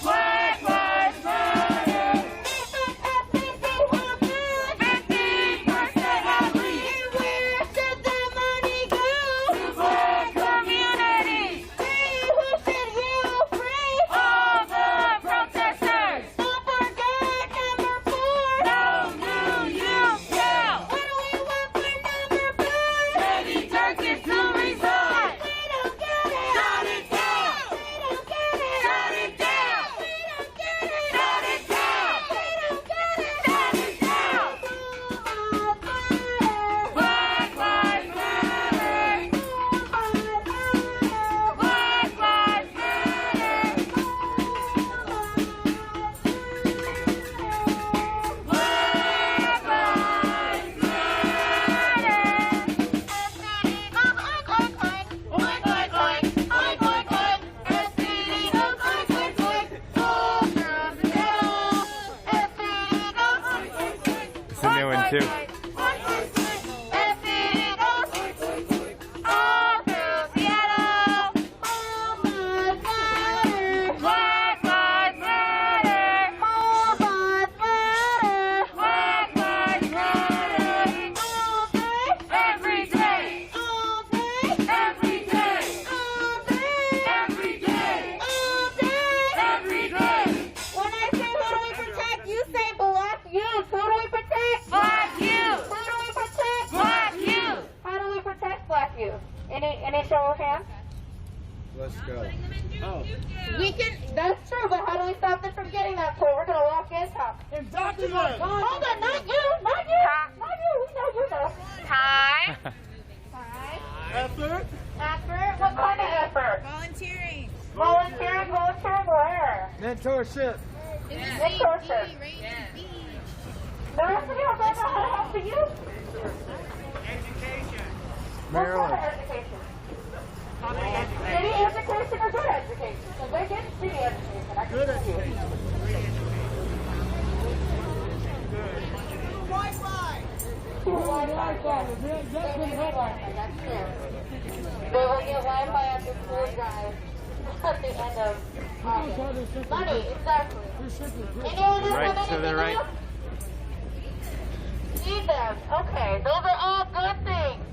Black lives matter. 50% at least. Where should the money go? To black communities. Free, who should you free? All the protesters. Don't forget number 4. No new youth jail. What do we want for number 5? Petty Turkish to resign. We don't get it. Shut it down. We don't get it. Shut it down. We don't get it. Shut it down. We don't get it. Shut it down. Black lives matter. Black lives matter. Black lives It's a new one too. Black lives matter. Black lives matter. Every day. Every day. Every day. Every day. When I say who do we protect, you say black youth. Who do we protect? Black youth. Who do we protect? Black youth. How do we protect black youth? Any show of hands? Let's go. We can, that's true, but how do we stop them from getting that tool? We're gonna walk in top. Indoctrinate. Hold on, not you, not you, not you, we know you know. Time. Time. Effort. Effort, what kind of effort? Volunteering. Volunteering where? Mentorship. Mentorship. The rest of you don't know how to help the youth? Education. What kind of education? City education or good education? So they get city education. I can Good tell you. education. Wi-Fi, yes. That's true. They will get Wi-Fi at poor guy at the end of August. Money, exactly. Right to the right. Feed them. Okay, those are all good things.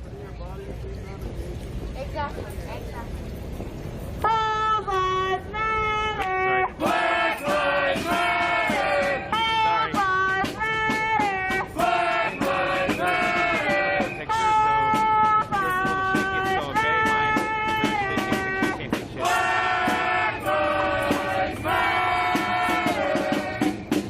Exactly. All lives matter. Black lives matter. All lives matter. Black lives matter. Black lives matter.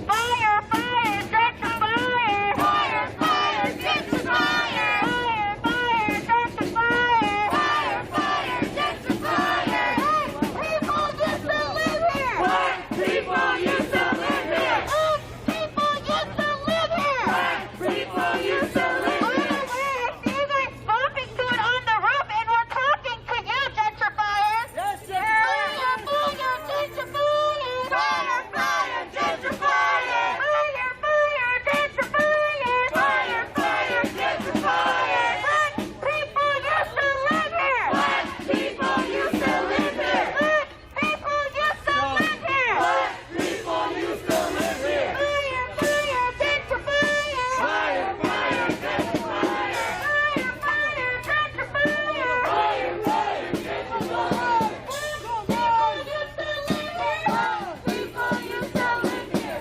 Fire, fire, gentrifier. Fire, fire, gentrifier. Fire, fire, gentrifier. Fire, fire, gentrifier. People used to live here. Black people used to live here. People used to live here. Black people used to live here. You guys smoking good on the roof, and we're talking to you, gentrifiers. Yes, gentrifiers. Fire, gentrifiers. Fire, fire, gentrifiers. Fire, fire, gentrifiers. Fire, fire, gentrifiers. Black people used to live here. Black people used to live here. Black people used to live here. Black people used to live here. Fire, fire, gentrifiers. Fire, fire, gentrifiers. Fire, fire, gentrifiers. Fire, fire, gentrifiers. People used to live here.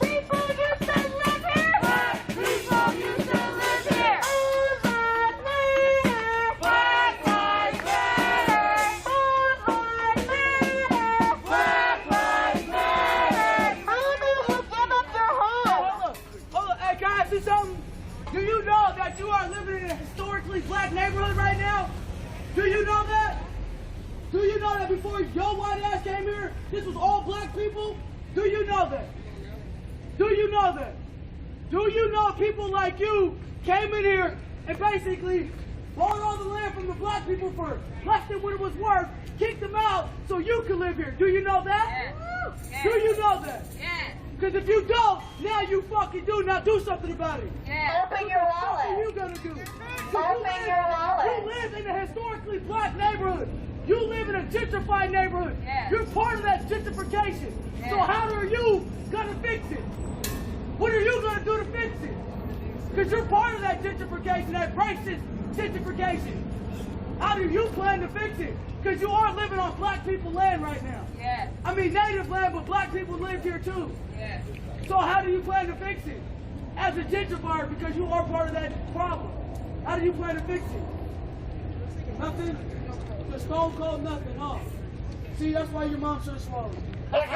People used to live here. People used to live here. All lives matter. Black lives matter. All lives matter. Black lives matter. How do you give up your home? Hold on, hey guys, see something? Do you know that you are living in a historically black neighborhood right now? Do you know that? Do you know that before your white ass came here, this was all black people? Do you know that? Do you know that? Do you know people like you came in here and basically bought all the land from the black people for less than what it was worth, kicked them out so you could live here? Do you know that? Yes. Do you know that? Yes. Because if you don't, now you fucking do. Now do something about it. Yes. Open your wallet. What are you gonna do? Open your wallet. You live in a historically black neighborhood. You live in a gentrified neighborhood. Yes. You're part of that gentrification. Yes. So how are you gonna fix it? What are you gonna do to fix it? Because you're part of that gentrification, that racist gentrification. How do you plan to fix it? Because you are living on black people land right now. Yes. I mean native land, but black people live here too. Yes. So how do you plan to fix it? As a gentrifier, because you are part of that problem. How do you plan to fix it? Nothing? Just stone cold nothing, huh? See, that's why your mom should have swallowed. Is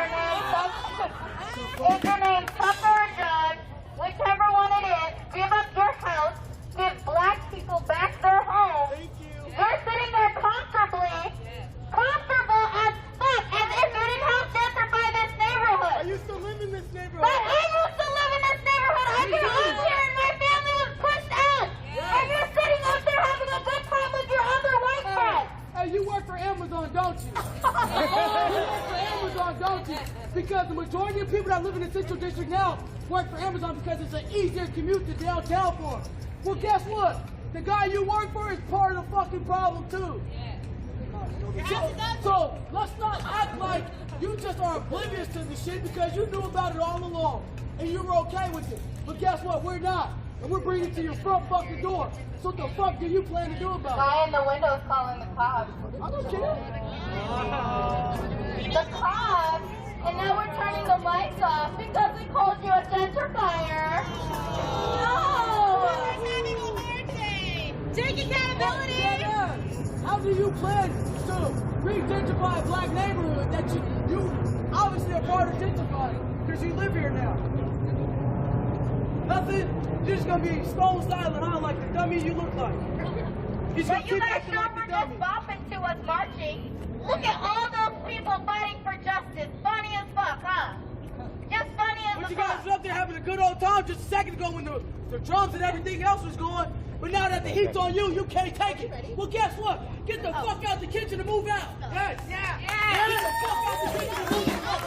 your name Tupper or Judge, whichever one it is, give up your house, give black people back their home. Thank you. You're sitting there comfortably, comfortable as fuck, as if you didn't help gentrify this neighborhood. I used to live in this neighborhood. But I used to live in this neighborhood. I grew up here and my family was pushed out. And you're sitting up there having a good time with your other white friends. Hey, you work for Amazon, don't you? You work for Amazon, don't you? Because the majority of people that live in the Central District now work for Amazon because it's an easier commute to downtown for them. Well, guess what? The guy you work for is part of the fucking problem, too. So let's not act like you just are oblivious to the shit because you knew about it all along and you were okay with it. But guess what? We're not. And we're bringing it to your front fucking door. So what the fuck do you plan to do about it? Guy in the window is calling the cops. I don't care. The cops, and now we're turning the lights off because we called you a gentrifier. No! Having a hard day. Take accountability. How do you plan to re-gentrify a black neighborhood that you obviously are part of gentrifying because you live here now? Nothing? You're just gonna be stone silent, huh? Like the dummy you look like. But you guys sure were just bopping to us marching. Look at all those people fighting for justice. Funny as fuck, huh? Just funny as But you fuck. guys were up there having a good old time just a second ago when the drums and everything else was going. But now that the heat's on you, you can't take it. Well, guess what? Get the fuck out the kitchen and move out. Yes. Yeah. Get the fuck out the kitchen and move out.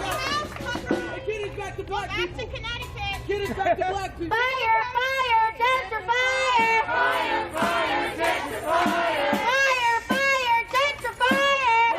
And get it back to black people. Back to Connecticut. Get it back to black people. Fire, fire, gentrifier. Fire, fire, gentrifier. Fire, fire, gentrifier.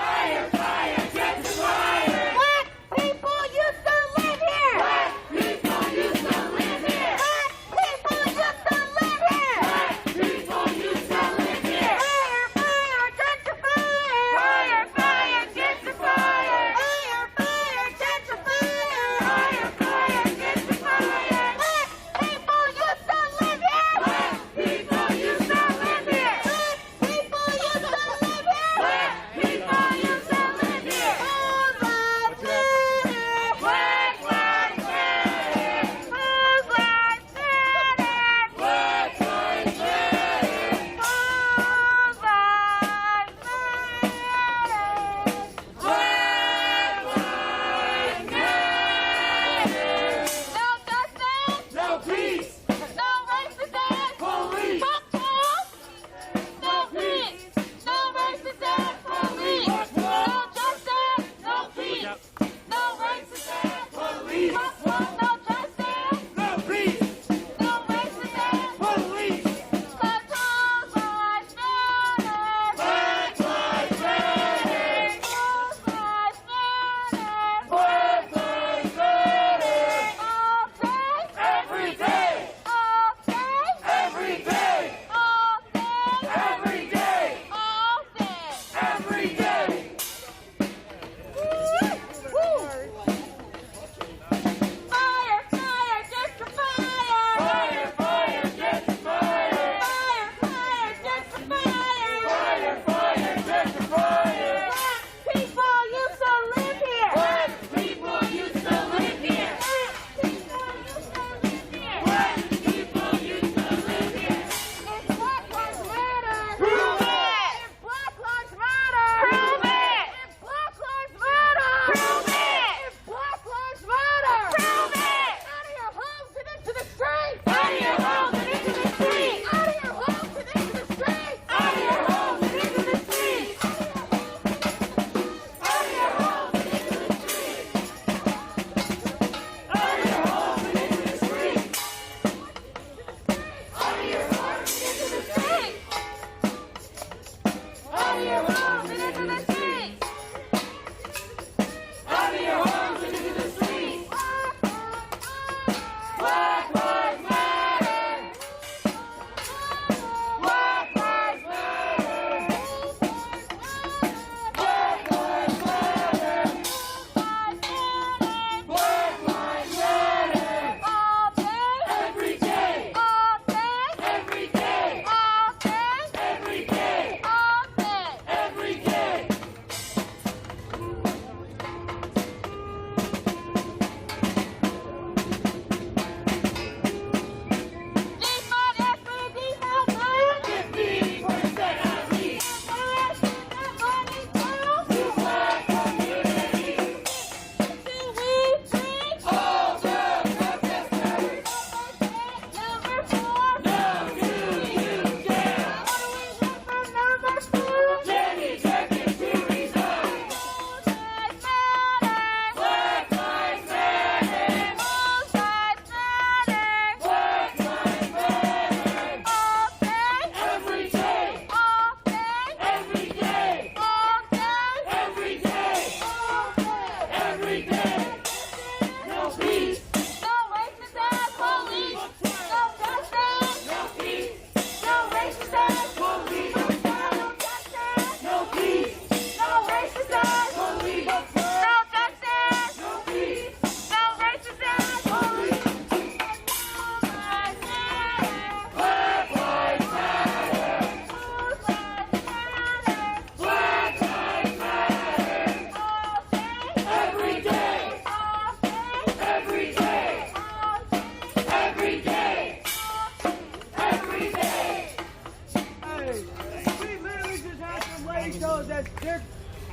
they tell us that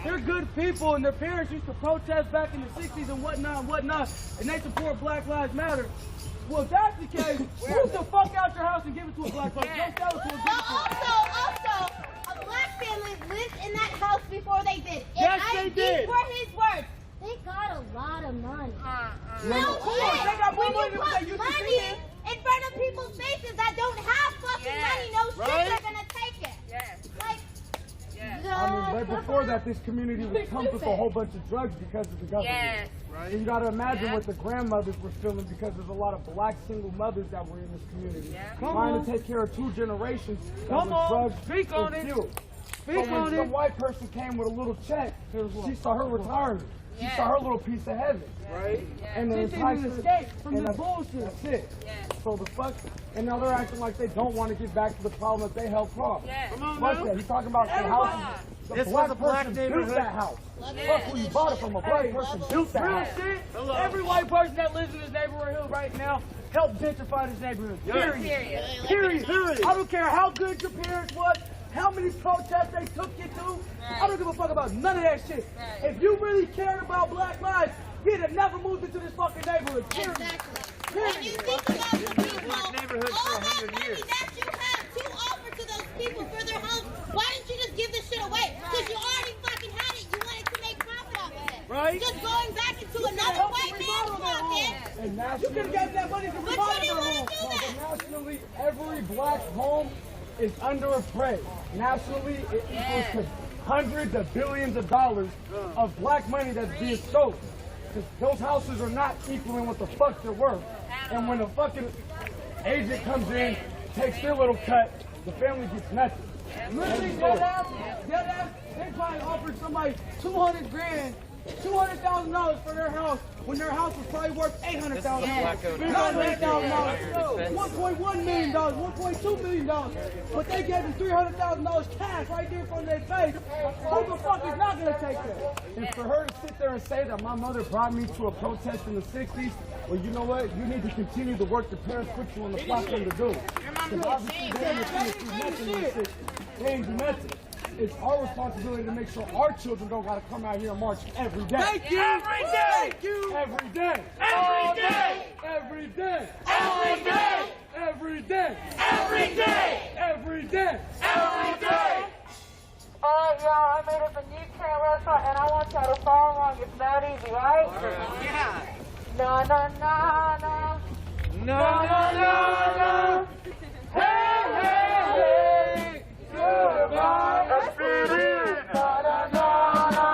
they're good people and their parents used to protest back in the 60s and whatnot, and they support Black Lives Matter. Well, if that's the case, move the fuck out your house and give it to a black person. Don't sell it to a good Also, a black family lived in that house before they did. Yes, they did. These were his words. They got a lot of money. No, of course, they got more money When than you they put used to money see. in front of people's faces that don't have fucking money, no shit, they're gonna take it. Like, I mean, right before that, this community was pumped with a whole bunch of drugs because of the government. Yes. Right? And you got to imagine what the grandmothers were feeling because there's a lot of black single mothers that were in this community. Trying to take care of 2 generations that was drugs Speak on and it. fuel. Speak But when on some it. white person came with a little check, she saw her retirement. She saw her little piece of heaven. Right? And then She didn't escape from the bullshit. That's it. So the fuck, and now they're acting like they don't want to get back to the problem that they helped cause. Fuck that. He's talking about the house. The This black was a black person built neighborhood. that house. Fuck who you bought it from. A black person built that Real house. shit. Every white person that lives in this neighborhood right now helped gentrify this neighborhood. Period. I don't care how good your parents was, how many protests they took you to. I don't give a fuck about none of that shit. If you really cared about black lives, you'd have never moved into this fucking neighborhood. Period. when you think about the people, all that money that you have to offer to those people for their house, why didn't you just give this shit away? Because you already fucking had it. You wanted to make profit off of it. Right. Just going back into another white man's pocket. And You could have got that money to But remodel you their didn't home. want to do that. Nationally, every black home is under appraised. Nationally, it equals to hundreds of billions of dollars of black money that's being stolen. Because those houses are not equaling what the fuck they're worth. And when a fucking agent comes in, takes their little cut, the family gets nothing. Literally, they probably offered somebody $200,000 for their house when their house was probably worth $800,000, $900,000, $1.1 million, $1.2 million. But they gave them $300,000 cash right there in front of their face. Who the fuck is not gonna take that? And for her to sit there and say that my mother brought me to a protest in the 60s, well, you know what? You need to continue the work the parents put you on the platform to do. Because obviously they didn't do nothing in the 60s. They didn't do nothing. It's our responsibility to make sure our children don't got to come out here and march every day. Thank you. Every day. Thank you. Every day. Every day. Every day. Every day. Every day. Every day. Every day. Every day. Alright, y'all, I made up a new train restaurant and I want y'all to follow along. It's that easy, right? Yeah. Na na na na. No, no, no, no. Hey, hey, hey. Goodbye, SPD. Na, na, na, na.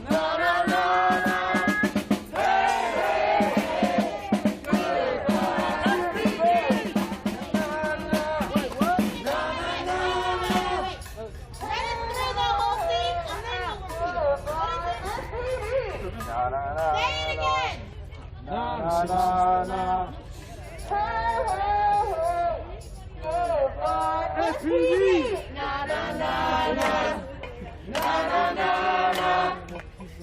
Na, na, na, na. Hey, hey, hey. Goodbye, SPD. Na, na. Wait, what? Na, na, na, na. Read it through the whole thing and then we'll repeat it. What is it? SPD. Say it again. Na, Na, na, na. Hey, hey, hey. Goodbye, SPD. Na na na na. Na, na, na, na.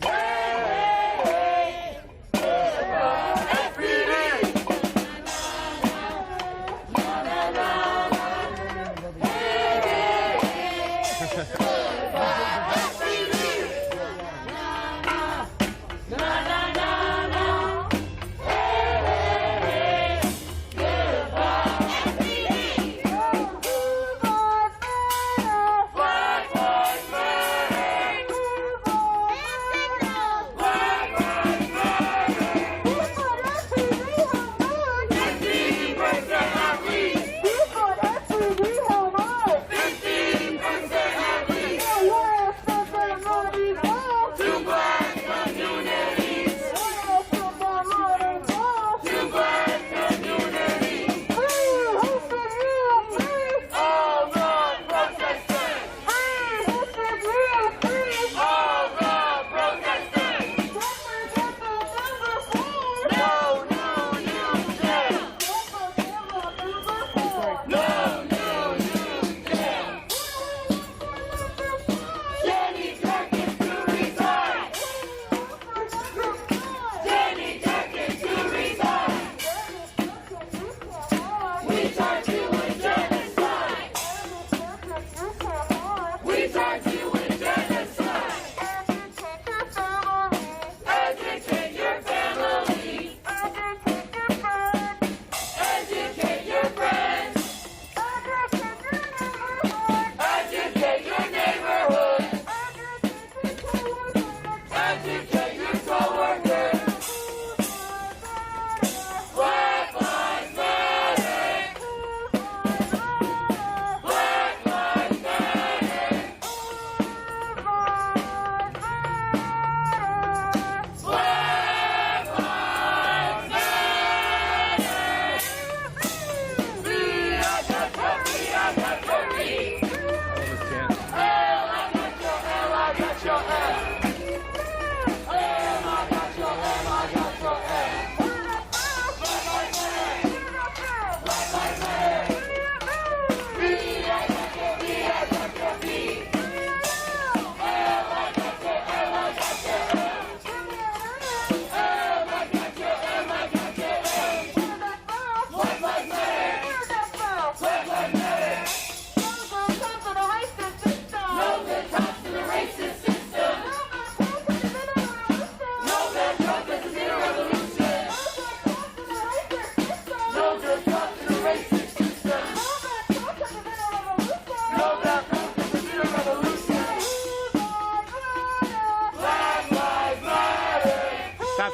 Hey, hey, hey. Goodbye, SPD. Na, na, na, na. Hey, hey, hey. Goodbye, SPD. Na, na, na, na. Hey, hey, hey. Goodbye, SPD. Black Lives Matter. Black Lives Matter. 15% at least. 15% at least.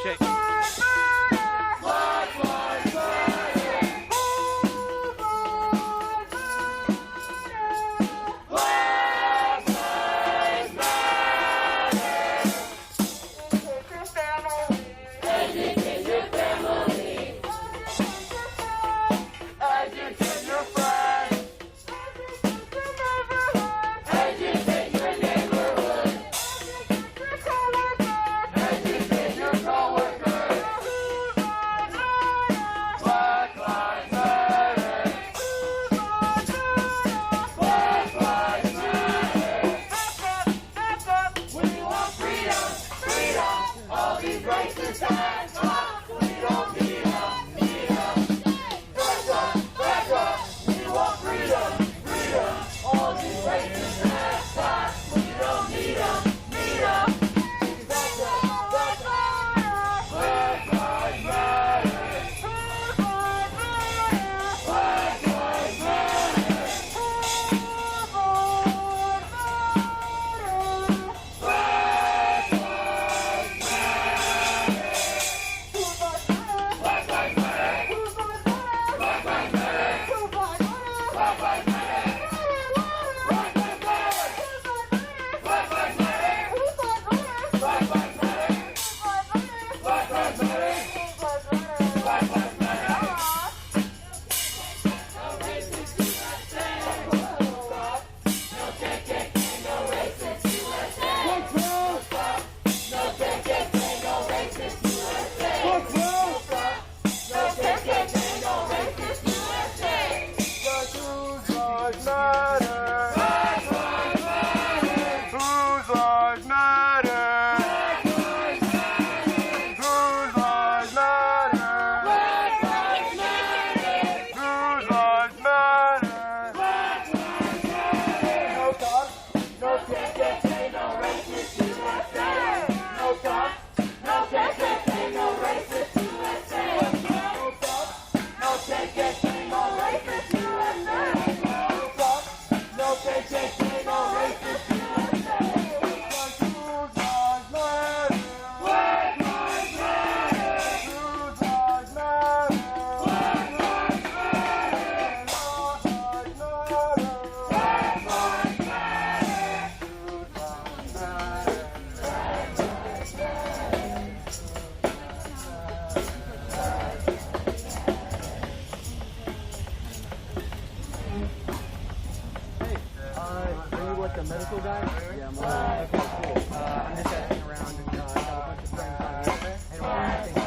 Shake. medical guy? Yeah, I'm okay, cool. I'm just asking around and got a bunch of friends on here. And we're asking,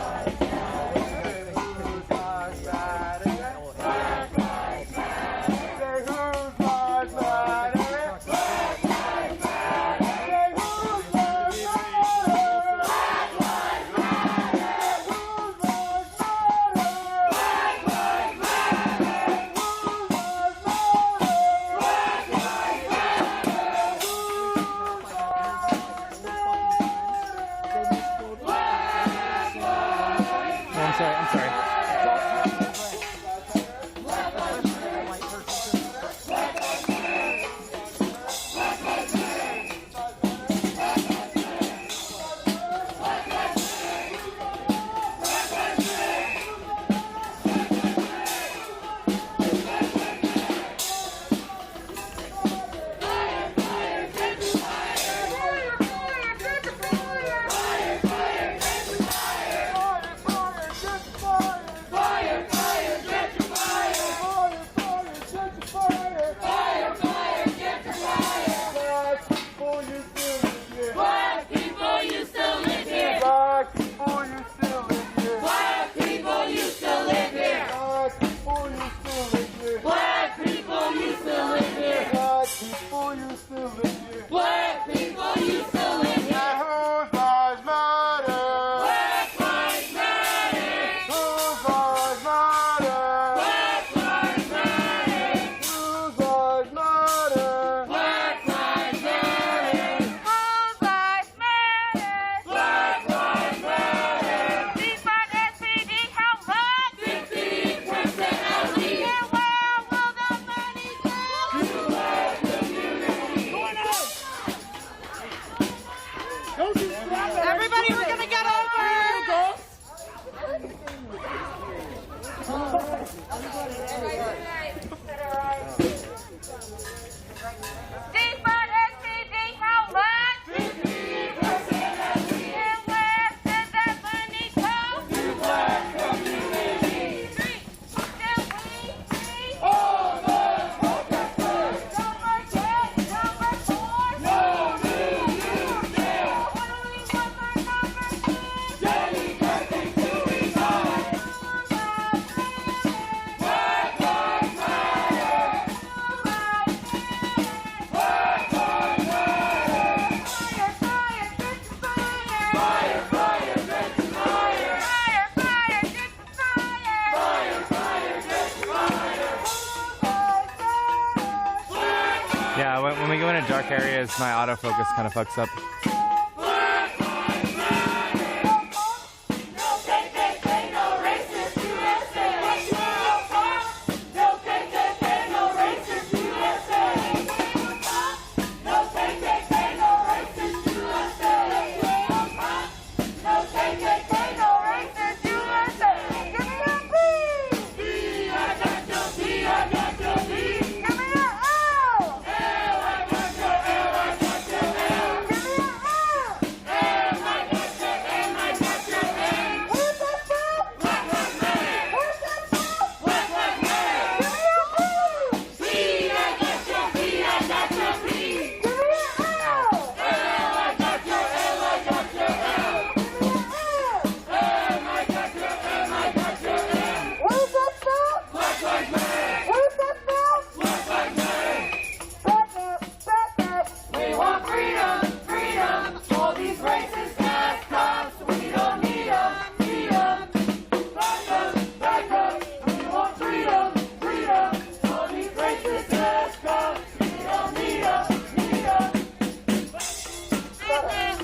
dark areas, my autofocus kind of fucks up.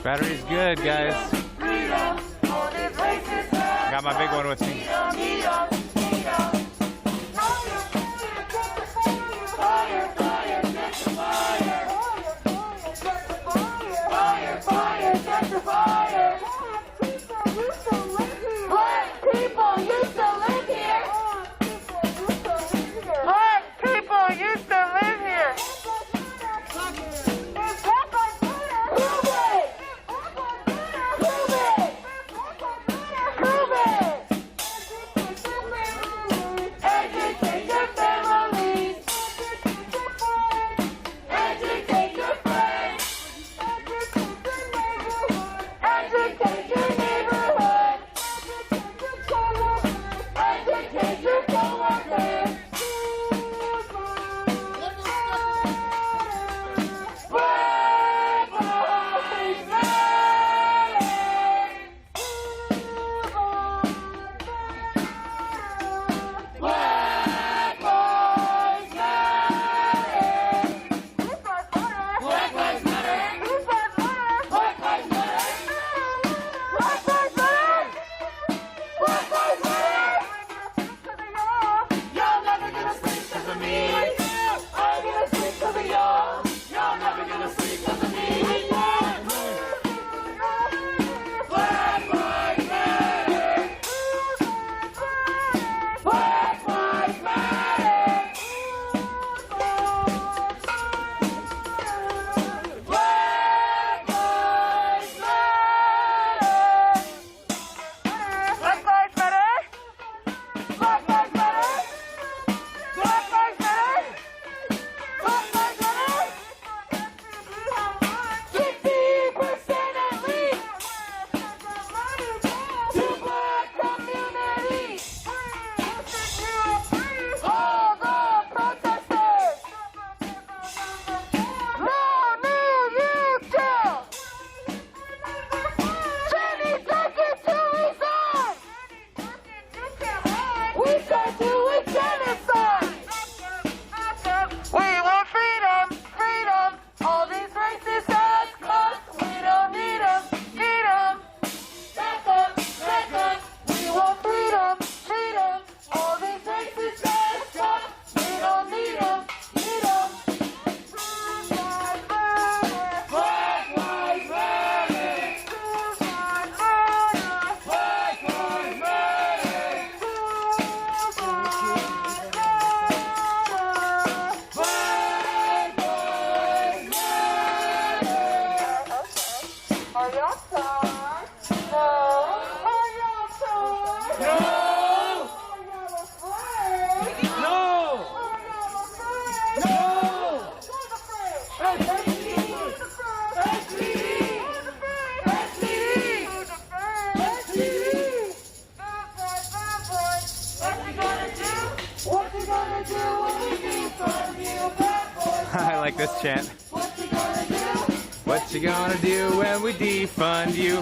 Battery's good, guys. Got my big one with me. I like this chant. What you gonna do when we defund you?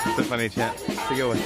It's a funny chant. It's a good one.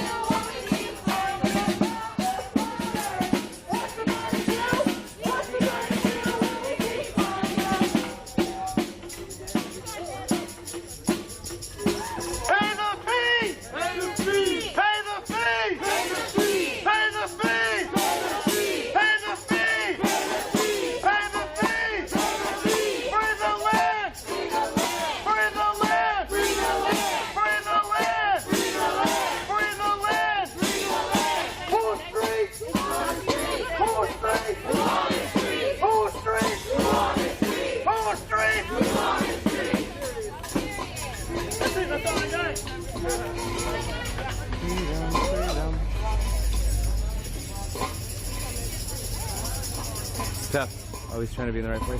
Always trying to be in the right place.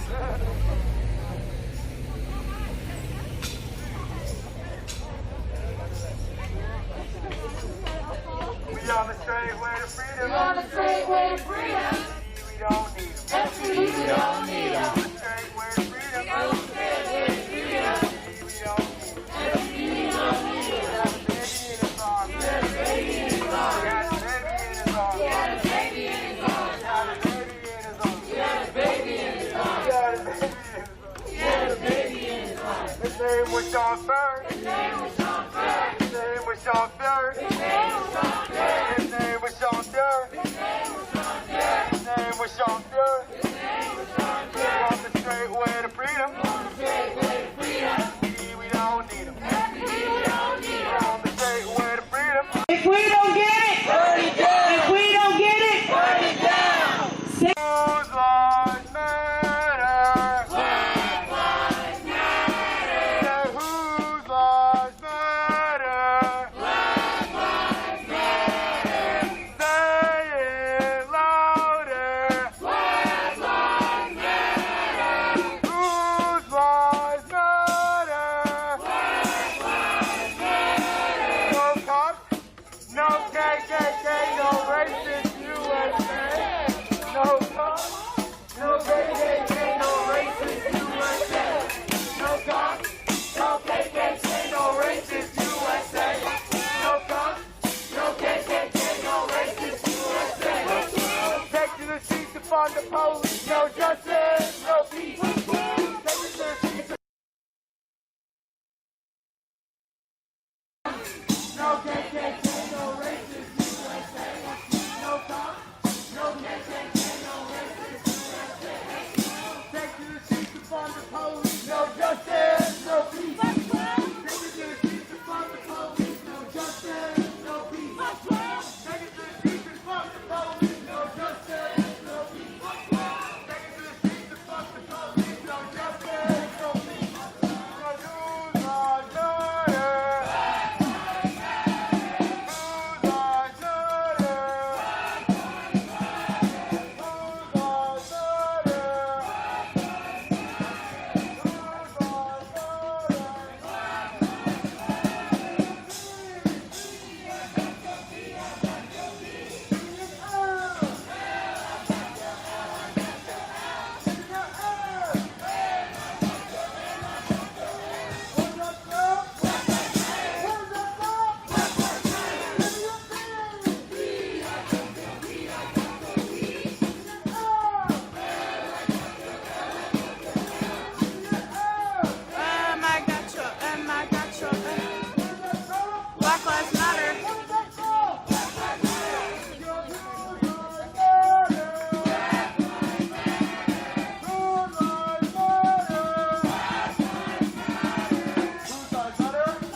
We on the straight way to freedom. We on the straight way to freedom. We don't need them. FCD, we don't need them. Straight way to freedom. We on the straight way to freedom. We don't need them. FCD, we don't need them. He had a baby in his arms. He had a baby in his arms. He had a baby in his arms. He had a baby in his arms. He had a baby in his arms. His name was Sean Furr. His name was Sean Furr. His name was Sean Furr. His name was Sean Furr. His name was Sean Furr. His name was Sean Furr. His name was Sean Furr. His name was Sean Furr. On the straight way to freedom. On the straight way to freedom. We don't need them. We don't need them. On the straight way to freedom. If we don't get it, burn it down. If we don't get it, burn it down. Whose lives matter? Black lives matter. Say whose lives matter? Black lives matter. Say it louder. Black lives matter. Whose lives matter? Black lives matter. No cops, no KKK, no racist USA. No cops, no KKK, no racist USA. No cops, no KKK, no racist USA. No cops, no KKK, no racist USA. Take to the streets to fund the police, no justice, no peace. Take to the streets to no KKK, no racist USA. No cops, no KKK, no racist USA. Take to the streets to fund the police, no justice, no peace. Take it to the streets to fund the police, no justice, no peace. Take it to the streets to fund the police, no justice, no peace. Take it to the streets to fund the police, no justice, no peace. Cause whose lives matter? Black lives matter.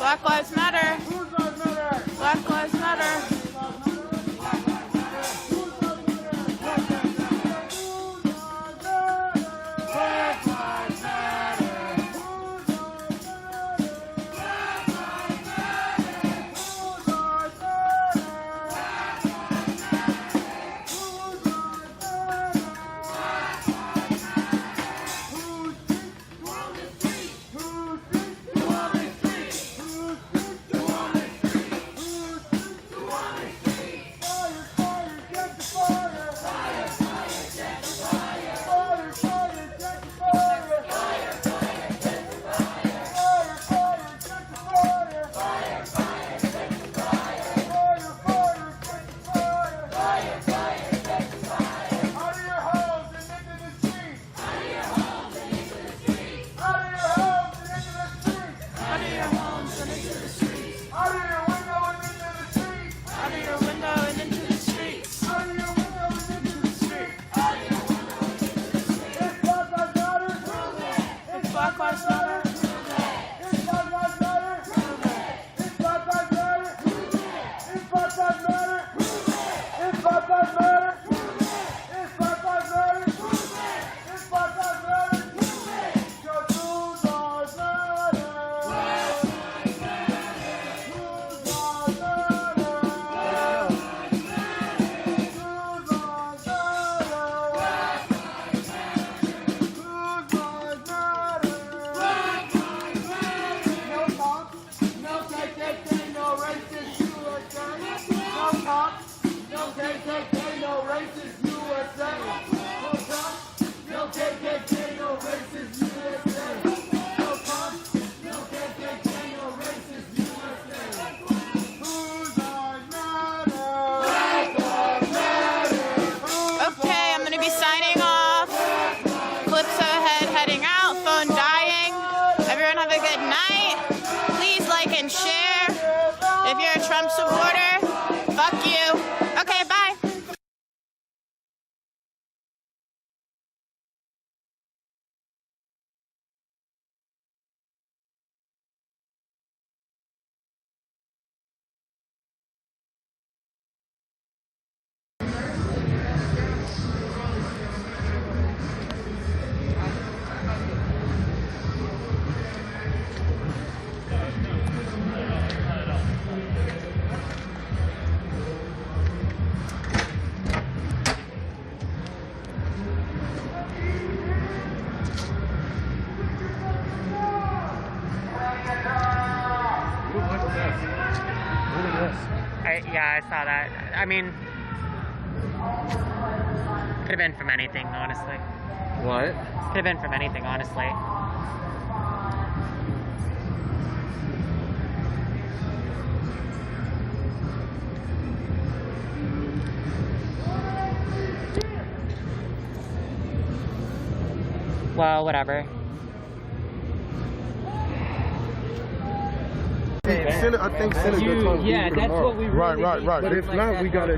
Black lives matter. Black lives matter. Yeah, I saw that. I mean, could have been from anything, honestly. What? Could have been from anything, honestly. Well, whatever. I think Senator. Yeah, that's what we really right. But if not, we gotta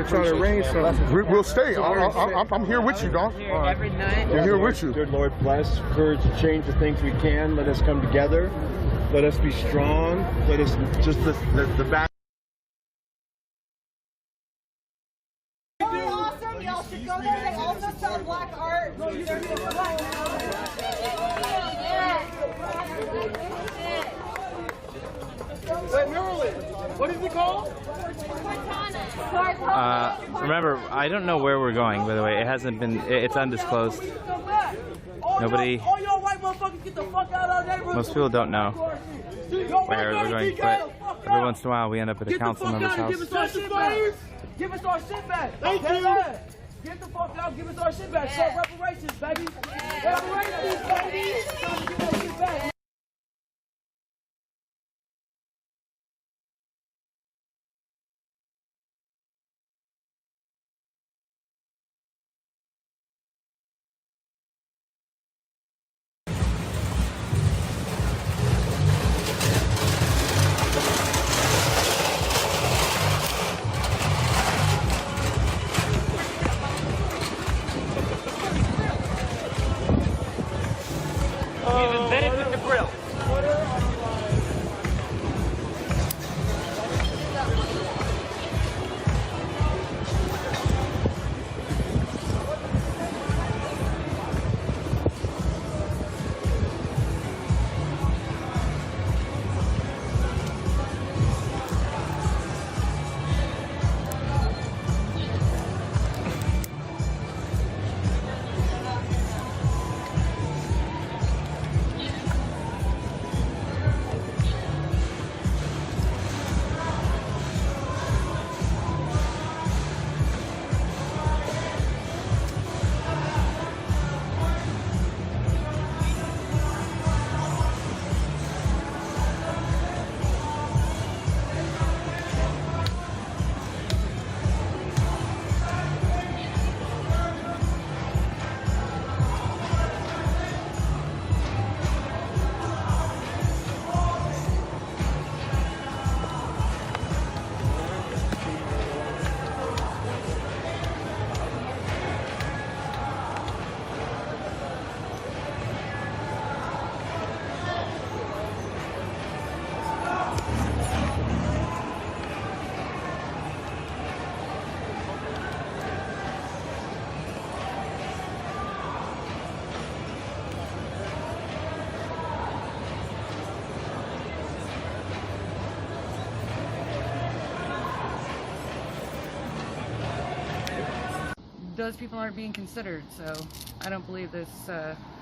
try to arrange something. We'll stay. I'm here with you, dog. Every night. I'm here with you. Good Lord bless. Courage to change the things we can. Let us come together. Let us be strong. Let us just the back. Awesome. Y'all should go there. They also sell black art. Hey, Marilyn, what is it called? Remember, I don't know where we're going, by the way. It hasn't been, it's undisclosed. Nobody, All y'all white motherfuckers get the fuck out of our neighborhood. most people don't know where we're going, but every once in a while we end up at a council member's house. Give us our shit back. Give us our shit back. Thank you. Get the fuck out. Give us our shit back. Show reparations, baby. Reparations, baby. Time to get that shit back. We've invented with the grill. Those people aren't being considered, so I don't believe this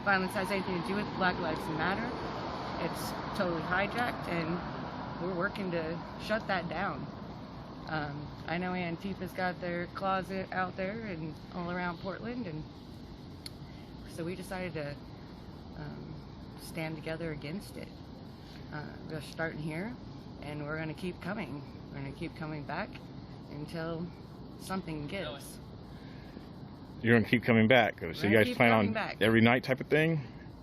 violence has anything to do with Black Lives Matter. It's totally hijacked, and we're working to shut that down. I know Antifa's got their closet out there and all around Portland, and so we decided to stand together against it. We're starting here, and we're going to keep coming. We're going to keep coming back until something gives. You're going to keep coming back. So you guys plan on every night type of thing?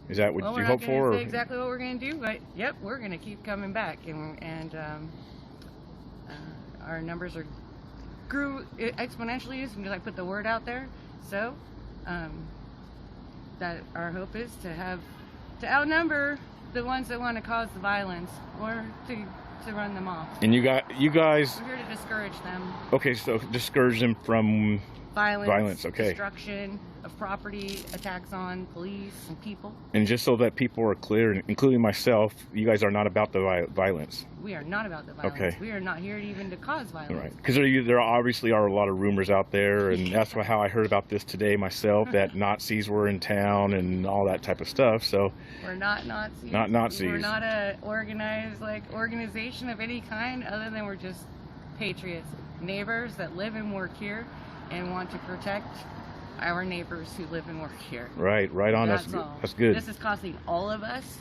Is that what you hope for? We're not going to say exactly what we're going to do, but yep, we're going to keep coming back. And our numbers grew exponentially as soon as I put the word out there. So that our hope is to outnumber the ones that want to cause the violence, or to run them off. And you guys... We're here to discourage them. Okay, so discourage them from... Violence, okay. Destruction of property, attacks on police and people. And just so that people are clear, including myself, you guys are not about the violence. We are not about the violence. Okay. We are not here even to cause violence. Right. Because there obviously are a lot of rumors out there, and that's how I heard about this today myself, that Nazis were in town and all that type of stuff. So we're not Nazis. Not Nazis. We're not a organized organization of any kind, other than we're just patriots, neighbors that live and work here and want to protect our neighbors who live and work here. Right on. That's all. That's good. This is costing all of us,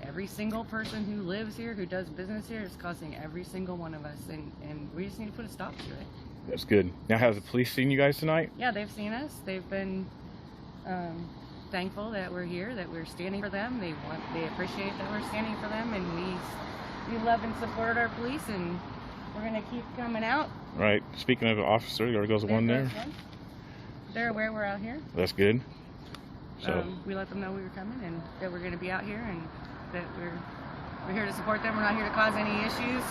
every single person who lives here, who does business here, is costing every single one of us, and we just need to put a stop to it. That's good. Now, has the police seen you guys tonight? Yeah, they've seen us. They've been thankful that we're here, that we're standing for them. They appreciate that we're standing for them, and we love and support our police, and we're gonna keep coming out. Right. Speaking of an officer, there goes one there. They're aware we're out here. That's good. So we let them know we were coming and that we're going to be out here, and that we're here to support them. We're not here to cause any issues,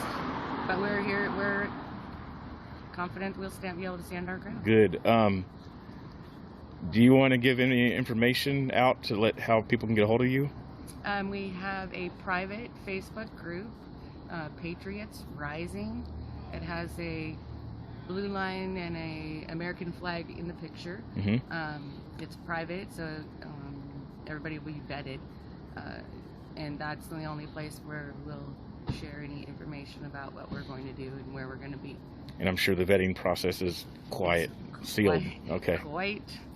but we're here. We're confident we'll be able to stand our ground. good. Do you want to give any information out to let how people can get a hold of you? We have a private Facebook group, Patriots Rising. It has a blue line and a American flag in the picture. It's private, so everybody will be vetted, and that's the only place where we'll share any information about what we're going to do and where we're going to be. And I'm sure the vetting process is sealed. Okay.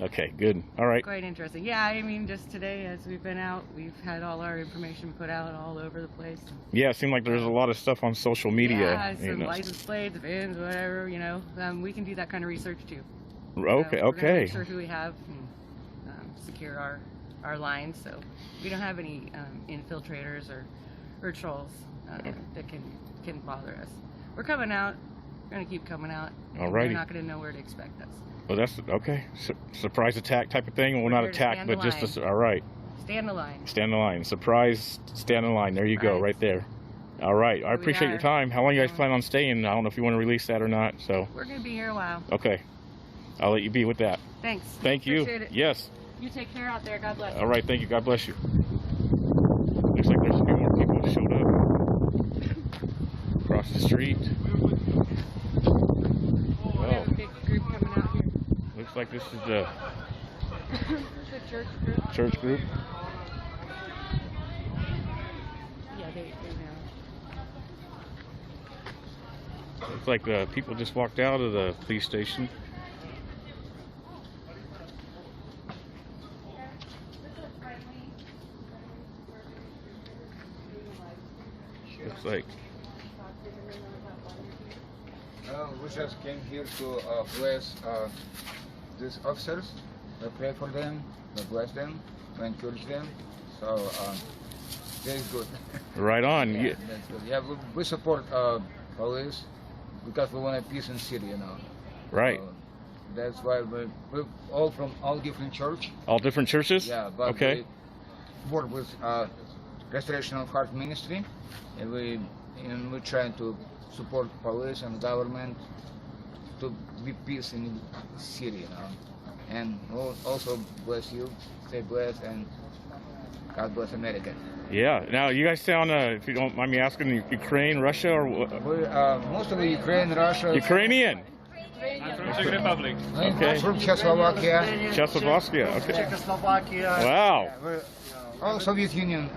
Okay, good. All right. Quite interesting. Yeah, I mean, just today as we've been out, we've had all our information put out all over the place. Yeah, it seemed like there's a lot of stuff on social media. Yeah, some license plates, VINs, whatever, we can do that kind of research too. Okay, We're gonna make sure who we have and secure our lines, so we don't have any infiltrators or trolls that can bother us. We're coming out. We're going to keep coming out. Alrighty. They're not going to know where to expect us. Well, that's okay. Surprise attack type of thing. Well, not attack, but just all right. Stand the line. Stand the line. Surprise. Stand the line. There you go, right there. All right. I appreciate your time. How long you guys plan on staying? I don't know if you want to release that or not. So. We're going to be here a while. Okay. I'll let you be with that. Thanks. Thank you. Appreciate it. Yes. You take care out there. God bless. All right. Thank you. God bless you. Looks like there's a few more people that showed up across the street. We have a big group coming out here. Looks like this is the church group. Church group. Yeah, they know. Looks like the people just walked out of the police station. Looks like. We just came here to bless these officers. We pray for them, we bless them, we encourage them. So very good. Right on. Yeah, that's good. Yeah, we support police because we want a peace in city, Right. That's why we're all from all different churches. All different churches? Yeah, but okay. We work with Restoration of Heart Ministry, and we're trying to support police and government to be peace in the city, And we'll also bless you, stay blessed, and God bless America. Yeah. Now, you guys sound, if you don't mind me asking, Ukraine, Russia, or what? We're mostly Ukraine, Russia. Ukrainian. I'm from Czech Republic. Okay. From Czechoslovakia. Czechoslovakia. Okay. Czechoslovakia. Wow. Yeah, we're all Soviet Union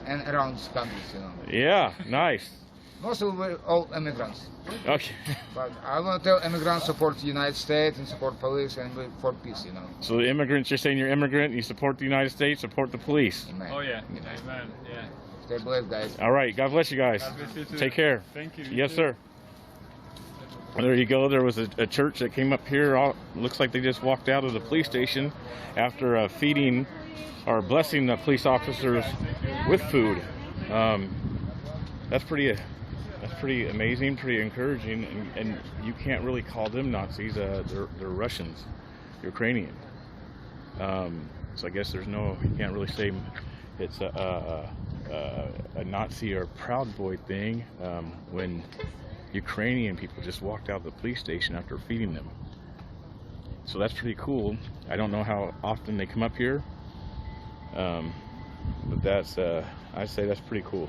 and around countries, Yeah. Nice. Mostly we're all immigrants. Okay. But I want to tell immigrants support the United States and support police and we're for peace, So the immigrants, you're saying you're immigrant, you support the United States, support the police. Amen. Oh yeah. Amen. Yeah. Stay blessed, guys. All right. God bless you guys. God bless you too. Take care. Thank you. Yes, sir. There you go. There was a church that came up here. Looks like they just walked out of the police station after feeding or blessing the police officers with food. That's pretty amazing, pretty encouraging, and you can't really call them Nazis. They're Russians, Ukrainian. So I guess you can't really say it's a Nazi or Proud Boy thing when Ukrainian people just walked out of the police station after feeding them. So that's pretty cool. I don't know how often they come up here, but I'd say that's pretty cool.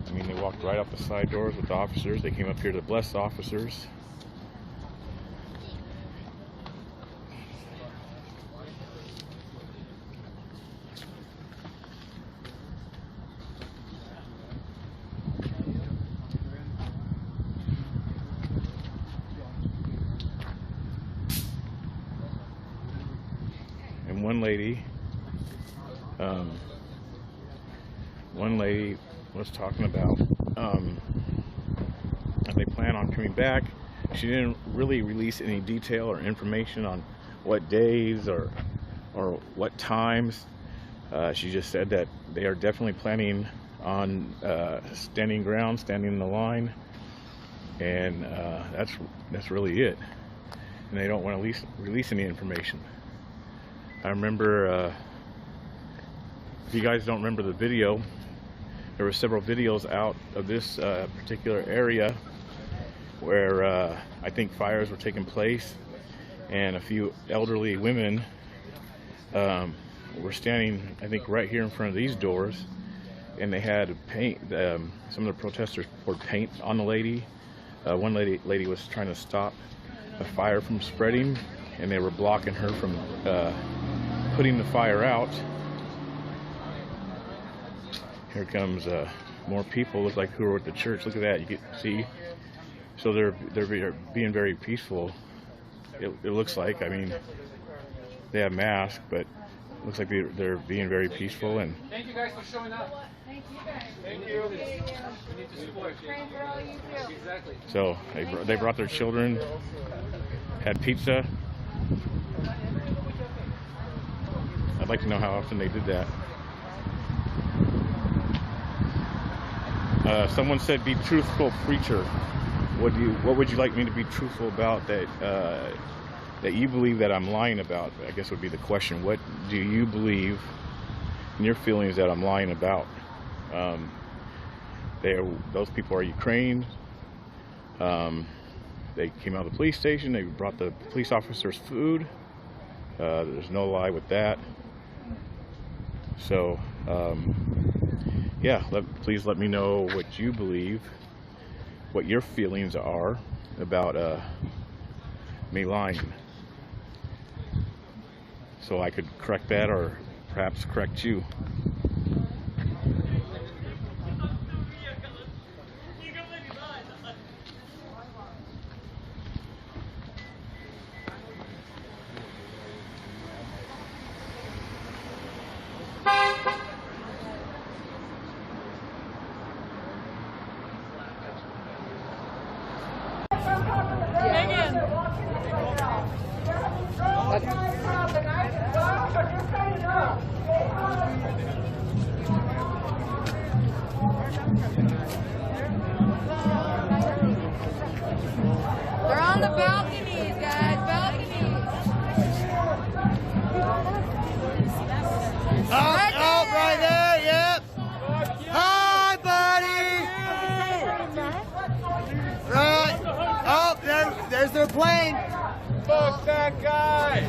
I mean, they walked right out the side doors with the officers. They came up here to bless the officers. one lady was talking about that they plan on coming back. She didn't really release any detail or information on what days or what times. She just said that they are definitely planning on standing ground, standing in the line, and that's really it. And they don't want to release any information. I remember, if you guys don't remember the video, there were several videos out of this particular area where I think fires were taking place, and a few elderly women were standing, I think, right here in front of these doors, and they had paint. Some of the protesters poured paint on the lady. One lady was trying to stop the fire from spreading, and they were blocking her from putting the fire out. Here comes more people. Look like who are at the church. Look at that. You can see. So they're being very peaceful. It looks like. I mean, they have masks, but it looks like they're being very peaceful. And Thank you guys for showing up. Thank you guys. Thank you. We need to support. Praying for all you do. Exactly. so they brought their children, had pizza. I'd like to know how often they did that. Someone said, "Be truthful, preacher." What would you like me to be truthful about that you believe that I'm lying about? I guess would be the question. What do you believe in your feelings that I'm lying about? Those people are Ukrainians. They came out of the police station. They brought the police officers food. There's no lie with that. So, yeah, please let me know what you believe, what your feelings are about me lying, so I could correct that, or perhaps correct you. They're on the balconies, guys. Balconies. Oh, right there, yep. Hi, buddy. Right. Oh, there's their plane. Fuck that guy.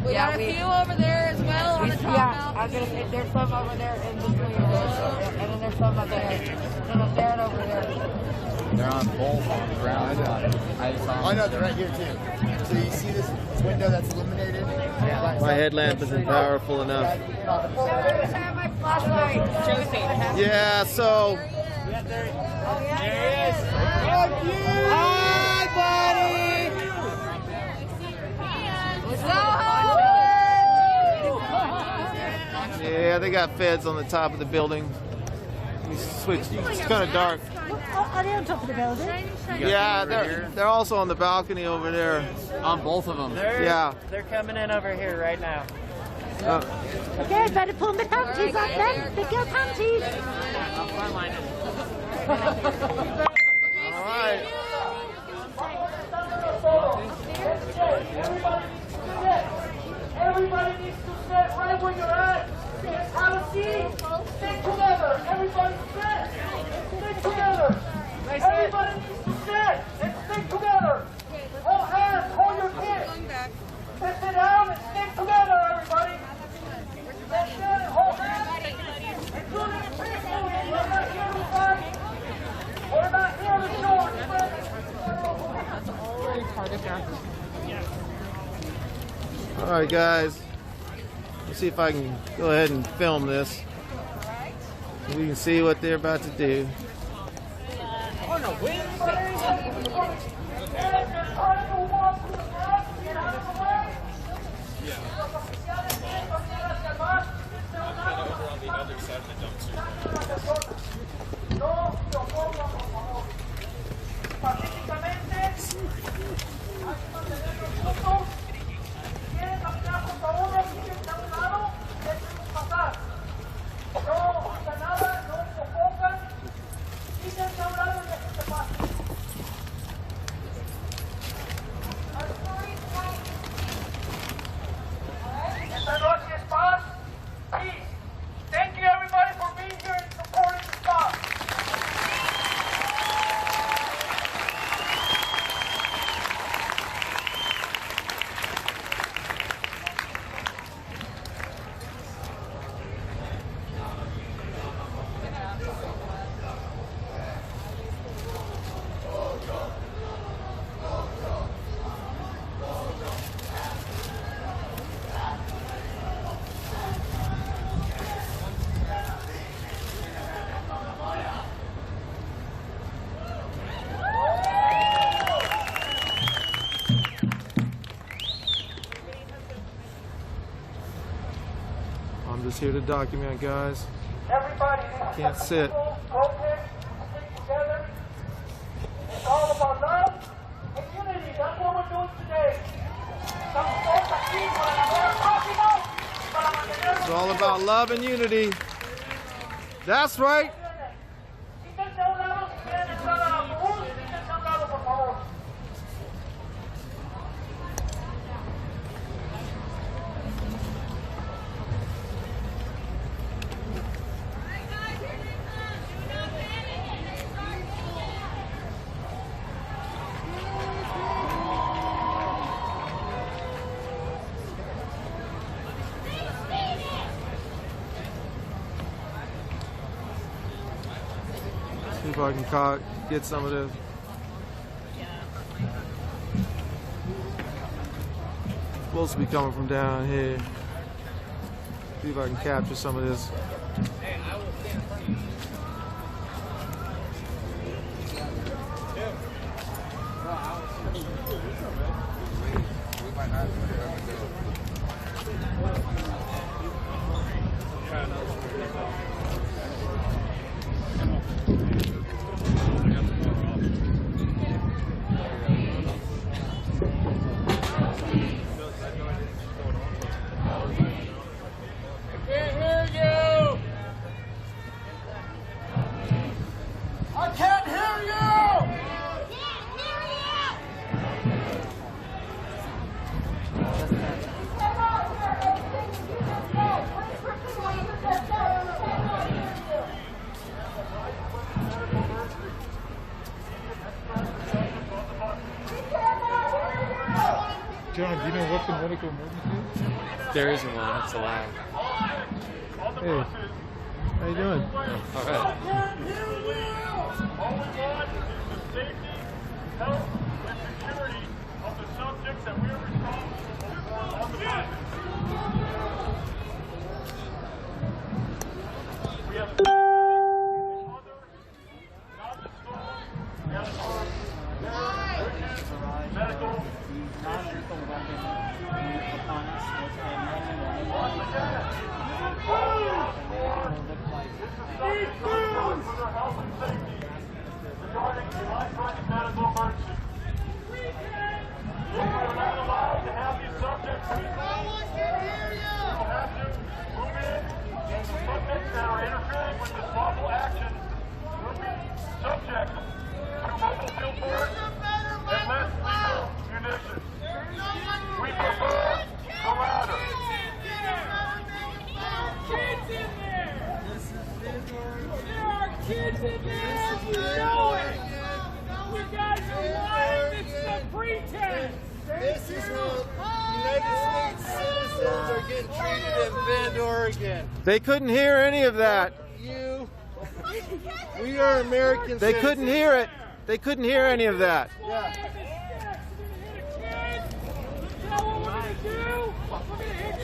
We got a few over there as well on the top mountain. I was gonna say there's some over there in between there, and then there's some up there, and up there and over there. They're on both on the ground. I know, they're right here too. So you see this window that's illuminated? Yeah. My headlamp isn't powerful enough. Have my flashlight. Josie. Yeah, so. There he is. Hi, buddy. Yeah, they got feds on the top of the building. We switched. It's kind of dark. Are they on top of the building? Yeah, they're also on the balcony over there. On both of them. Yeah. They're coming in over here right now. Okay, better pull the panties up then. The girl panties. I'll frontline it. All right. Everybody needs to sit right where you're at. Have a seat. Stick together. Everybody sit. Stick together. Everybody needs to sit and stick together. Hold hands. Hold your kids. Sit down and stick together, everybody. Sit down and hold hands. Including the people. We're not here to fight. We're not here to show respect. All right, guys. Let's see if I can go ahead and film this. We can see what they're about to do. gonna win. Thank you, everybody, for being here and supporting the stop. I'm just here to document, guys. Everybody Can't sit. protest, stick together. It's all about love and unity. That's what we're doing today. It's all about love and unity. That's right. See if I can get some of this. Supposed to be coming from down here. See if I can capture some of this. John, do you know what the medical emergency is? There isn't one. It's allowed. Hey, how you doing? All right. All we want is the safety, health, and security of the subjects that we are responsible for on the bus. We have each other, not the storm. We have medical, non-lethal weapon upon us was a manual. regarding the life-threatening medical emergency. We are not allowed to have these subjects. We will have to move in, and the subjects that are interfering with this lawful action will be subject to mobile field force and less lethal munitions. We prefer the latter. There are kids in there, you know it! You guys are lying, it's the pretense! This is how United States citizens are getting treated in Bend, Oregon. They couldn't hear any of that. We are American citizens. They couldn't hear it. They couldn't hear any of that. Yeah.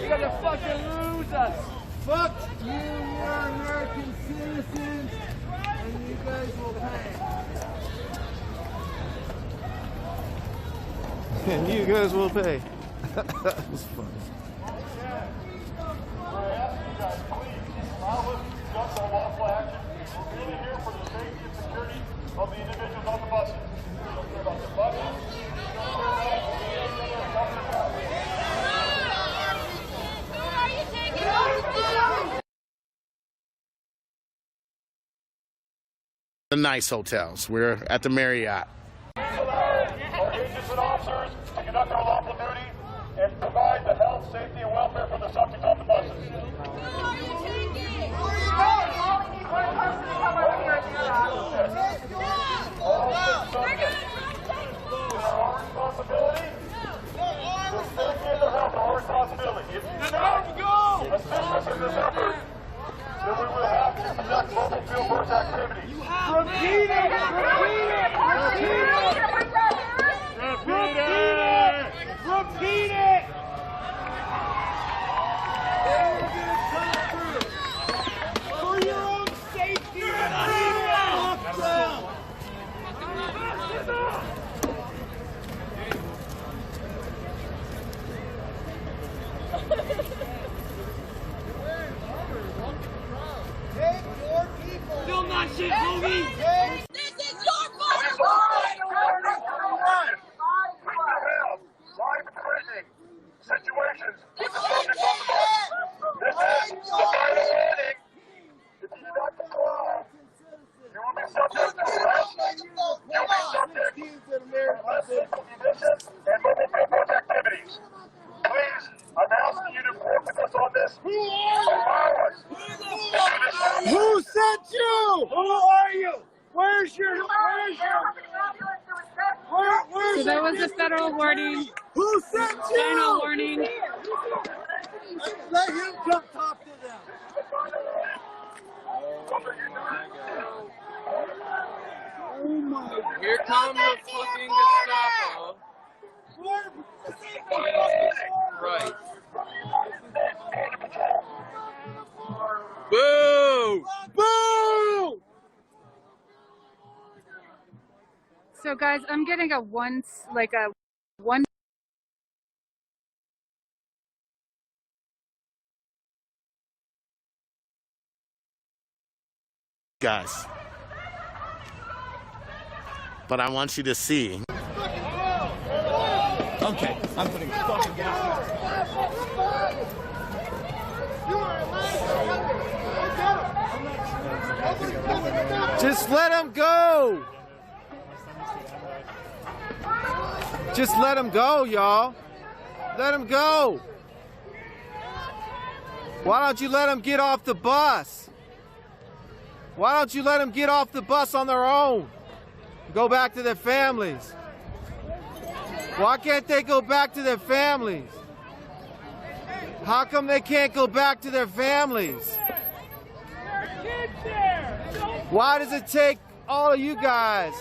You're gonna fucking lose us! Fuck you, you're American citizens, and you guys will pay. And you guys will pay. That was funny. Of the individuals on the buses. About the buses. The nice hotels. We're at the Marriott. Our agents and officers to conduct their lawful duty and provide the health, safety, and welfare for the subjects on the buses. If you do not assist us in this effort, then we will have to conduct local field force activities. Repeat it! Repeat it! Repeat it! Repeat it! For your own safety! Still not shit, Boogie! This is your fault! We still have life-threatening situations with the subjects on the bus. This is the final warning. If you do not comply, you will be subject to arrest. You'll be subject to lethal conditions and mobile field force activities. Please, I'm asking you to work with us on this. Allow us. Who sent you? Who are you? Where's your So that was a federal warning. Who sent you? Final warning. Let him come talk to them. Oh my. Here comes the fucking Gestapo. Right. Boo! Boo! So guys, I'm getting a one. Guys. But I want you to see. Okay, I'm putting fucking gas. Just let him go. Just let him go, y'all. Let him go. Why don't you let him get off the bus? Why don't you let them get off the bus on their own? Go back to their families. Why can't they go back to their families? How come they can't go back to their families? Why does it take all of you guys?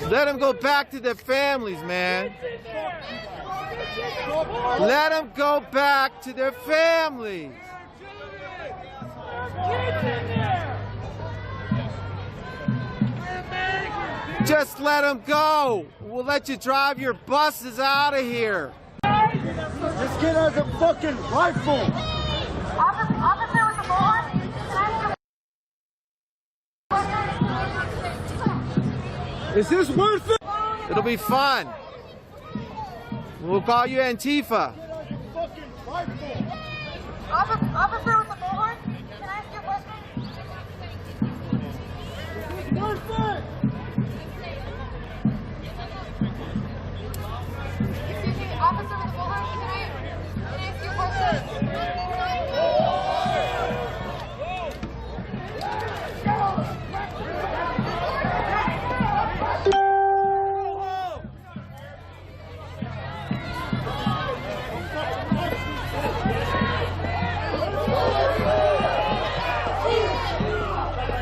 Let them go back to their families, man. Let them go back to their families. Just let them go. We'll let you drive your buses out of here. This kid has a fucking rifle. Officer with the bullhorn. Is this worth it? It'll be fun. We'll call you Antifa. Officer with the bullhorn. Can I ask you a question? Is this worth it? Excuse me, officer with the bullhorn. Can I ask you a question?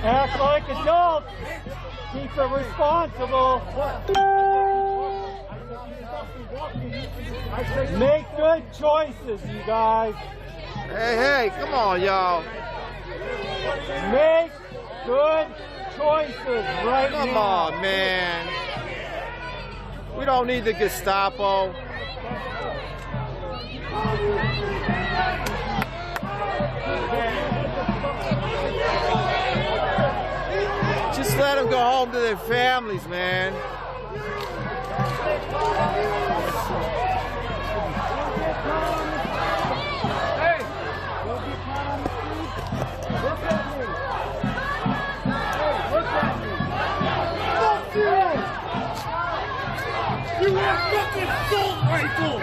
Act like adults. Keep it responsible. Make good choices, you guys. Hey, come on, y'all. Make good choices right now. Come on, man. We don't need the Gestapo. Just let them go home to their families, man. You have fucking assault rifle!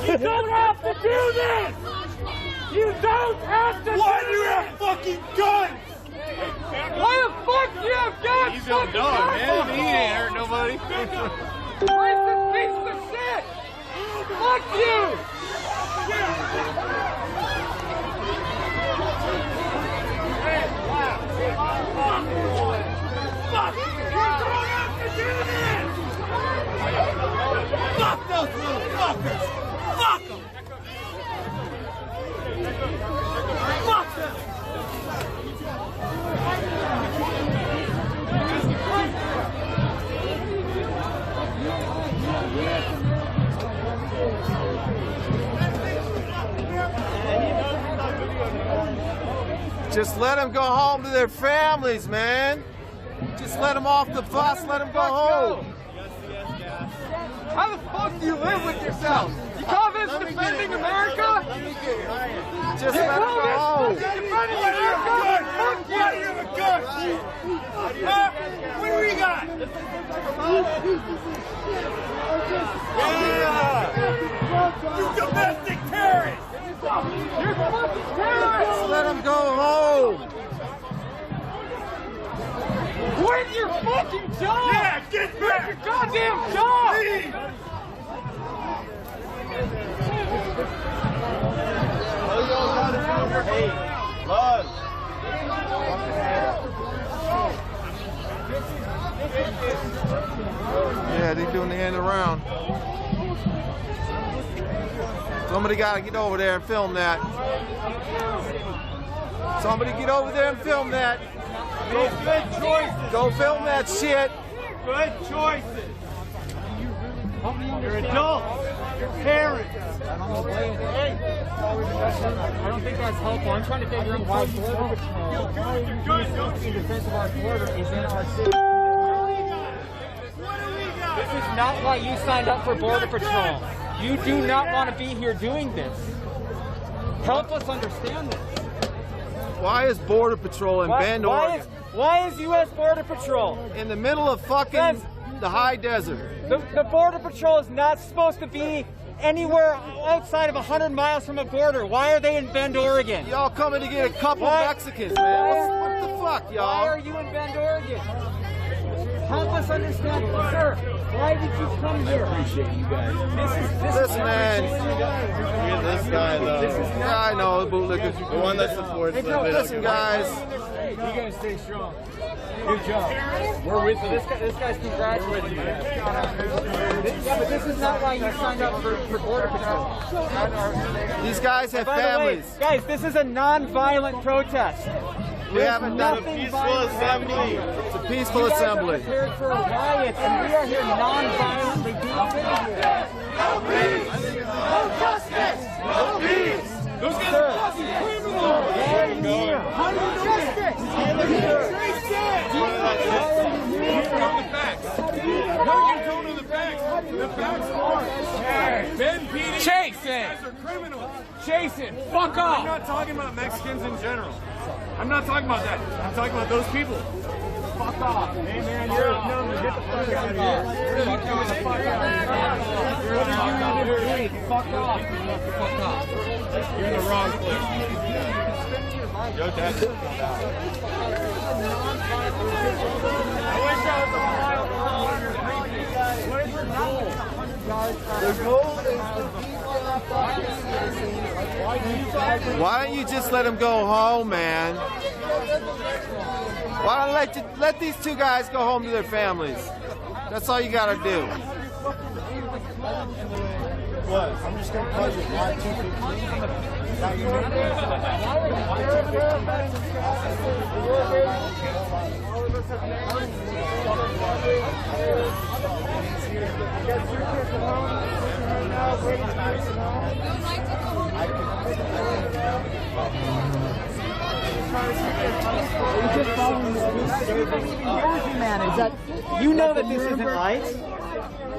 You don't have to do this! You don't have to. Why do you have fucking guns? Why the fuck do you have guns? He's your dog, man. He ain't hurt nobody. Racist piece of shit! Fuck you! Fuck! You don't have to do this! Fuck those little fuckers! Fuck them! Fuck them! Just let them go home to their families, man. Just let them off the bus, let them go home. How the fuck do you live with yourself? You call this defending America? Just let them go home. Defending America? Fuck you! You have a gun! Huh? What do we got? Yeah! You domestic terrorists! You're fucking terrorists! Just let them go home. Quit your fucking job! Yeah, get back! Quit your goddamn job! Leave! Hey, love. Yeah, they doing the end around. Somebody gotta get over there and film that. Somebody get over there and film that. Make good choices. Go film that shit. Good choices. You're adults. You're parents. I don't think that's helpful. I'm trying to figure out why Border Patrol in defense of our border is in our city. This is not why you signed up for Border Patrol. You do not want to be here doing this. Help us understand this. Why is Border Patrol in Bend, Oregon? Why is U.S. Border Patrol in the middle of fucking the high desert? The Border Patrol is not supposed to be anywhere outside of 100 miles from a border. Why are they in Bend, Oregon? Y'all coming to get a couple Mexicans, man. What the fuck, y'all? Why are you in Bend, Oregon? Help us understand, sir. Why did you come here? I appreciate you guys. Listen, man. You're this guy, though. Yeah, I know, the bootlickers. The one that supports them. Listen, guys. You guys stay strong. Good job. We're with you. This guy's congratulating you. Yeah, but this is not why you signed up for Border Patrol. These guys have families. Guys, this is a non-violent protest. We haven't done a peaceful assembly. It's a peaceful assembly. You guys are prepared for riots, and we are here non-violently doing things. No peace! No justice! No peace! Those guys are fucking criminals! How do you justice? No, you don't know the facts. The facts are Ben PD. Jason! Are criminals. Jason, fuck off! I'm not talking about Mexicans in general. I'm not talking about that. I'm talking about those people. Fuck off. Hey man, you're young. Get the fuck out of here. Fuck off. Fuck off. Fuck off. You're in the wrong place. Yo, Dad. I wish I was a mile long. Where's your goal? The goal is to keep our fucking citizens. Why don't you just let them go home, man? Why don't let these two guys go home to their families? That's all you gotta do. What? I'm just gonna put it on 215. Is that your You know that this isn't lights.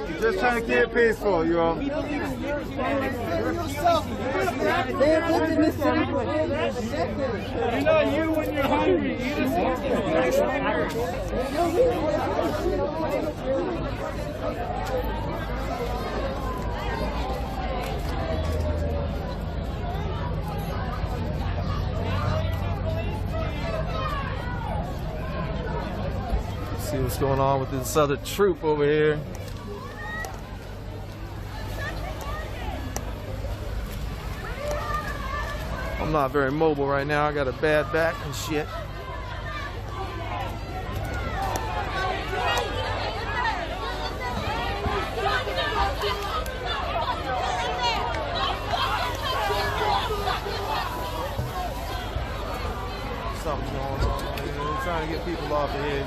You're just trying to keep it peaceful, you all. You know you when you're hungry, eat a See what's going on with this other troop over here. I'm not very mobile right now. I got a bad back and shit. Something's going on. We're trying to get people off of here.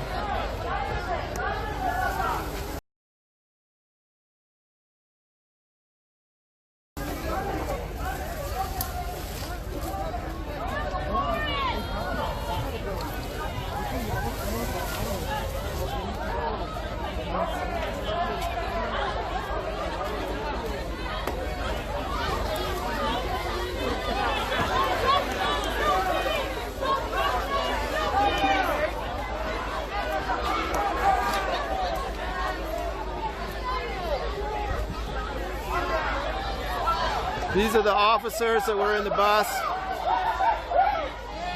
These are the officers that were in the bus.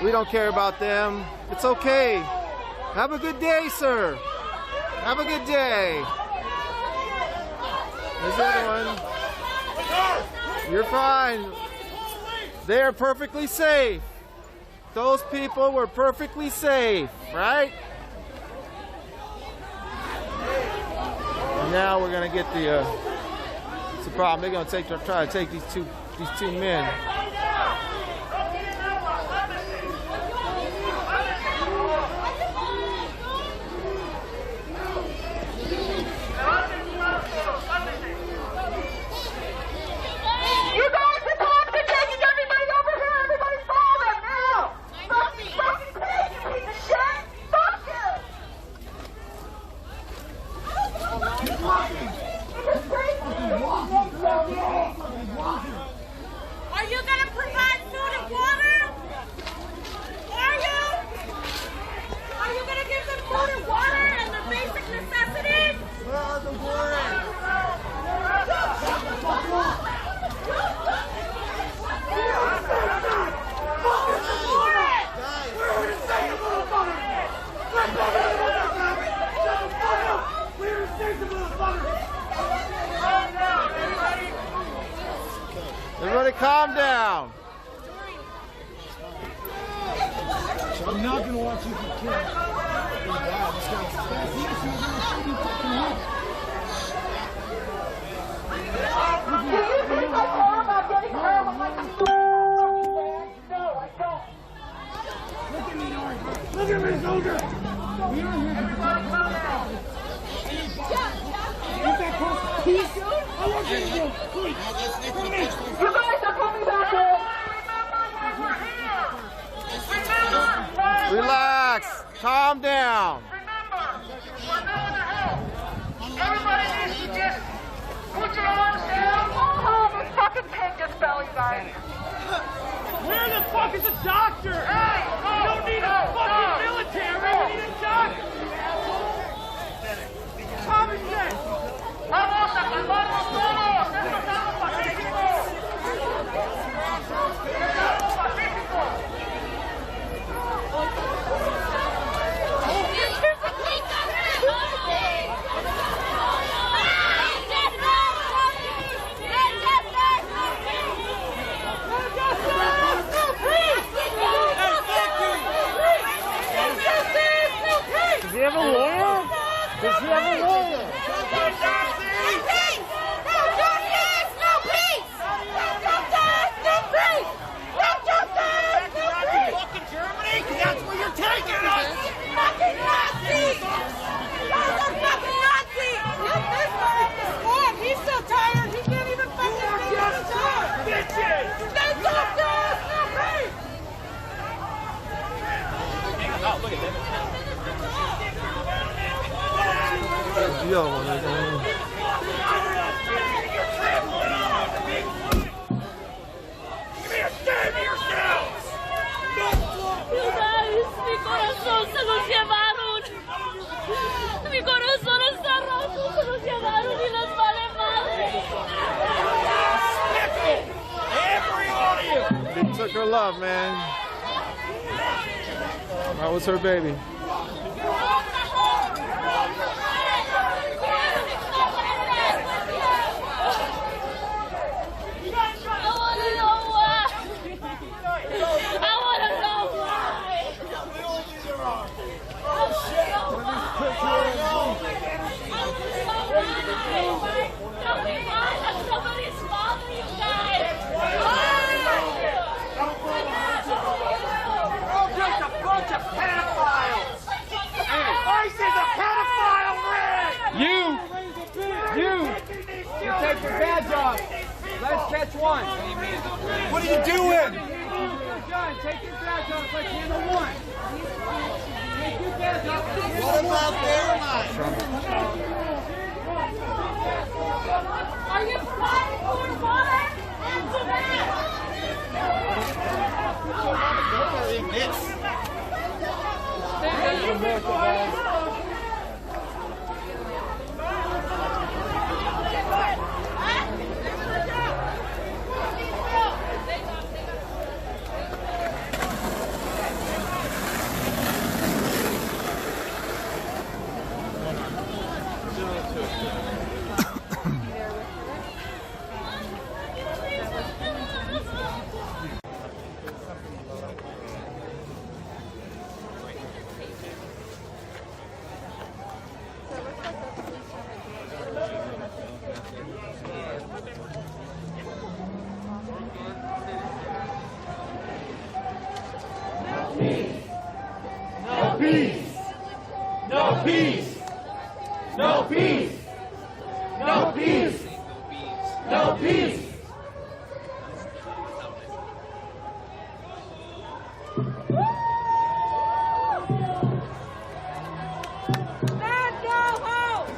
We don't care about them. It's okay. Have a good day, sir. Have a good day. There's the other one. You're fine. They are perfectly safe. Those people were perfectly safe, right? And now we're gonna get the. It's a problem. They're gonna try to take these two men. Are you gonna provide food and water? Are you? Are you gonna give them food and water and their basic necessities? Where are the warrants? Everybody calm down. I'm not going to watch you get killed. Look at me, Nori. Look at me, soldier. Everybody calm down. Get that close. Peace. I want you to go. Please. Come here. You guys are coming back here. Relax. Calm down. Everybody needs to just put your arms down. Oh, this fucking pig just fell, you guys. Where the fuck is the doctor? Hey, we don't need a fucking military. We need a doctor. Common sense. Vamos a calmarnos todos. Esto es algo pacífico. Es algo pacífico. Mi corazón se los llevaron. Mi corazón está roto, se los llevaron y les vale madre. They took her love, man. That was her baby. You take your badge off. Let's catch one. What are you doing? John, take your badge off. Let's handle one. Take your badge off. What about their Are you fighting for water and No peace! No peace! No peace! No peace! No peace! Let's go home!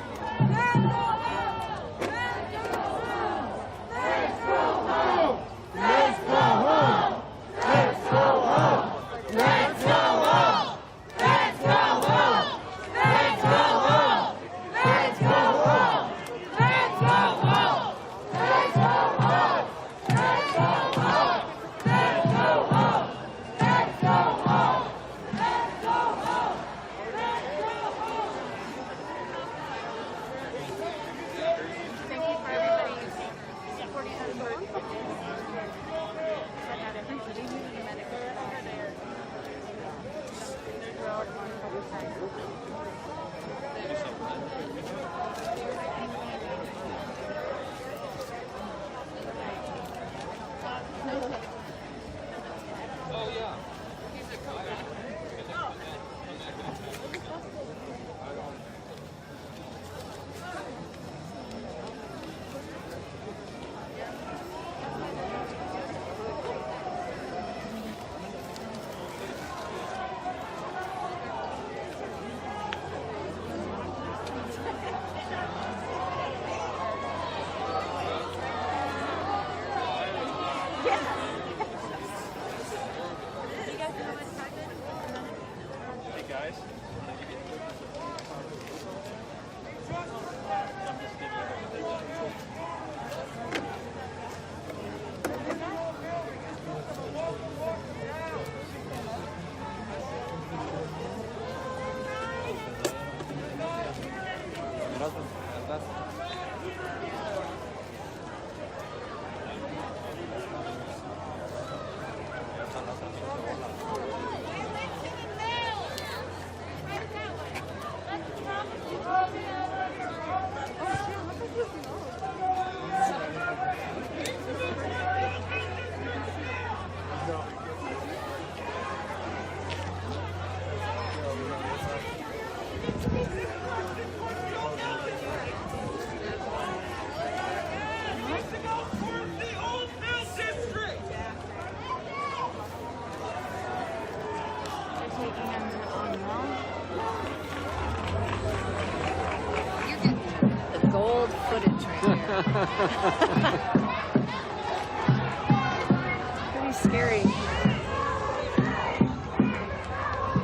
Pretty scary.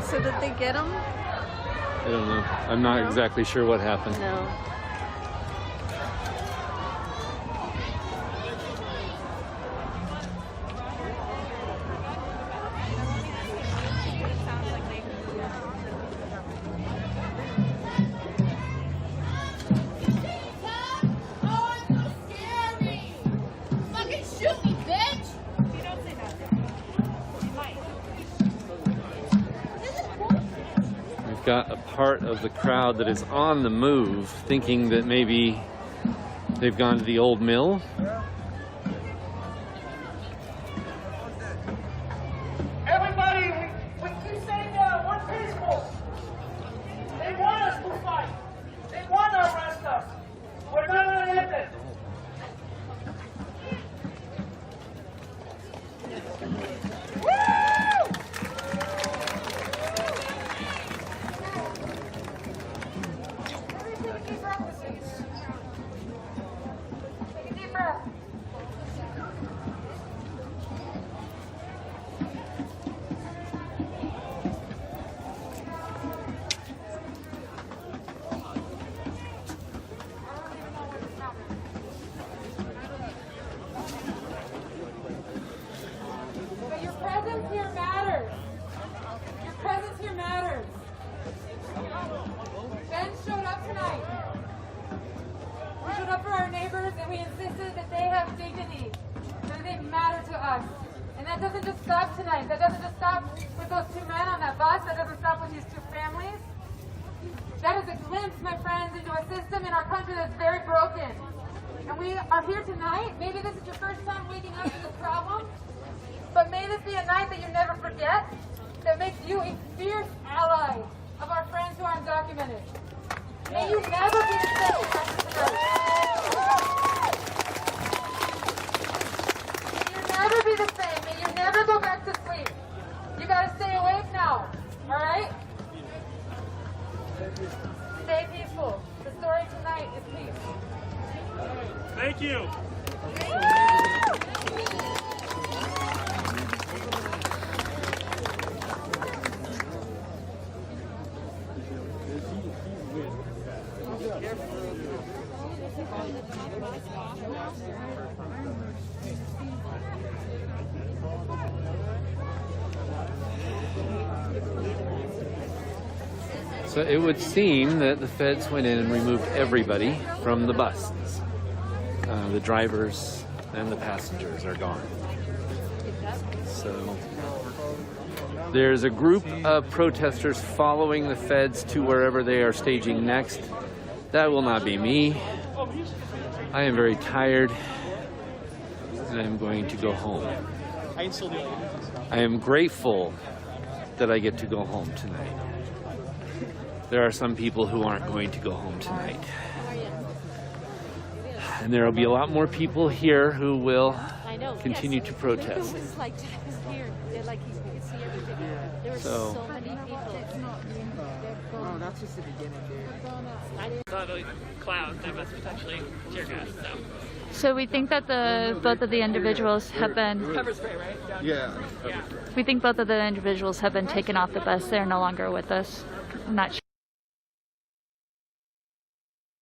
So did they get him? I don't know. I'm not exactly sure what happened. No. Got a part of the crowd that is on the move, thinking that maybe they've gone to the old mill. Everybody, we keep saying we're peaceful. They want us to fight. They want to arrest us. We're not going to let them. That is a glimpse, my friends, into a system in our country that's very broken. And we are here tonight. Maybe this is your first time waking up to this problem, but may this be a night that you never forget, that makes you a fierce ally of our friends who are undocumented. May you never be the same after tonight. May you never be the same. May you never go back to sleep. You gotta stay awake now, all right? Stay peaceful. The story tonight is peace. Thank you. So it would seem that the feds went in and removed everybody from the buses. The drivers and the passengers are gone. So there's a group of protesters following the feds to wherever they are staging next. That will not be me. I am very tired and I'm going to go home. I am grateful that I get to go home tonight. There are some people who aren't going to go home tonight. And there will be a lot more people here who will continue to protest. So that's just the beginning, dude. Saw the cloud that was potentially tear gas, so. So we think that both of the individuals have been. Pepper spray, right? Yeah. We think both of the individuals have been taken off the bus. They're no longer with us. I'm not sure.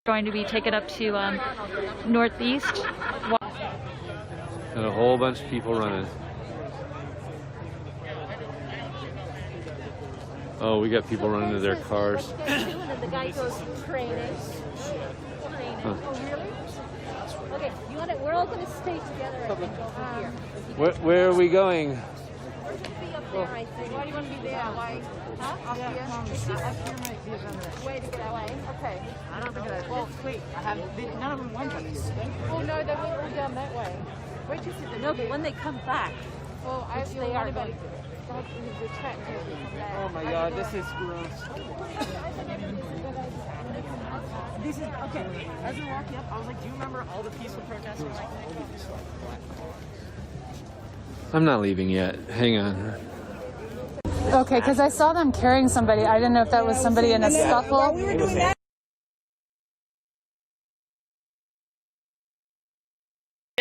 Going to be taken up to northeast. And a whole bunch of people running. Oh, we got people running to their cars. The guy goes training. Huh. Oh, really? Okay, you want to, we're all going to stay together, I think, over here. Where are we going? Be up there, I think. Why do you want to be there? Why? Huh? Up here? Up here might be a better way to get away. Okay. I don't think that. Well, wait. None of them went on this. Well, no, they went all down that way. Wait till you see. No, but when they come back, well, they are going. Oh my God, this is gross. This is okay. As we walked up, I was like, "Do you remember all the peaceful protests?" I'm not leaving yet. Hang on. Okay, because I saw them carrying somebody. I didn't know if that was somebody in a scuffle.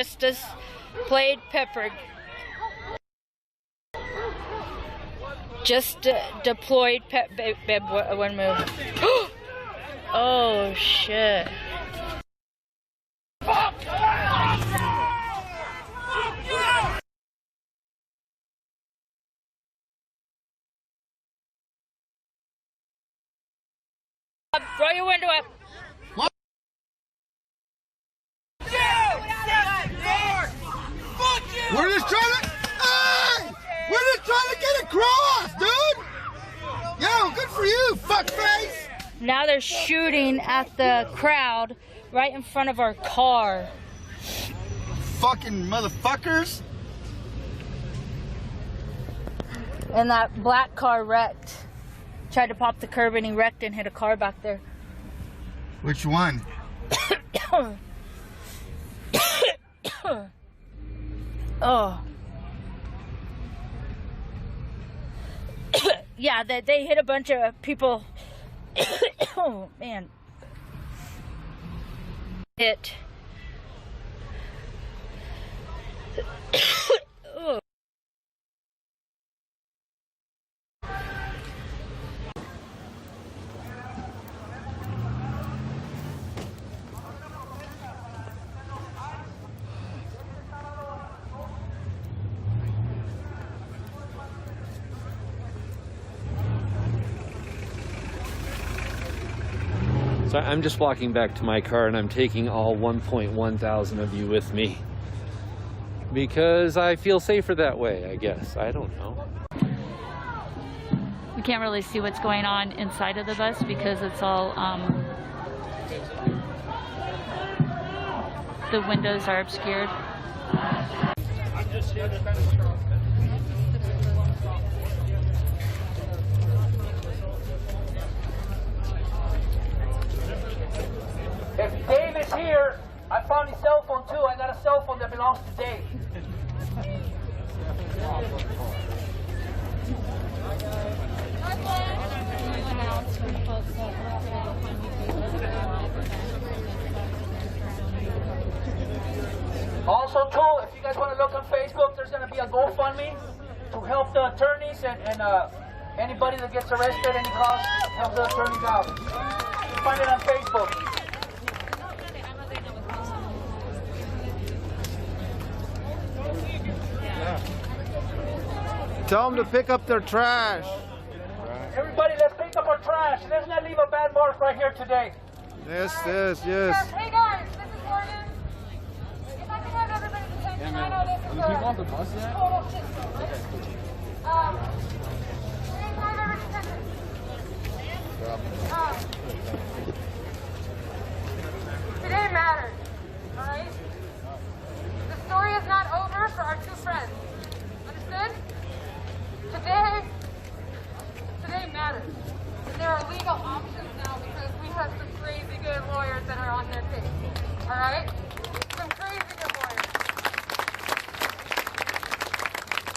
Just played peppered. Just deployed one move. Oh shit. Roll your window up. We're just trying to, hey! We're just trying to get across, dude! Yo, good for you, fuckface! Now they're shooting at the crowd right in front of our car. Fucking motherfuckers! And that black car wrecked. Tried to pop the curb and he wrecked and hit a car back there. Which one? Oh. Yeah, they hit a bunch of people. Oh, man. It. Oh. So I'm just walking back to my car and I'm taking all 1.1 thousand of you with me. Because I feel safer that way, I guess. I don't know. We can't really see what's going on inside of the bus because it's all, the windows are obscured. I'm just here to finish strong. If Dave is here, I found his cell phone too. I got a cell phone that belongs to Dave. Also too, if you guys want to look on Facebook, there's going to be a GoFundMe to help the attorneys and anybody that gets arrested, any cost, help the attorneys out. You can find it on Facebook. Tell them to pick up their trash. Everybody, let's pick up our trash. Let's not leave a bad mark right here today. Yes. Hey guys, this is Morgan. If I can have everybody's attention, I know this is Are the people on the bus yet? total shit show, right? Can I have everybody's attention? Today matters, alright? The story is not over for our two friends. Understood? Today matters. And there are legal options now because we have some crazy good lawyers that are on their case. Alright? Some crazy good lawyers.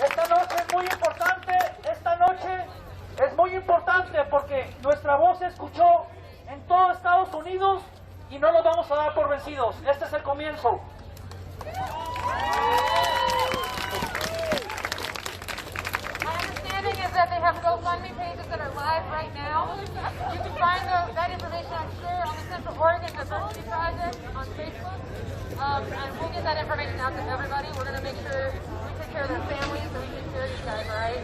Esta noche es muy importante. Esta noche es muy importante porque nuestra voz se escuchó en todo Estados Unidos y no nos vamos a dar por vencidos. Este es el comienzo. Is that they have GoFundMe pages that are live right now. You can find that information, I'm sure, on the Central Oregon Diversity Project on Facebook. And we'll get that information out to everybody. We're going to make sure we take care of their families and we take care of these guys, all right?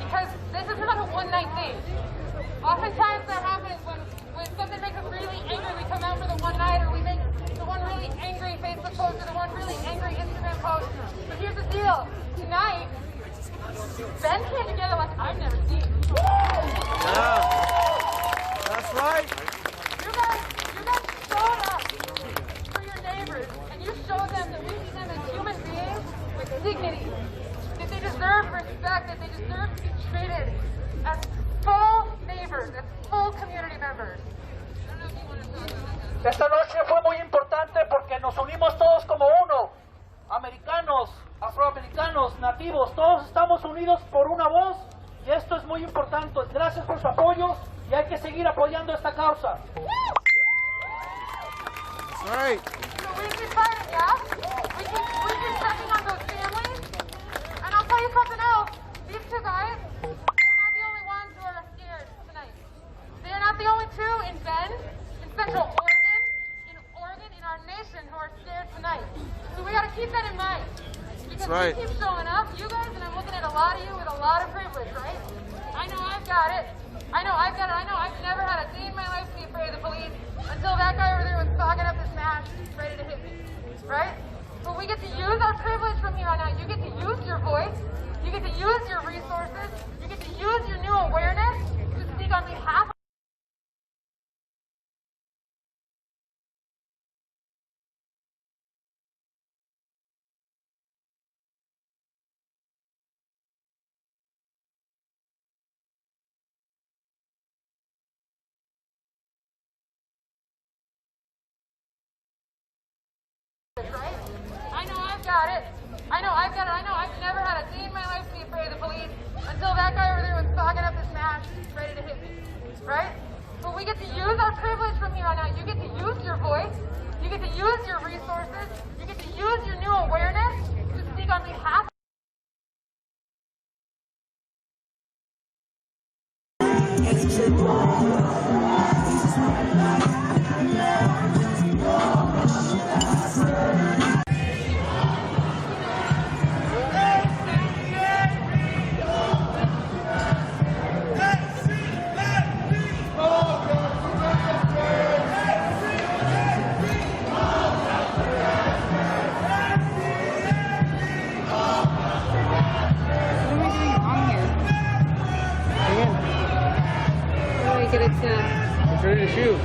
Because this is not a one-night thing. Oftentimes that happens when something makes us really angry, we come out for the one night, or we make the one really angry Facebook post or the one really angry Instagram post. But here's the deal. Tonight, Ben came together like I've never seen. Yeah. That's right. You guys showed up for your neighbors, and you showed them that we see them as human beings with dignity, that they deserve respect, that they deserve to be treated as full neighbors, as full community members. Esta noche fue muy importante porque nos unimos todos como uno. Americanos, afroamericanos, nativos, todos estamos unidos por una voz y esto es muy importante. Gracias por su apoyo y hay que seguir apoyando esta causa. That's right. So we keep fighting, yeah? We keep keep that in mind. Because right. you keep showing up, you guys, and I'm looking at a lot of you with a lot of privilege, right? I know I've got it. I know I've got it. I know I've never had a day in my life to be afraid of the police until that guy over there was fogging up his mask, ready to hit me, right? But we get to use our privilege from here on out. You get to use your voice. You get to use your resources. You get to use your new awareness to speak on behalf of right? I know I've got it. I know I've got it. I know I've never had a day in my life to be afraid of the police until that guy over there was fogging up his mask, ready to hit me, right? But we get to use our privilege from here on out. You get to use your voice. You get to use your resources. You get to use your new awareness to speak on behalf of It's ready to shoot.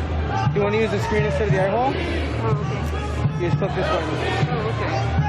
You want to use the screen instead of the eye hole? Oh, okay. You just click this one. Oh, okay.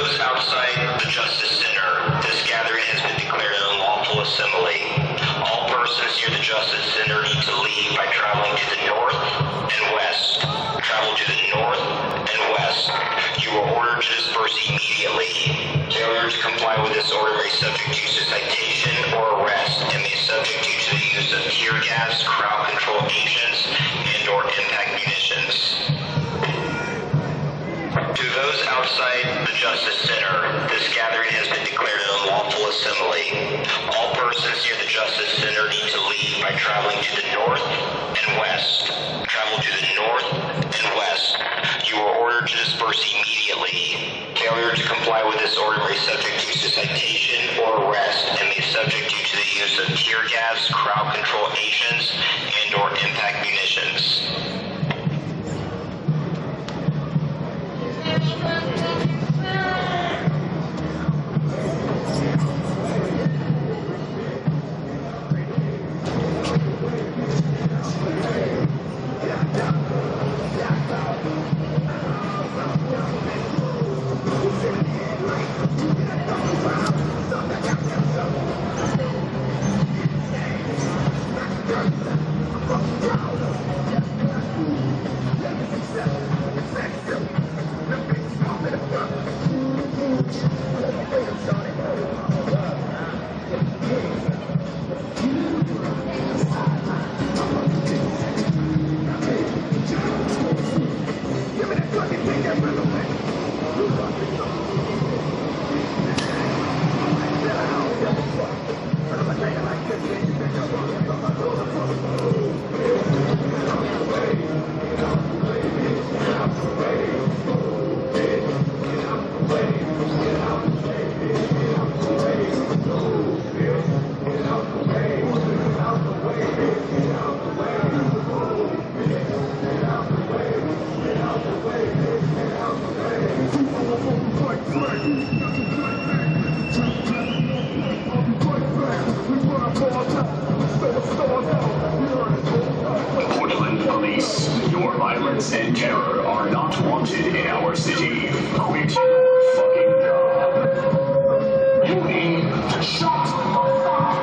those outside the Justice Center, this gathering has been declared an unlawful assembly. All persons near the Justice Center need to leave by traveling to the north and west. Travel to the north and west. You are ordered to disperse immediately. Failure to comply with this order may subject you to citation or arrest and may subject you to the use of tear gas, crowd control agents, and/or impact munitions. To those outside the Justice Center, this gathering has been declared an unlawful assembly. All persons near the Justice Center need to leave by traveling to the north and west. Travel to the north and west. You are ordered to disperse immediately. Failure to comply with this order may subject you to citation or arrest and may subject you to the use of tear gas, crowd control agents, and/or impact munitions. Portland Police, your violence and terror are not wanted in our city. Quit your fucking job. You need to shut Portland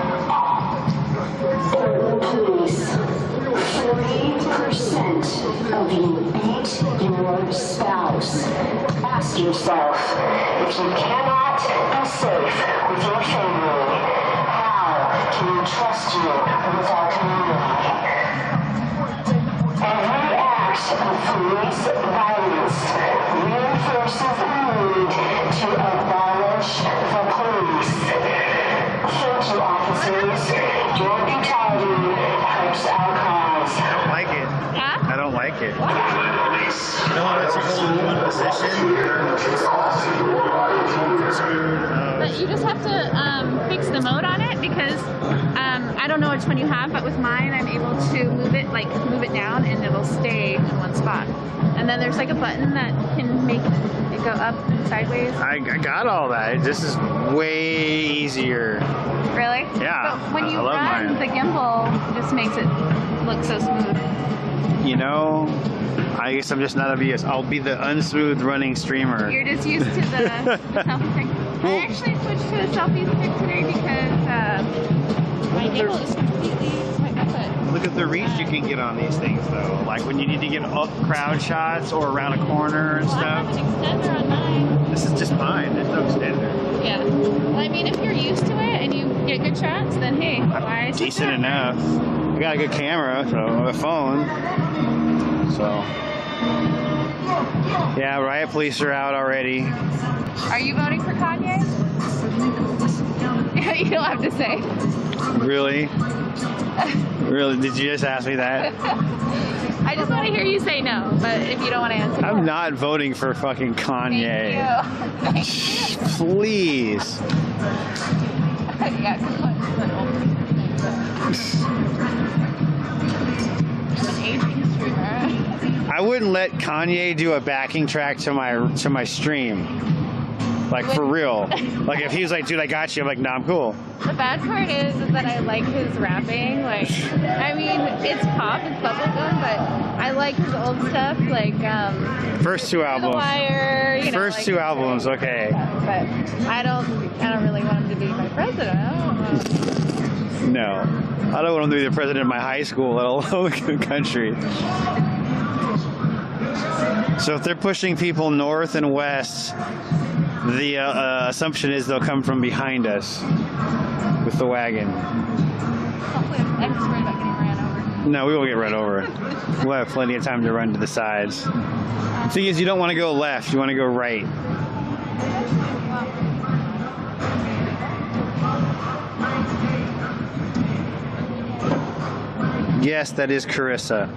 Police, 40% of you beat your spouse. Ask yourself, if you cannot be safe with your family, how can we trust you with our community? Every act of police violence reinforces the need to abolish the police. Thank you, officers. Your brutality helps our cause. I don't like it. Huh? I don't like it. What? No one lets you hold one position. But you just have to fix the mode on it because I don't know which one you have, but with mine I'm able to move it down and it'll stay in one spot. And then there's like a button that can make it go up and sideways. I got all that. This is way easier. Really? Yeah. But when you I love run, mine. the gimbal just makes it look so smooth. You know, I guess I'm just not obvious. I'll be the unsmooth running streamer. You're just used to the selfie stick. I actually switched to a selfie stick today because my gimbal is completely foot. Look at the reach you can get on these things, though. Like when you need to get up crowd shots or around a corner and Well, I have stuff. an extender on mine. This is just mine. There's no extender. Yeah. Well, I mean, if you're used to it and you get good shots, then hey, why is Decent enough. I got a good camera, so a phone. So, yeah, riot police are out already. Are you voting for Kanye? You don't have to say. Really? Really? Did you just ask me that? I just want to hear you say no, but if you don't want to answer, I'm not voting for fucking Kanye. Thank you. Please. Yeah, good one. I'm an aging streamer. I wouldn't let Kanye do a backing track to my stream. Like for real. Like if he was like, dude, I got you, I'm like, nah, I'm cool. The bad part is that I like his rapping. Like, I mean, it's pop, it's bubblegum, but I like his old stuff, like First two albums. The Wire, you know, First like, two albums, okay. But I don't really want him to be my president. I don't know. No, I don't want him to be the president of my high school, let alone the country. So if they're pushing people north and west, the assumption is they'll come from behind us with the wagon. Hopefully I'm just worried about getting ran over. No, we won't get run over. We'll have plenty of time to run to the sides. The thing is, you don't want to go left, you want to go right. Yes, that is Carissa.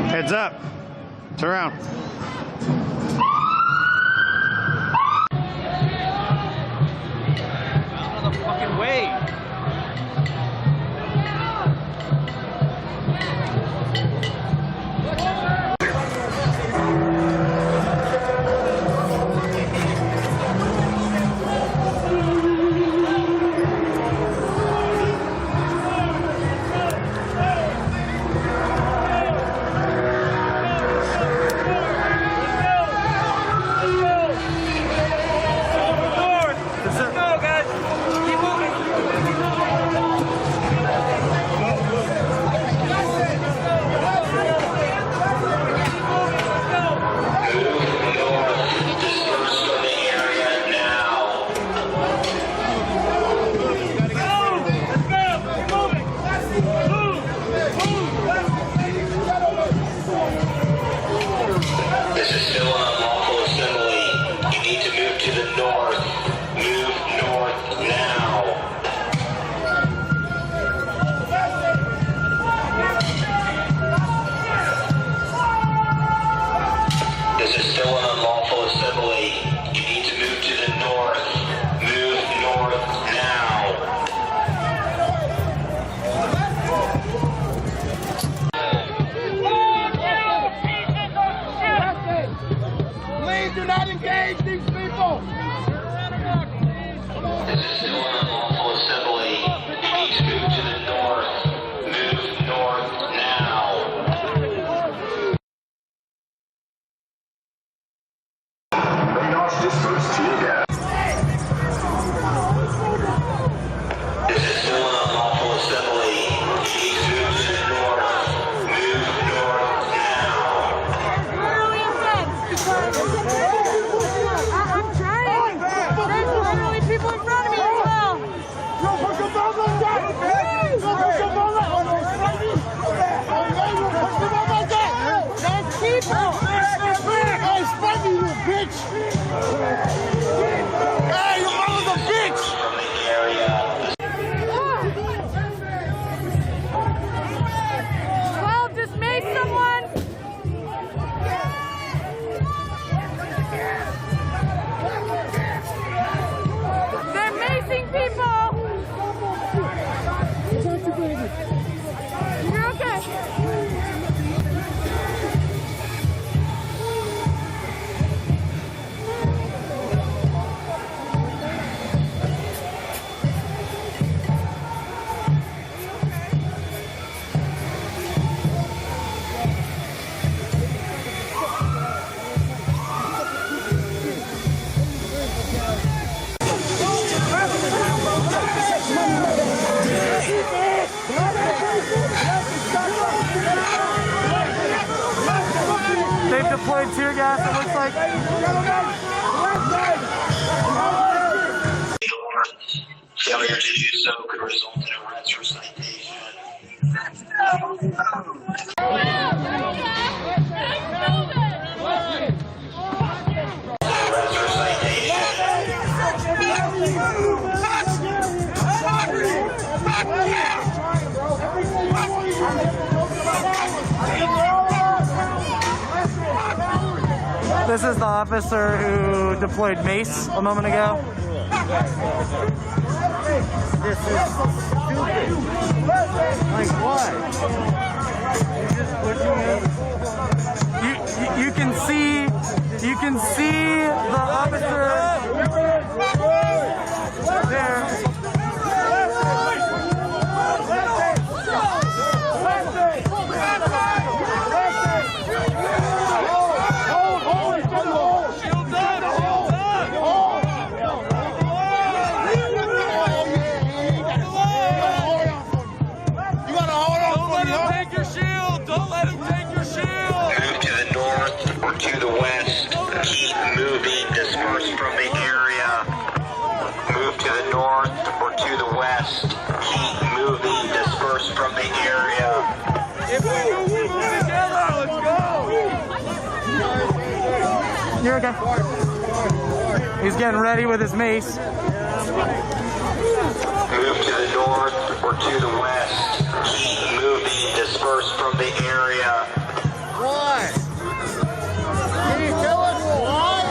Heads up. Turn around. Out of the fucking way. This is still an unlawful assembly. You need to move to the north. Move north now. This is still an unlawful assembly. You need to move to the north. Move north now. Please do not engage these people. This is still an unlawful assembly. You need to move to the north. Move north now. May not disperse tear gas. This is still an unlawful assembly. You need to move to the north. Move north now. I'm trying. There's literally people in front of me as well. There's people. Hey, Spuddy, you bitch. Hey, your mother's a bitch. From the area. 12 just made someone. They're deployed tear gas, it looks like. Failure to do so could result in arrest or citation. This is the officer who deployed mace a moment ago. This is stupid. Like what? You're just pushing it. You can see the officer there. To the west, keep moving, disperse from the area. Move to the north or to the west, keep moving, disperse from the area. If we do this together, let's go! You're okay. He's getting ready with his mace. Move to the north or to the west, keep moving, disperse from the area. Why? Can you tell us why?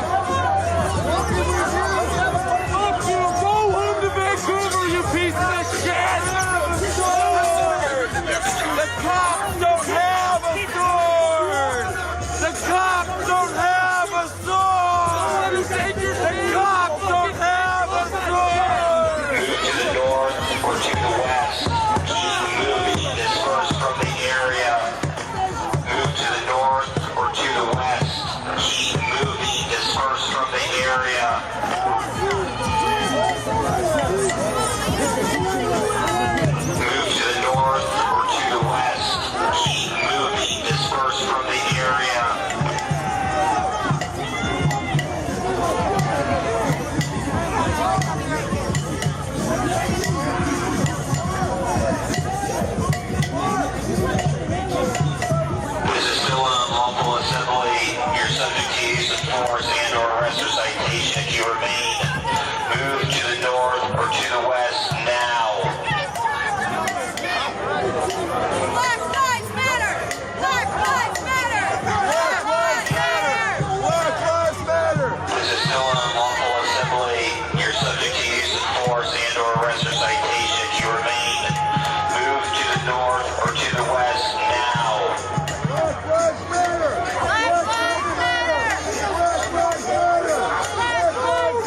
Fuck you! Go home to Vancouver, you piece of shit! The cops don't have a sword! The cops don't have a sword! The cops don't have a sword! Move to the north or to the west, keep moving, disperse from the area. Move to the north or to the west, keep moving, disperse from the area. Move to the north or to the west, keep moving, disperse from the area. This is still an unlawful assembly. You're subject to use of force and or arrest or citation if you remain. Move to the north or to the west now. Black lives matter! Black lives matter! Black lives matter! Black Lives Matter! This is still an unlawful assembly. You're subject to use of force and or arrest or citation if you remain. Move to the north or to the west now. Black Lives Matter! Black lives matter! Black Lives Matter! Black lives matter! Black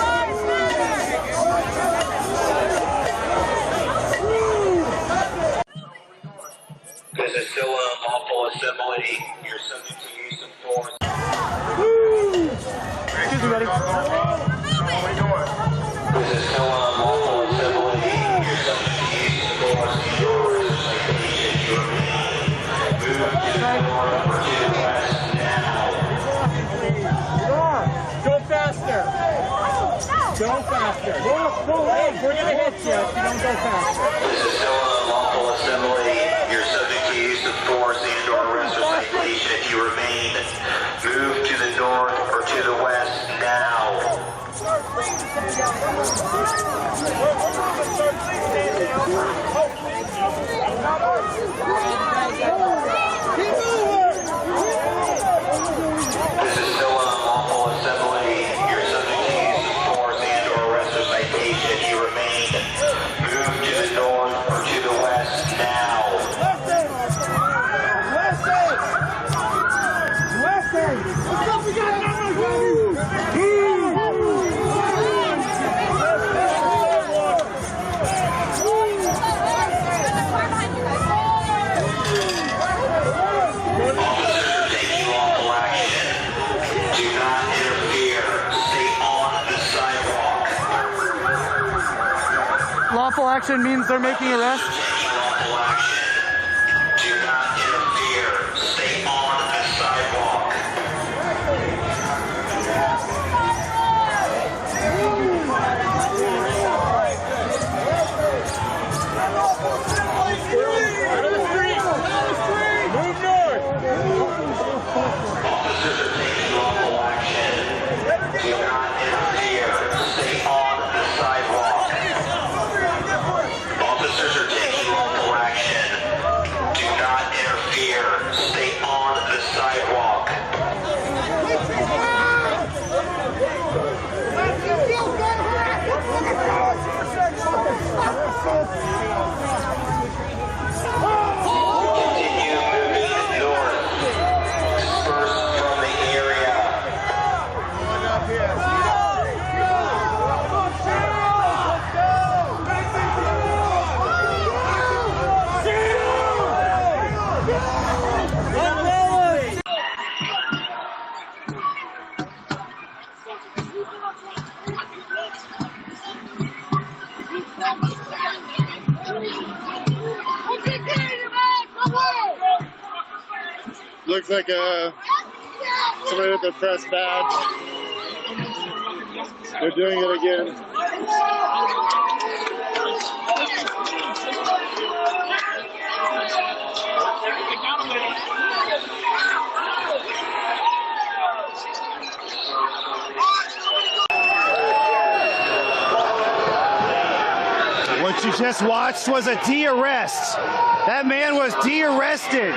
lives matter! This is still an unlawful assembly. You're subject to use of force. Excuse me, buddy. This is still an unlawful assembly. You're subject to use of force and or arrest or citation if you remain. Move to the north or to the west now. Go faster. Go faster. Go ahead. We're gonna hit you if you don't go faster. This is still an unlawful assembly. You're subject to use of force and or arrest or citation if you remain. Move to the north or to the west now. This is still an unlawful assembly. You're subject to use of force and or arrest or citation if you remain. Move to the north or to the west now. Officers are taking lawful action. Do not interfere. Stay on the sidewalk. Lawful action means they're making arrests. Taking lawful action. Do not interfere. Do not interfere. Stay on the sidewalk. Officers are taking lawful action. Do not interfere. Stay on the sidewalk. Continue moving north. Disperse from the area. Looks like somebody with a press badge. They're doing it again. What you just watched was a de-arrest. That man was de-arrested.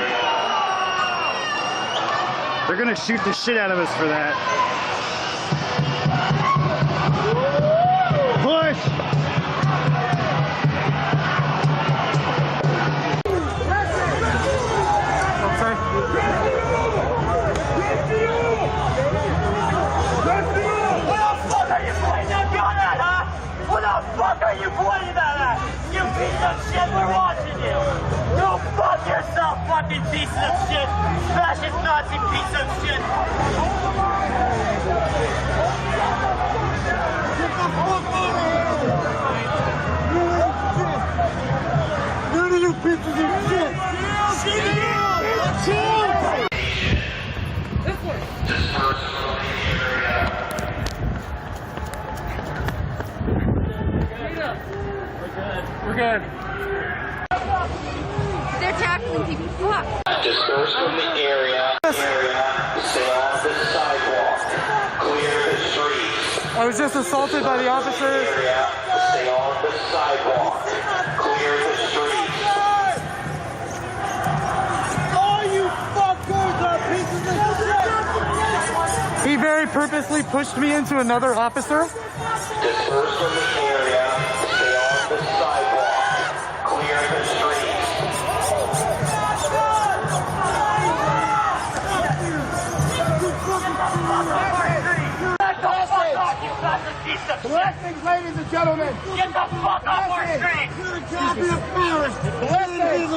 They're gonna shoot the shit out of us for that. Push! What the fuck are you pointing that at? You piece of shit, we're watching you! Go fuck yourself, fucking piece of shit! Fascist Nazi piece of shit! None of you pieces of shit! We're good. They're tackling people. Fuck. Disperse from the area. Stay off the sidewalk. Clear the streets. I was just assaulted by the officers. Stay on the sidewalk. Clear the streets. All you fuckers are pieces of shit! He very purposely pushed me into another officer. Disperse from the area. Stay on the sidewalk. Clear the streets. Blessings, ladies and gentlemen! Get the fuck off our street! You're a goddamn embarrassed! Blessings!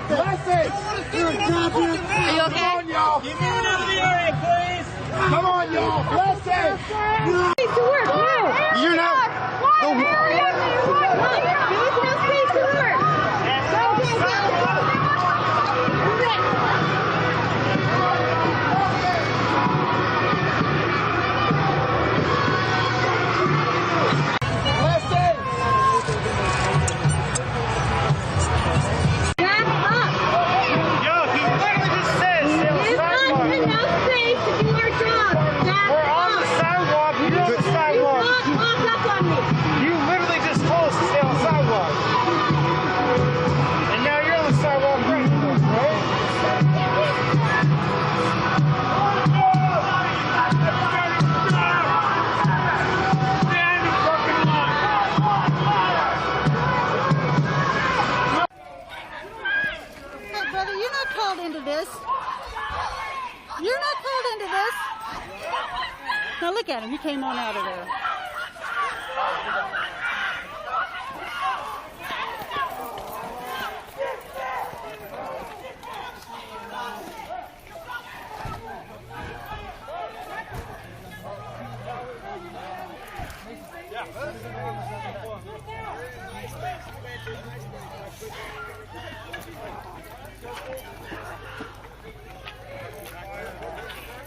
Blessings! You're a goddamn embarrassed! Are you okay? Come on, y'all! Get moving out of the area, please! Come on, y'all! Blessings! To work, no! You're not. What area do you want? There's no space to work. You're not called into this. Now look at him. He came on out of there.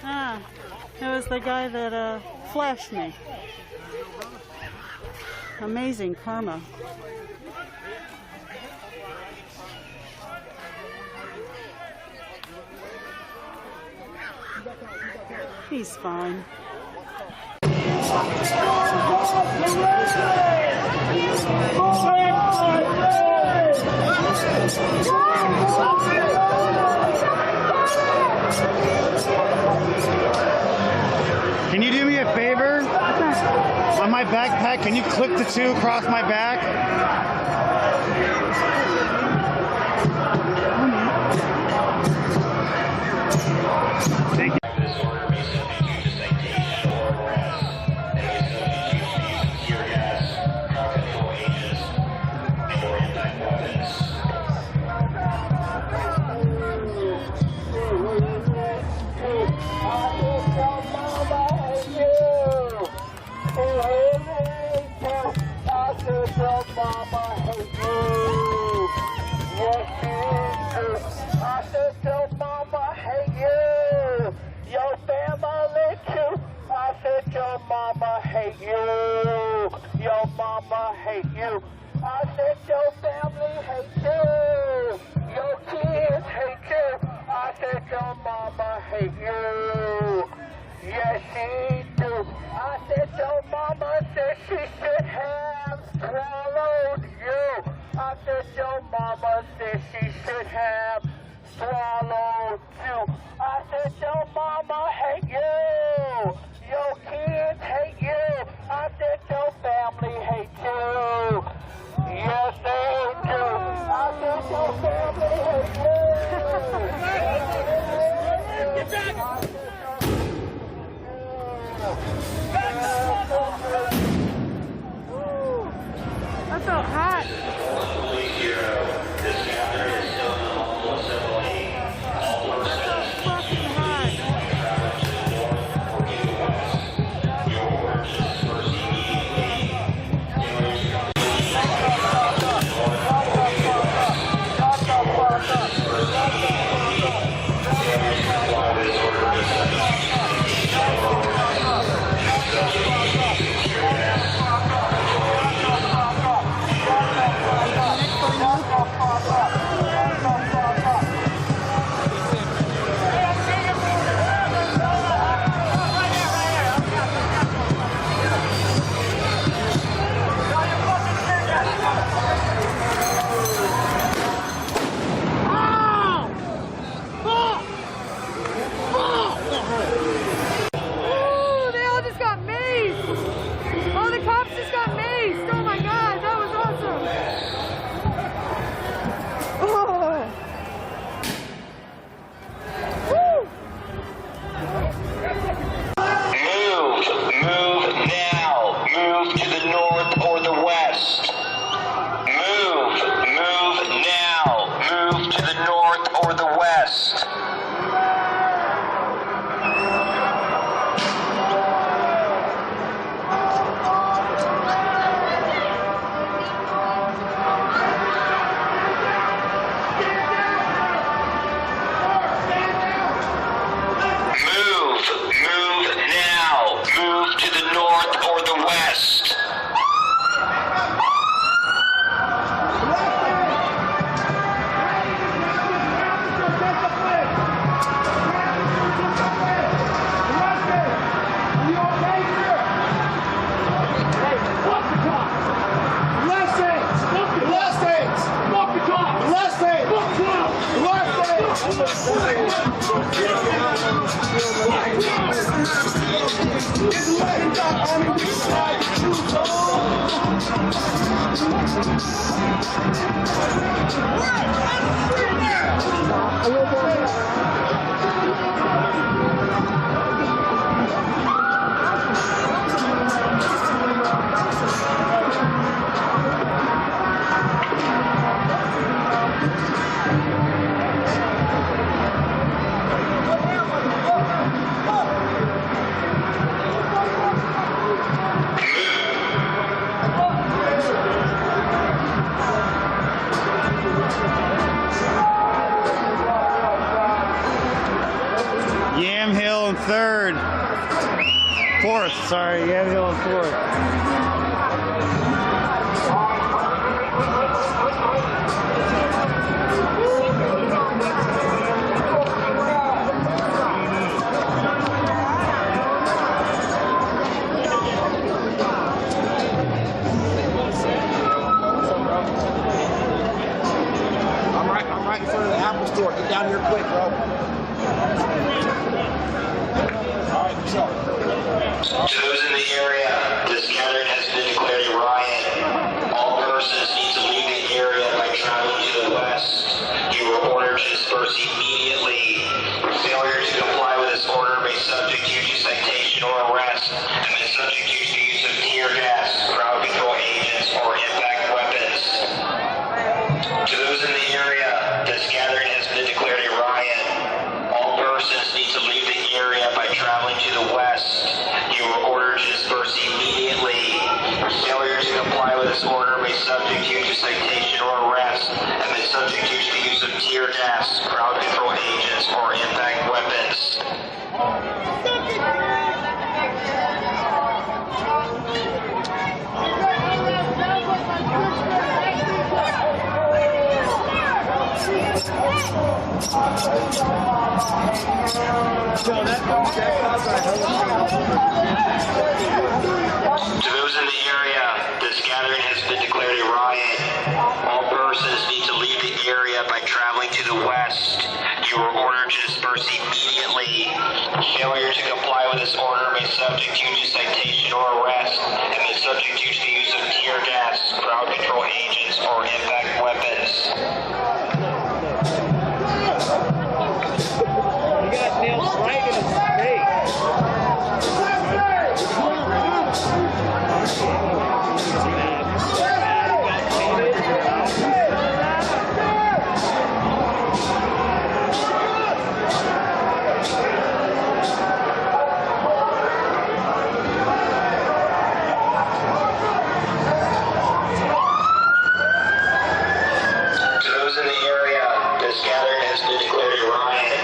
Ah, that was the guy that flashed me. Amazing karma. He's fine. Can you do me a favor? On my backpack, can you clip the 2 across my back? Thank you. That's so hot. Sorry, yeah, Hill and 4th. I'm right in front of the house. quick, bro. To those in the area, this gathering has been declared a riot. All persons need to leave the area by traveling to the west. You are ordered to disperse immediately. Failure to comply with this order may subject you to citation or arrest, and may subject you to the use of tear gas, crowd control agents, or impact weapons. To those in the area, this gathering has been declared a riot. All persons need to leave the area by traveling to the west. You are ordered to disperse immediately. Failure to comply with this order may subject you to citation or arrest, and may subject you to the use of tear gas, crowd control agents, or impact weapons. To those in the area, this gathering has been declared a riot. All persons need to leave the area by traveling to the west. You are ordered to disperse immediately. Failure to comply with this order may subject you to citation or arrest, and may subject you to the use of tear gas, crowd control agents, or impact weapons. You got nails right in his face. To those in the area, this gathering has been declared a riot.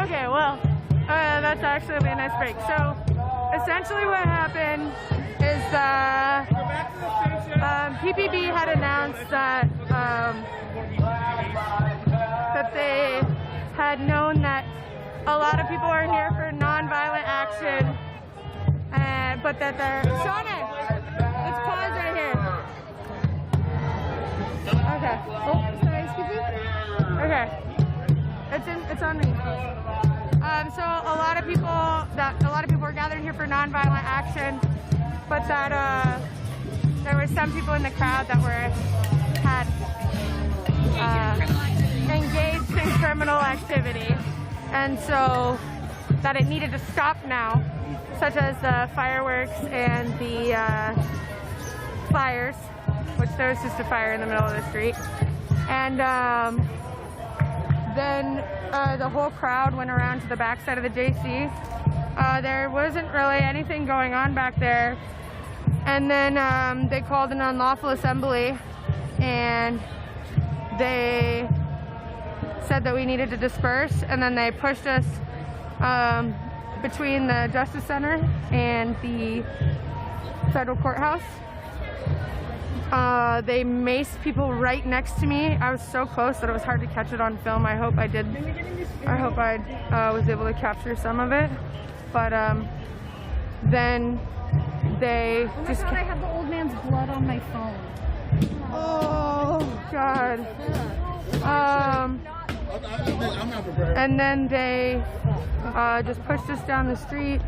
Okay, well, that's actually be a nice break. So, essentially what happened is PPB had announced that that they had known that a lot of people are here for nonviolent action, but that they're... Shauna, let's pause right here. Okay. Oh, sorry, excuse me? Okay. It's on me. So a lot of people are gathered here for nonviolent action, but that there were some people in the crowd that had engaged in criminal activity, and so that it needed to stop now, such as the fireworks and the fires, which there was just a fire in the middle of the street. And then the whole crowd went around to the backside of the JC. There wasn't really anything going on back there. And then they called an unlawful assembly, and they said that we needed to disperse, and then they pushed us between the Justice Center and the federal courthouse. They maced people right next to me. I was so close that it was hard to catch it on film. I hope I did. I hope I was able to capture some of it. But then they just. I have the old man's blood on my phone. Oh God. And then they just pushed us down the street.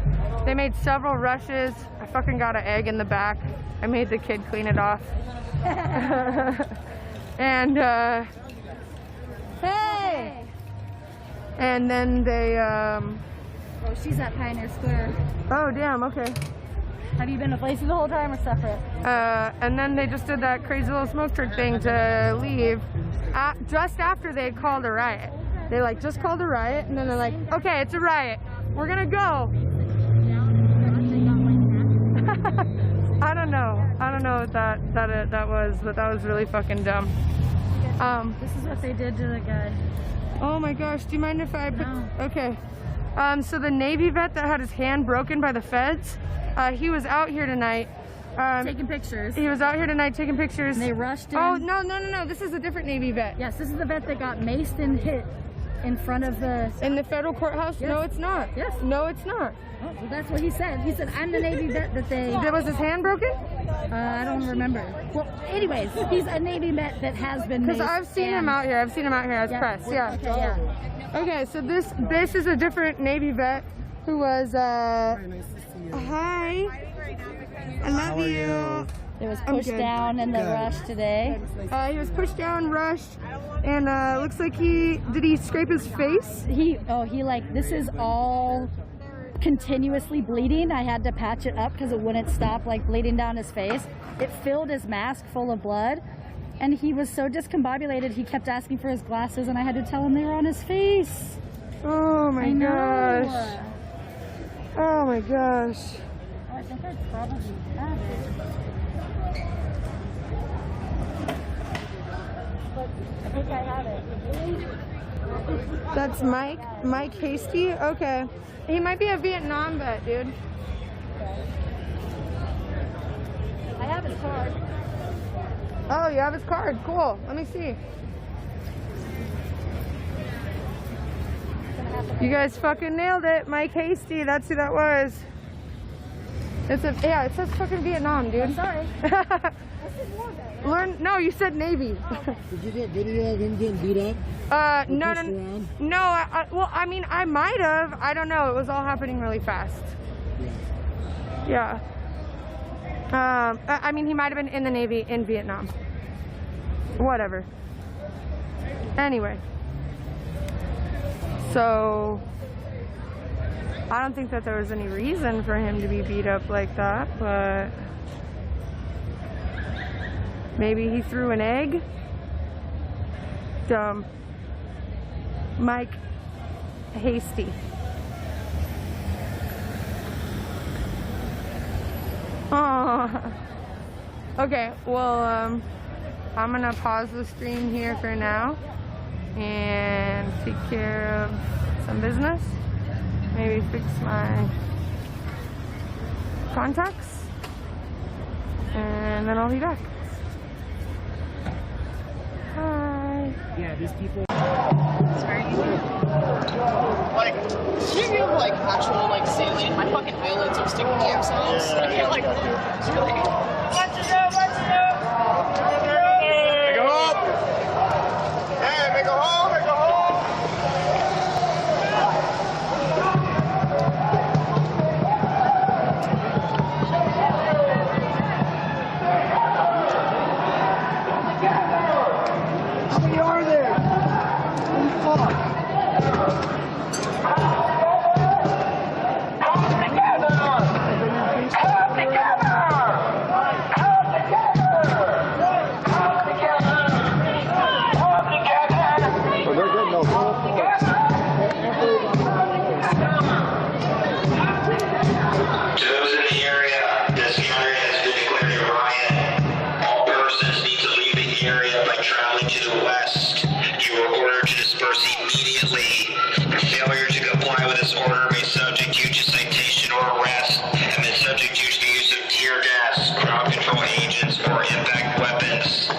They made several rushes. I fucking got an egg in the back. I made the kid clean it off. And Hey! and then they Oh, she's at Pioneer Square. oh damn, okay. Have you been to Lacey the whole time or separate? And then they just did that crazy little smoke trick thing to leave just after they called a riot. They like just called a riot, and then they're like, okay, it's a riot. We're gonna go. I don't know what that was, but that was really fucking dumb. This is what they did to the guy. Oh my gosh, do you mind if I put, No. okay. So the Navy vet that had his hand broken by the feds, he was out here tonight. Taking pictures. He was out here tonight taking pictures. And they rushed him. Oh, no. This is a different Navy vet. Yes, this is the vet that got maced and hit in front of the... In the federal courthouse? Yes. No, it's not. Yes. No, it's not. Oh, well, that's what he said. He said, I'm the Navy vet that they... Was his hand broken? I don't remember. Well, anyways, he's a Navy vet that has been Because maced. I've seen him out here. I've seen him out here as press. Yeah. Okay, yeah. Okay, so this is a different Navy vet who was, hi. I love you. It was pushed down in the rush today. He was pushed down, rushed, and looks like did he scrape his face? He like, this is all continuously bleeding. I had to patch it up because it wouldn't stop like bleeding down his face. It filled his mask full of blood, and he was so discombobulated he kept asking for his glasses, and I had to tell him they were on his face. Oh my gosh. Oh my gosh. Oh, I think I probably have it. But I think I have it. That's Mike Hasty? Okay. He might be a Vietnam vet, dude. I have his card. Oh, you have his card. Cool. Let me see. You guys fucking nailed it. Mike Hasty, that's who that was. It says fucking Vietnam, dude. I'm sorry. No, you said Navy. Did you get video of him getting beat up? No. Well, I mean, I might have. I don't know. It was all happening really fast. Yeah. I mean, he might have been in the Navy in Vietnam. Whatever. Anyway. So, I don't think that there was any reason for him to be beat up like that, but maybe he threw an egg. Dumb. Mike Hasty. Oh. Okay, well, I'm gonna pause the stream here for now and take care of some business. Maybe fix my contacts, and then I'll be back. Hi. Yeah, these people. Like, speaking of like actual like salient, my fucking eyelids are sticking to themselves. I can't like it's really. Watch it out! Watch it out! Make a hole! Hey, make a hole! Make a hole! the west. You are ordered to disperse immediately. Failure to comply with this order may subject you to citation or arrest, and may subject you to the use of tear gas, crowd control agents, or impact weapons.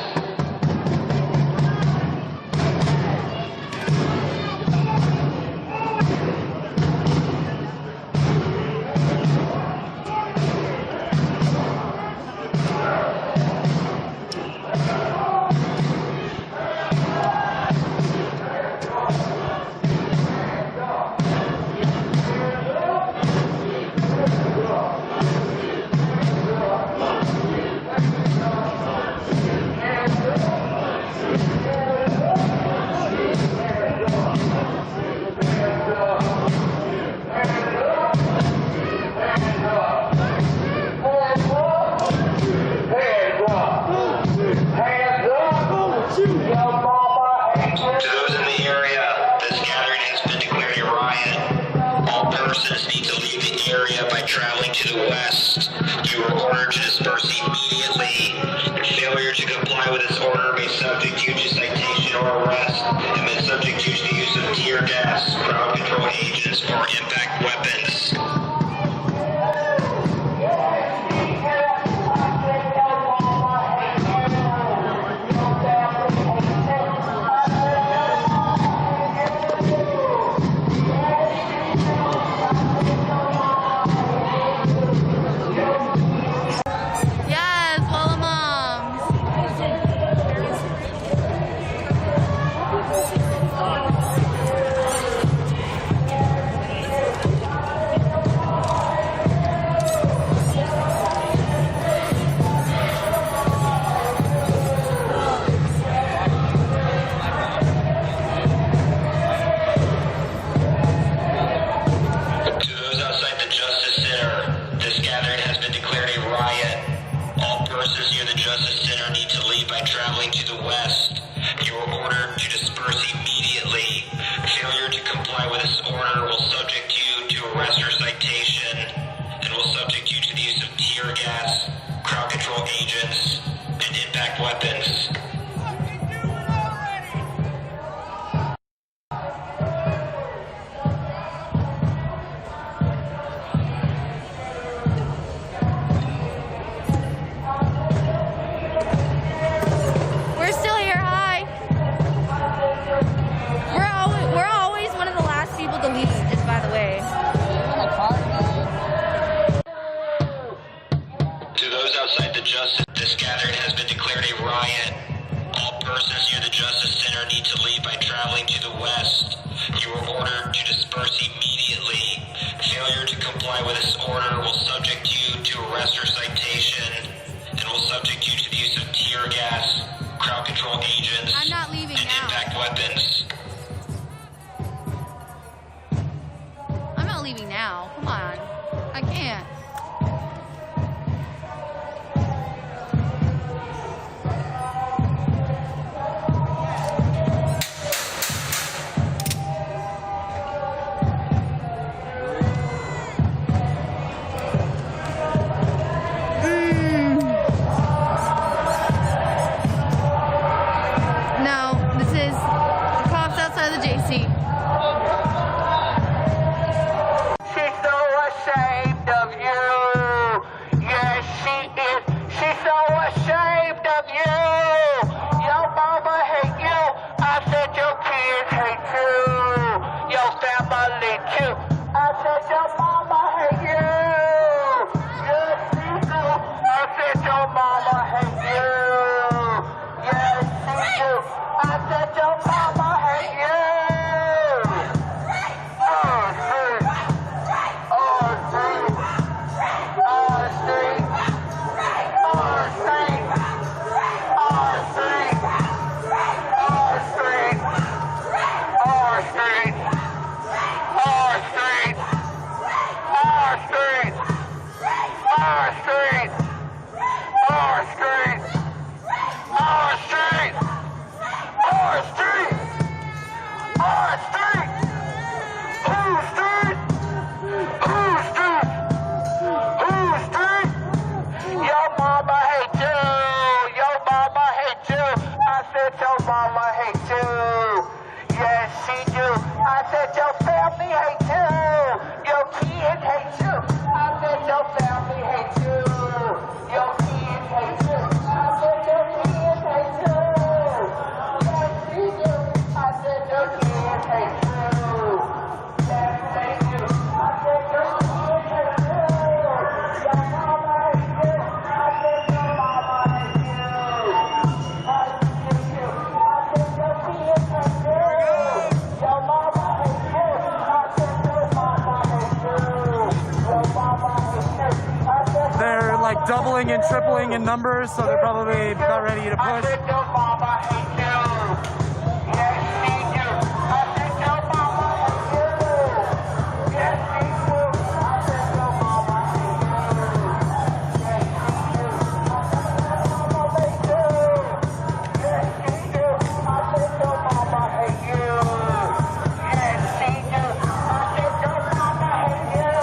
Traveling to the west, you are ordered to disperse immediately. Failure to comply with this order may subject you to citation or arrest, and may subject you to the use of tear gas, crowd control agents, or impact weapons. Traveling to the west, you are ordered to disperse immediately. Failure to comply with this order will subject you to arrest or citation, and will subject you to the use of tear gas, crowd control agents, and impact weapons. This gathering has been declared a riot. All persons near the Justice Center need to leave by traveling to the west. You are ordered to disperse immediately. Failure to comply with this order will subject you to arrest or citation, and will subject you to the use of tear gas, crowd control agents, and impact weapons. I'm not leaving now. Come on. I can't. Our streets! hate you. Yes, she do. I said your family hate you. Your kids hate you. I said your family hate you. Your kids hate you. I said your kids hate you. Yes, she do. I said your kids hate you. Yes, they do. I said your kids hate you. Your mama hate you. I said your mama hate you. I said your kids hate you. Your mama hate you. I said your mama hate you. Your mama hate you. They're like doubling and tripling in numbers, so they're probably about ready to push. Your mama hate you. Yes, she do. I said your mama hate you. Yes, she do. I said your mama hate you. Yes, she do. I said your mama hate you. Yes, she do. I said your mama hate you. Yes, she do. I said your mama hate you.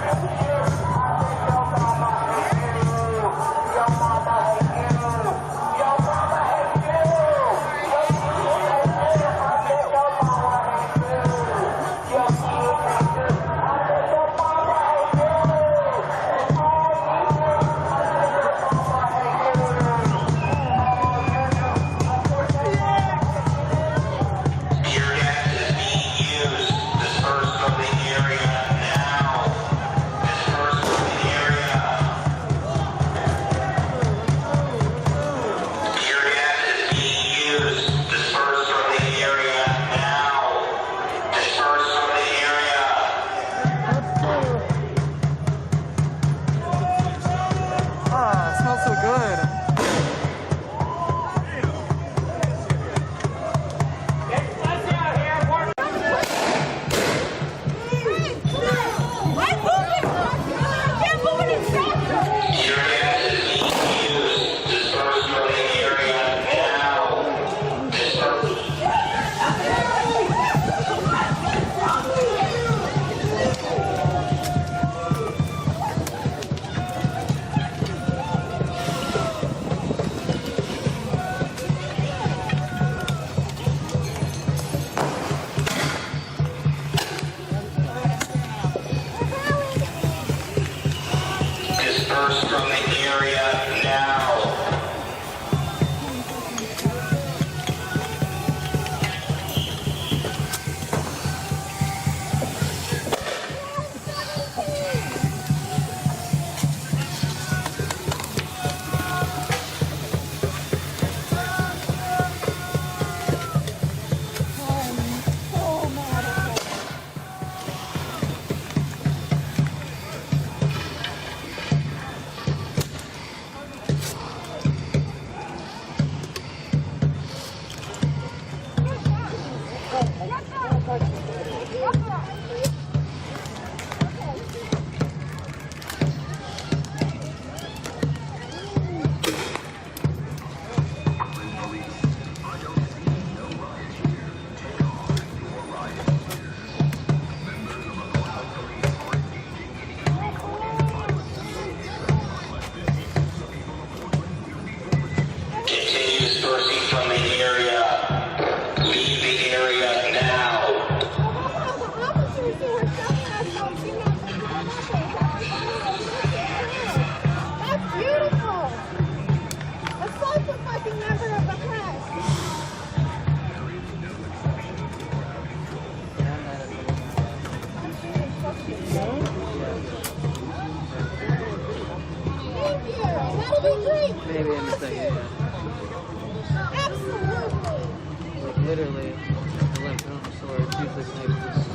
Yes, she do. I said your mama hate you. Your mama hate you. Your mama hate you. Your kids hate you. I said your mama hate you. Your kids hate you. I said your mama hate you. Tear gas is being used. Disperse from the area now. Disperse from the area. Tear gas is being used. Disperse from the area now. Disperse from the area. Ah, it smells so good. Tear gas is being used. Disperse from the area now. Disperse. Disperse from the area now. Continue dispersing from the area. Leave the area now. That's beautiful. Assault a fucking member of the press. Thank you. That'll be great. Maybe in a second. Absolutely. Like literally, I went from the store. It's usually snipers.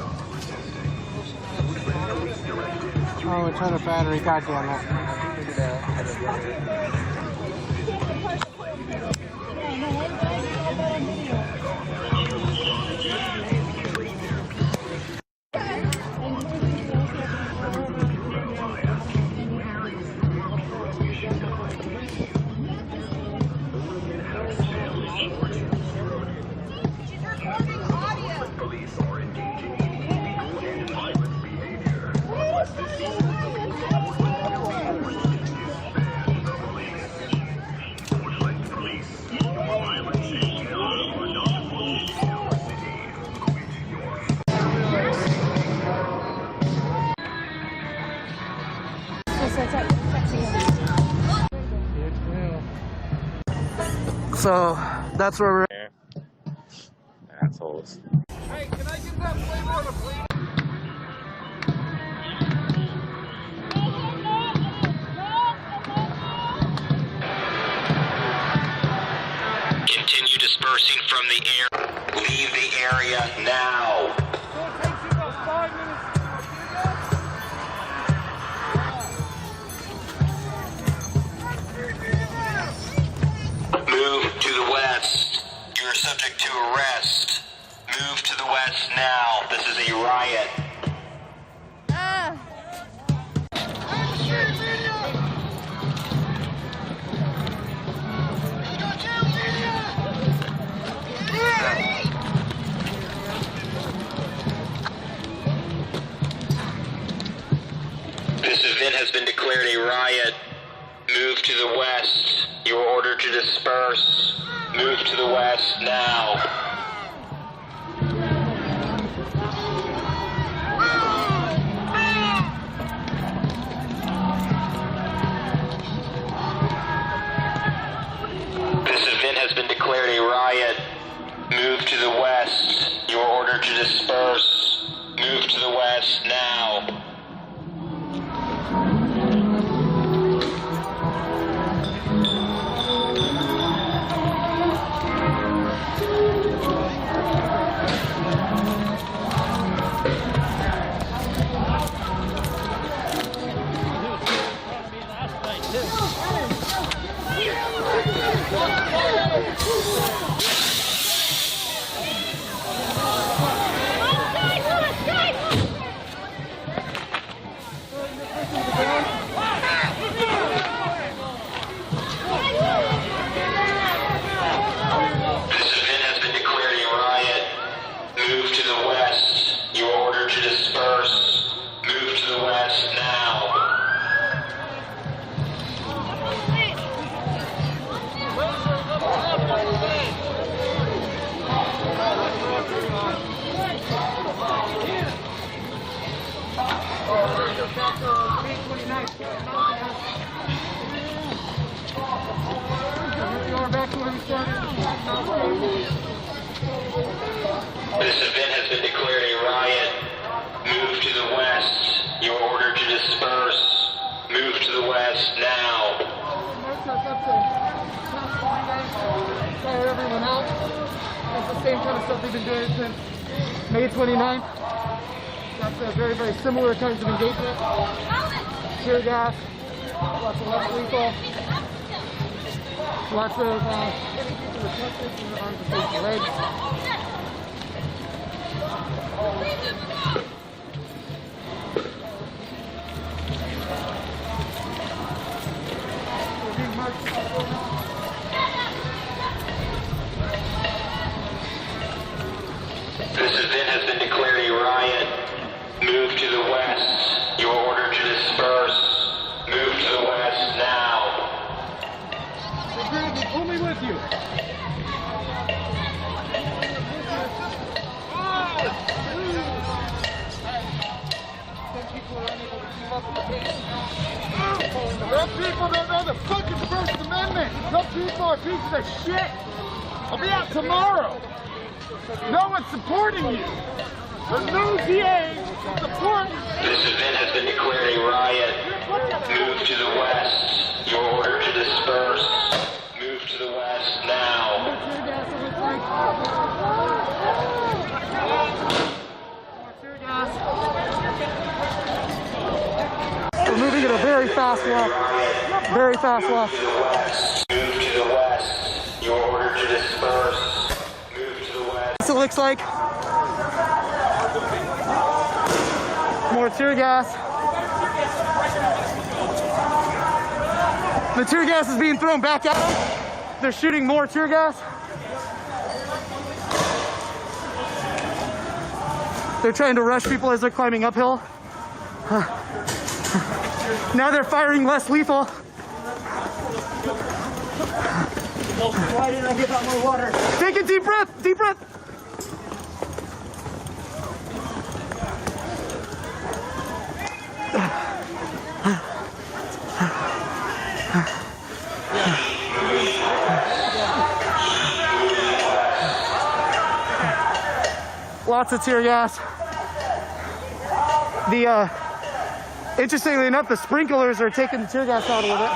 Oh, it's on a battery. God damn it. Look at that. So that's where we're at. Assholes. Hey, can I get that flavor on a plate? Continue dispersing from the air. Leave the area now. Move to the west. You are subject to arrest. Move to the west now. This is a riot. This event has been declared a riot. Move to the west. You are ordered to disperse. Move to the west now. This event has been declared a riot. Move to the west. You are ordered to disperse. Move to the west now. This event has been declared a riot. Move to the west. You are ordered to disperse. Move to the west now. Fire everyone out. That's the same kind of stuff they've been doing since May 29th. That's a very, very similar kinds of engagement. Tear gas, lots of less lethal, lots of arms and legs. This event has been declared a riot. Move to the west. You are ordered to disperse. Move to the west now. Pull me with you. Them people don't know the fucking First Amendment. Them people are pieces of shit. I'll be out tomorrow. No one's supporting you. There's no DA support. This event has been declared a riot. Move to the west. You're ordered to disperse. Move to the west now. We're moving at a very fast walk. Very fast walk. Move to the west. You're ordered to disperse. Move to the west. It looks like more tear gas. The tear gas is being thrown back at them. They're shooting more tear gas. They're trying to rush people as they're climbing uphill. Now they're firing less lethal. Why didn't I give out more water? Take a deep breath, deep breath. Lots of tear gas. Interestingly enough, the sprinklers are taking the tear gas out a little bit.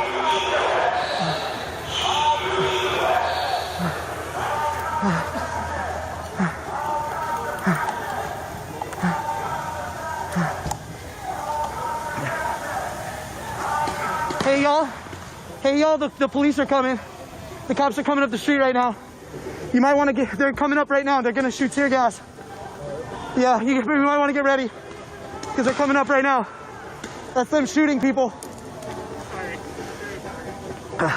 Hey y'all, the police are coming. The cops are coming up the street right now. You might want to they're coming up right now. They're gonna shoot tear gas. Yeah, you might want to get ready because they're coming up right now. That's them shooting people. We're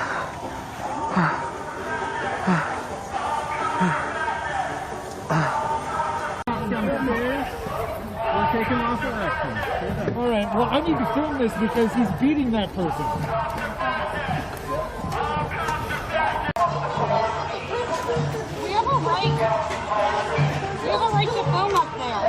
taking lawful action. All right, well, I need to film this because he's beating that person. We have a right to film up there.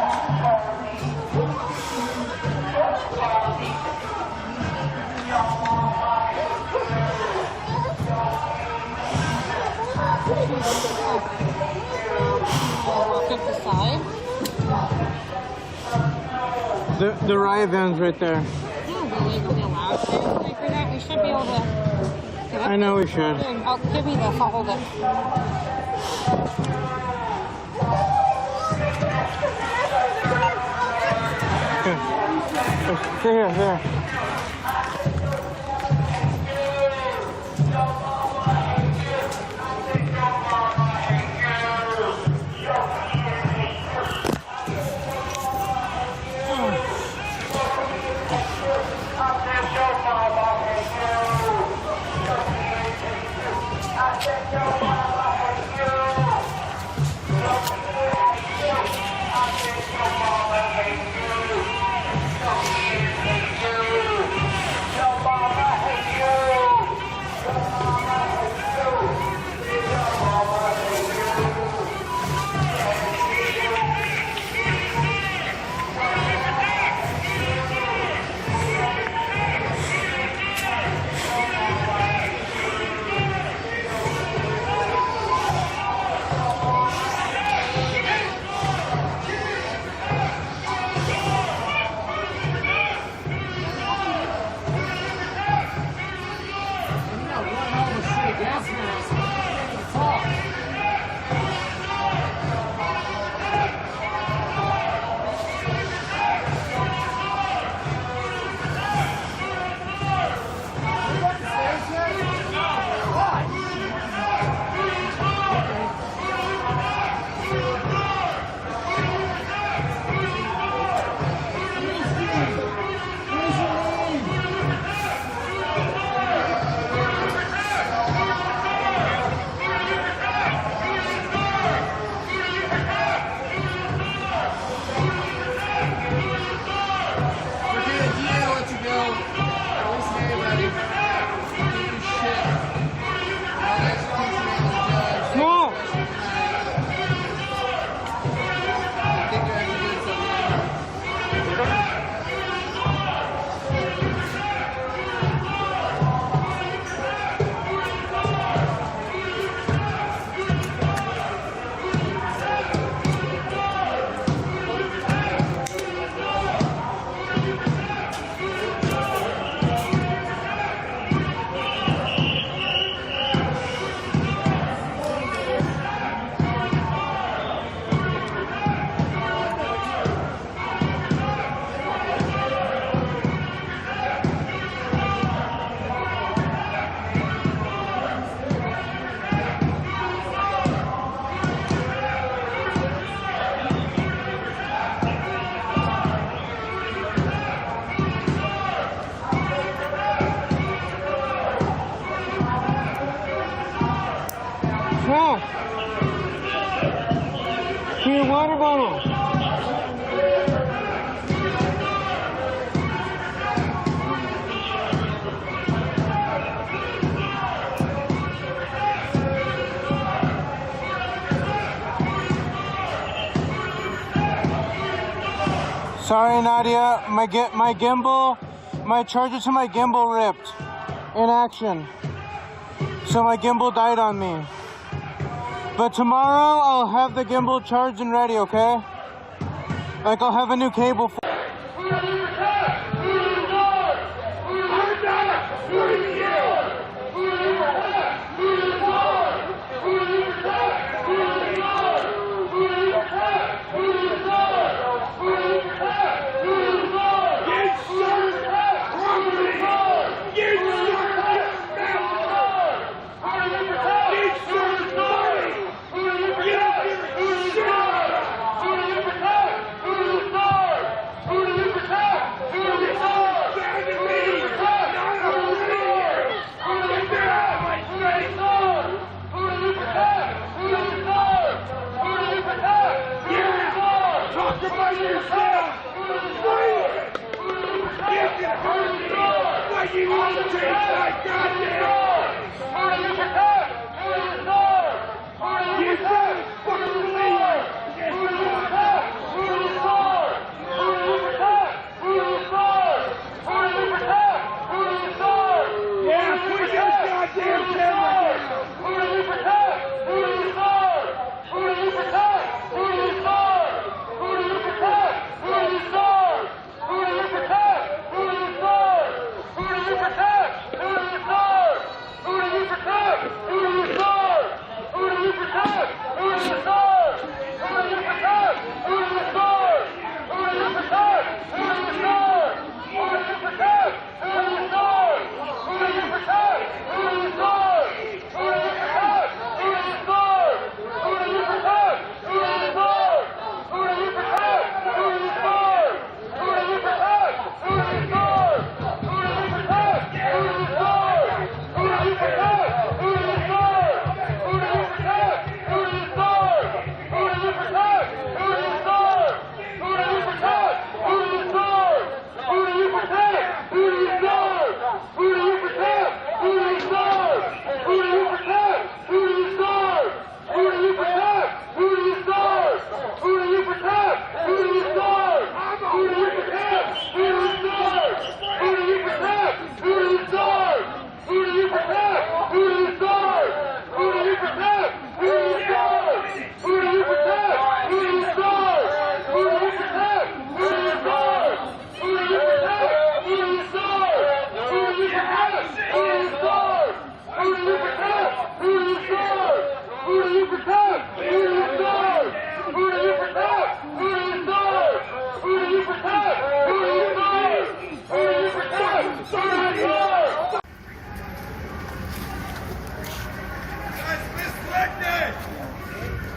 Walk up the side. The riot van's right there. Yeah, but legally allowed to like for that. We should be able to. I know we should. Here, give me this. I'll hold it. Here. Your water bottle. Sorry, Nadia. My gimbal, my charger to my gimbal ripped in action. So my gimbal died on me. But tomorrow I'll have the gimbal charged and ready, okay? Like, I'll have a new cable for.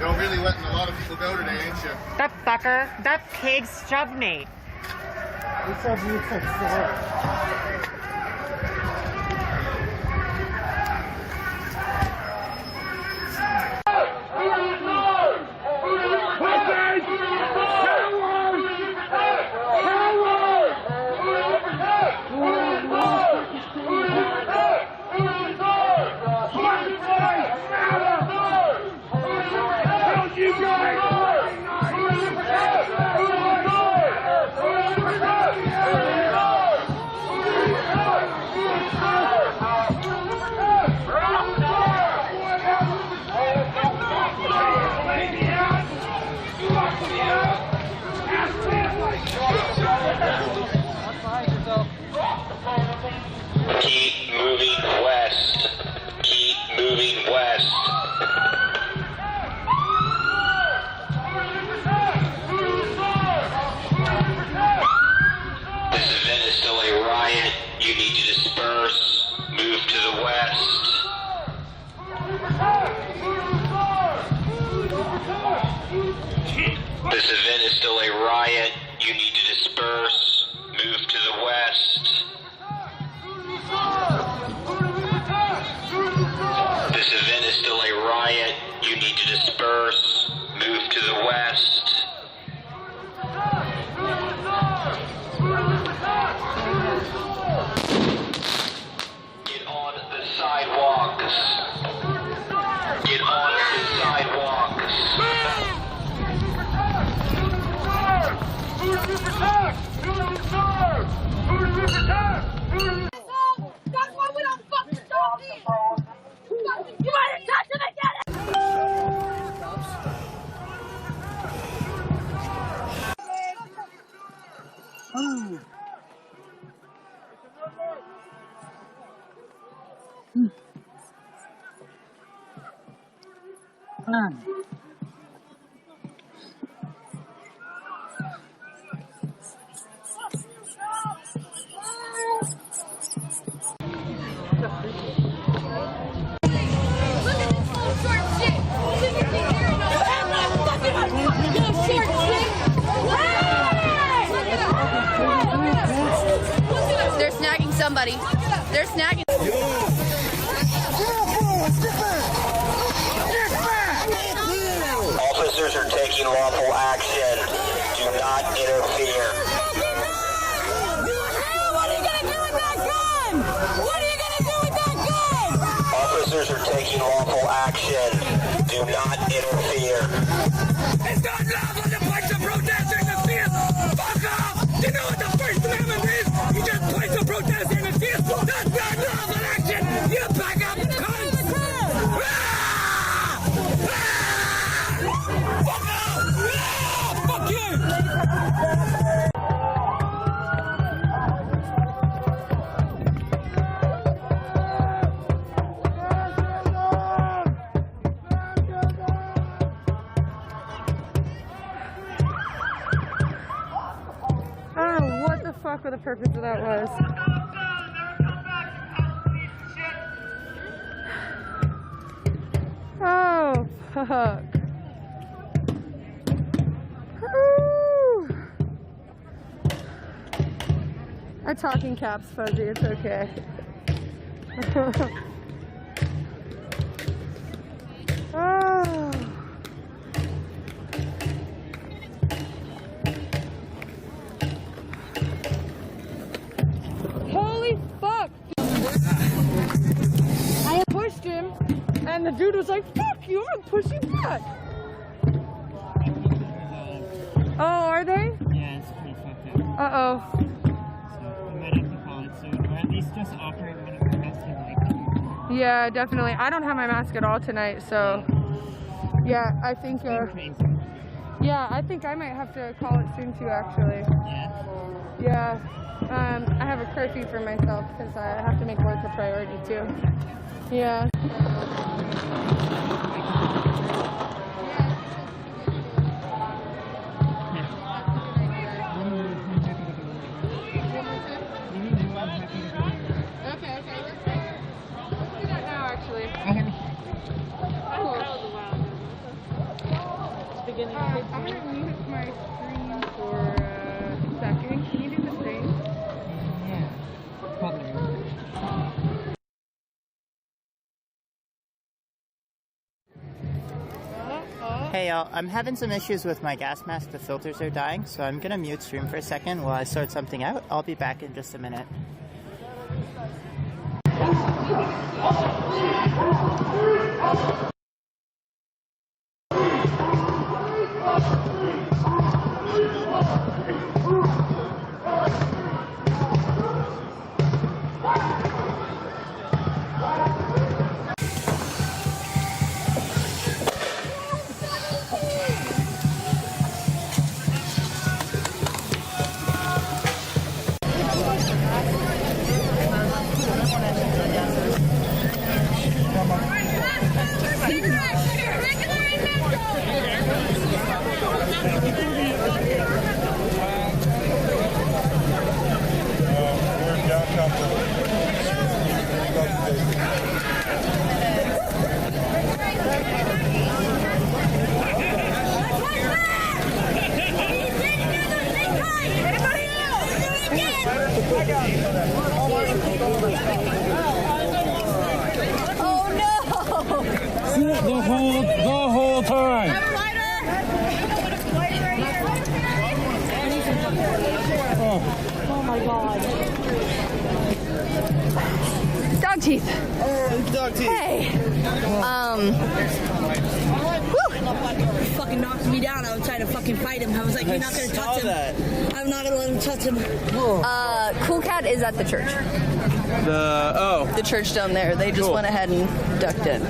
Y'all really letting a lot of people go today, ain't you? That fucker, that pig shoved me. He shoved you for sure. Keep moving west. Keep moving west. This event is still a riot. You need to disperse. Move to the west. This event is still a riot. You need to disperse. Move to the west. This event is still a riot. You need to disperse. Move to the west. Get on the sidewalks. Get on the sidewalks. That's why we don't fucking stop these! You better touch him and get it! They're snagging somebody. They're snagging. Officers are taking lawful action. Do not interfere. What are you gonna do with that gun? What are you gonna do with that gun? Officers are taking lawful action. Do not interfere. It's not lawful to punch a protester in the face. Fuck off! You know what the First Amendment is? You just punch a protester in the face. That's not lawful action. You back up, cunts! Fuck off! Fuck you! I don't know what the fuck the purpose of that was. Oh, fuck. Woo. I talk in caps, Fuzzy. It's okay. Oh. Holy fuck! I pushed him, and the dude was like, fuck you, I'm gonna push you back. Oh, are they? Yeah, it's pretty fucked up. Uh-oh. So we might have to call it soon, or at least just operate one of the rest of like. Yeah, definitely. I don't have my mask at all tonight, so yeah, I think yeah, I think I might have to call it soon too, actually. Yeah. I have a curfew for myself because I have to make work a priority too. Yeah. Okay. Let's do that now, actually. Cool. I'm gonna mute my screen for a second. Can you do the same? Hey y'all, I'm having some issues with my gas mask. The filters are dying, so I'm gonna mute stream for a second while I sort something out. I'll be back in just a minute. The whole time. Oh my god. Dog teeth. Dog teeth. Hey. Woo! Fucking knocked me down. I was trying to fucking fight him. I was like, you're not gonna touch him. I'm not gonna let him touch him. Cool Cat is at the church. The church down there. They just went ahead and ducked in.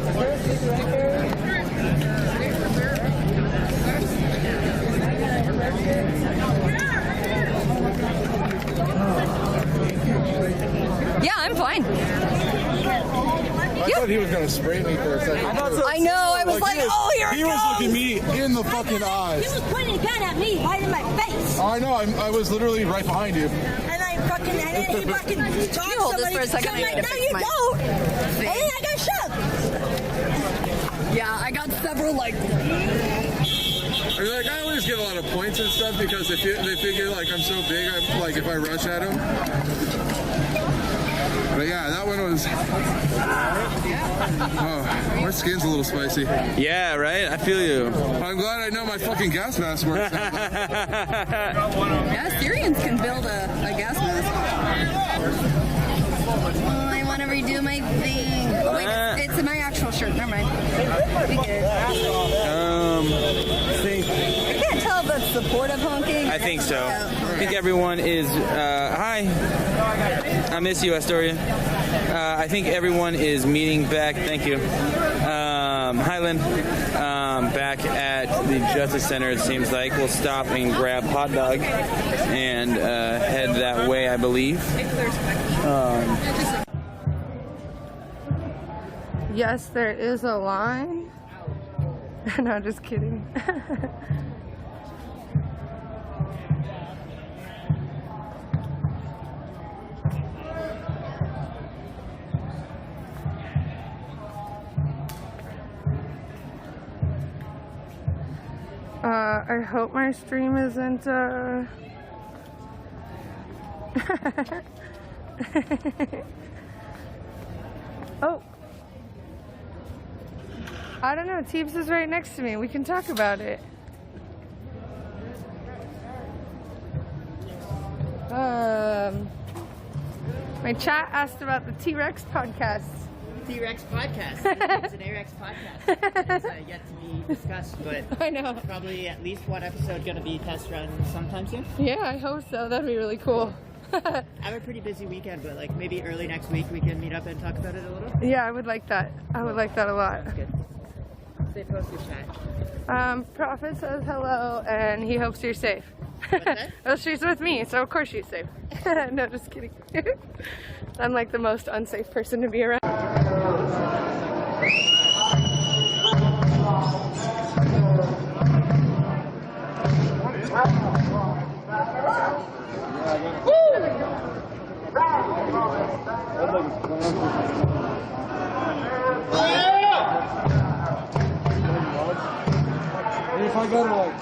Yeah, I'm fine. I thought he was going to spray me for a second. I know. I was like, oh, here it He was goes. looking me in the fucking eyes. He was pointing a gun at me right in my face. Oh, I know. I was literally right behind you. And I fucking, and then he fucking talked Can you hold this somebody. for a second? So I'm I like, need no, to you fix my don't. thing. And then I got shoved. Yeah, I got several like. I mean, like, I always get a lot of points and stuff because they figure like I'm so big, like if I rush at them. But yeah, that one was. Oh, my skin's a little spicy. Yeah, right? I feel you. I'm glad I know my fucking gas mask works. Yeah, Syrians can build a gas mask. Oh, I want to redo my thing. Oh, wait, it's my actual shirt. Never mind. We good. I can't tell if that's supportive honking. I think so. I think everyone is. Hi. I miss you, Astoria. I think everyone is meeting back. Thank you. Highland. Back at the Justice Center, it seems like. We'll stop and grab hot dog and head that way, I believe. Yes, there is a line. No, just kidding. I hope my stream isn't, Oh. I don't know, Teebs is right next to me. We can talk about it. My chat asked about the T-Rex podcast. T-Rex podcast. It's an A-Rex podcast. It's yet to be discussed, but I know. Probably at least one episode going to be test run sometime soon. Yeah, I hope so. That'd be really cool. I have a pretty busy weekend, but like maybe early next week we can meet up and talk about it a little. Yeah, I would like that. I would like that a lot. That's good. Stay posted, chat. Prophet says hello, and he hopes you're safe. Well, she's with me, so of course she's safe. No, just kidding. I'm like the most unsafe person to be around. If I go to like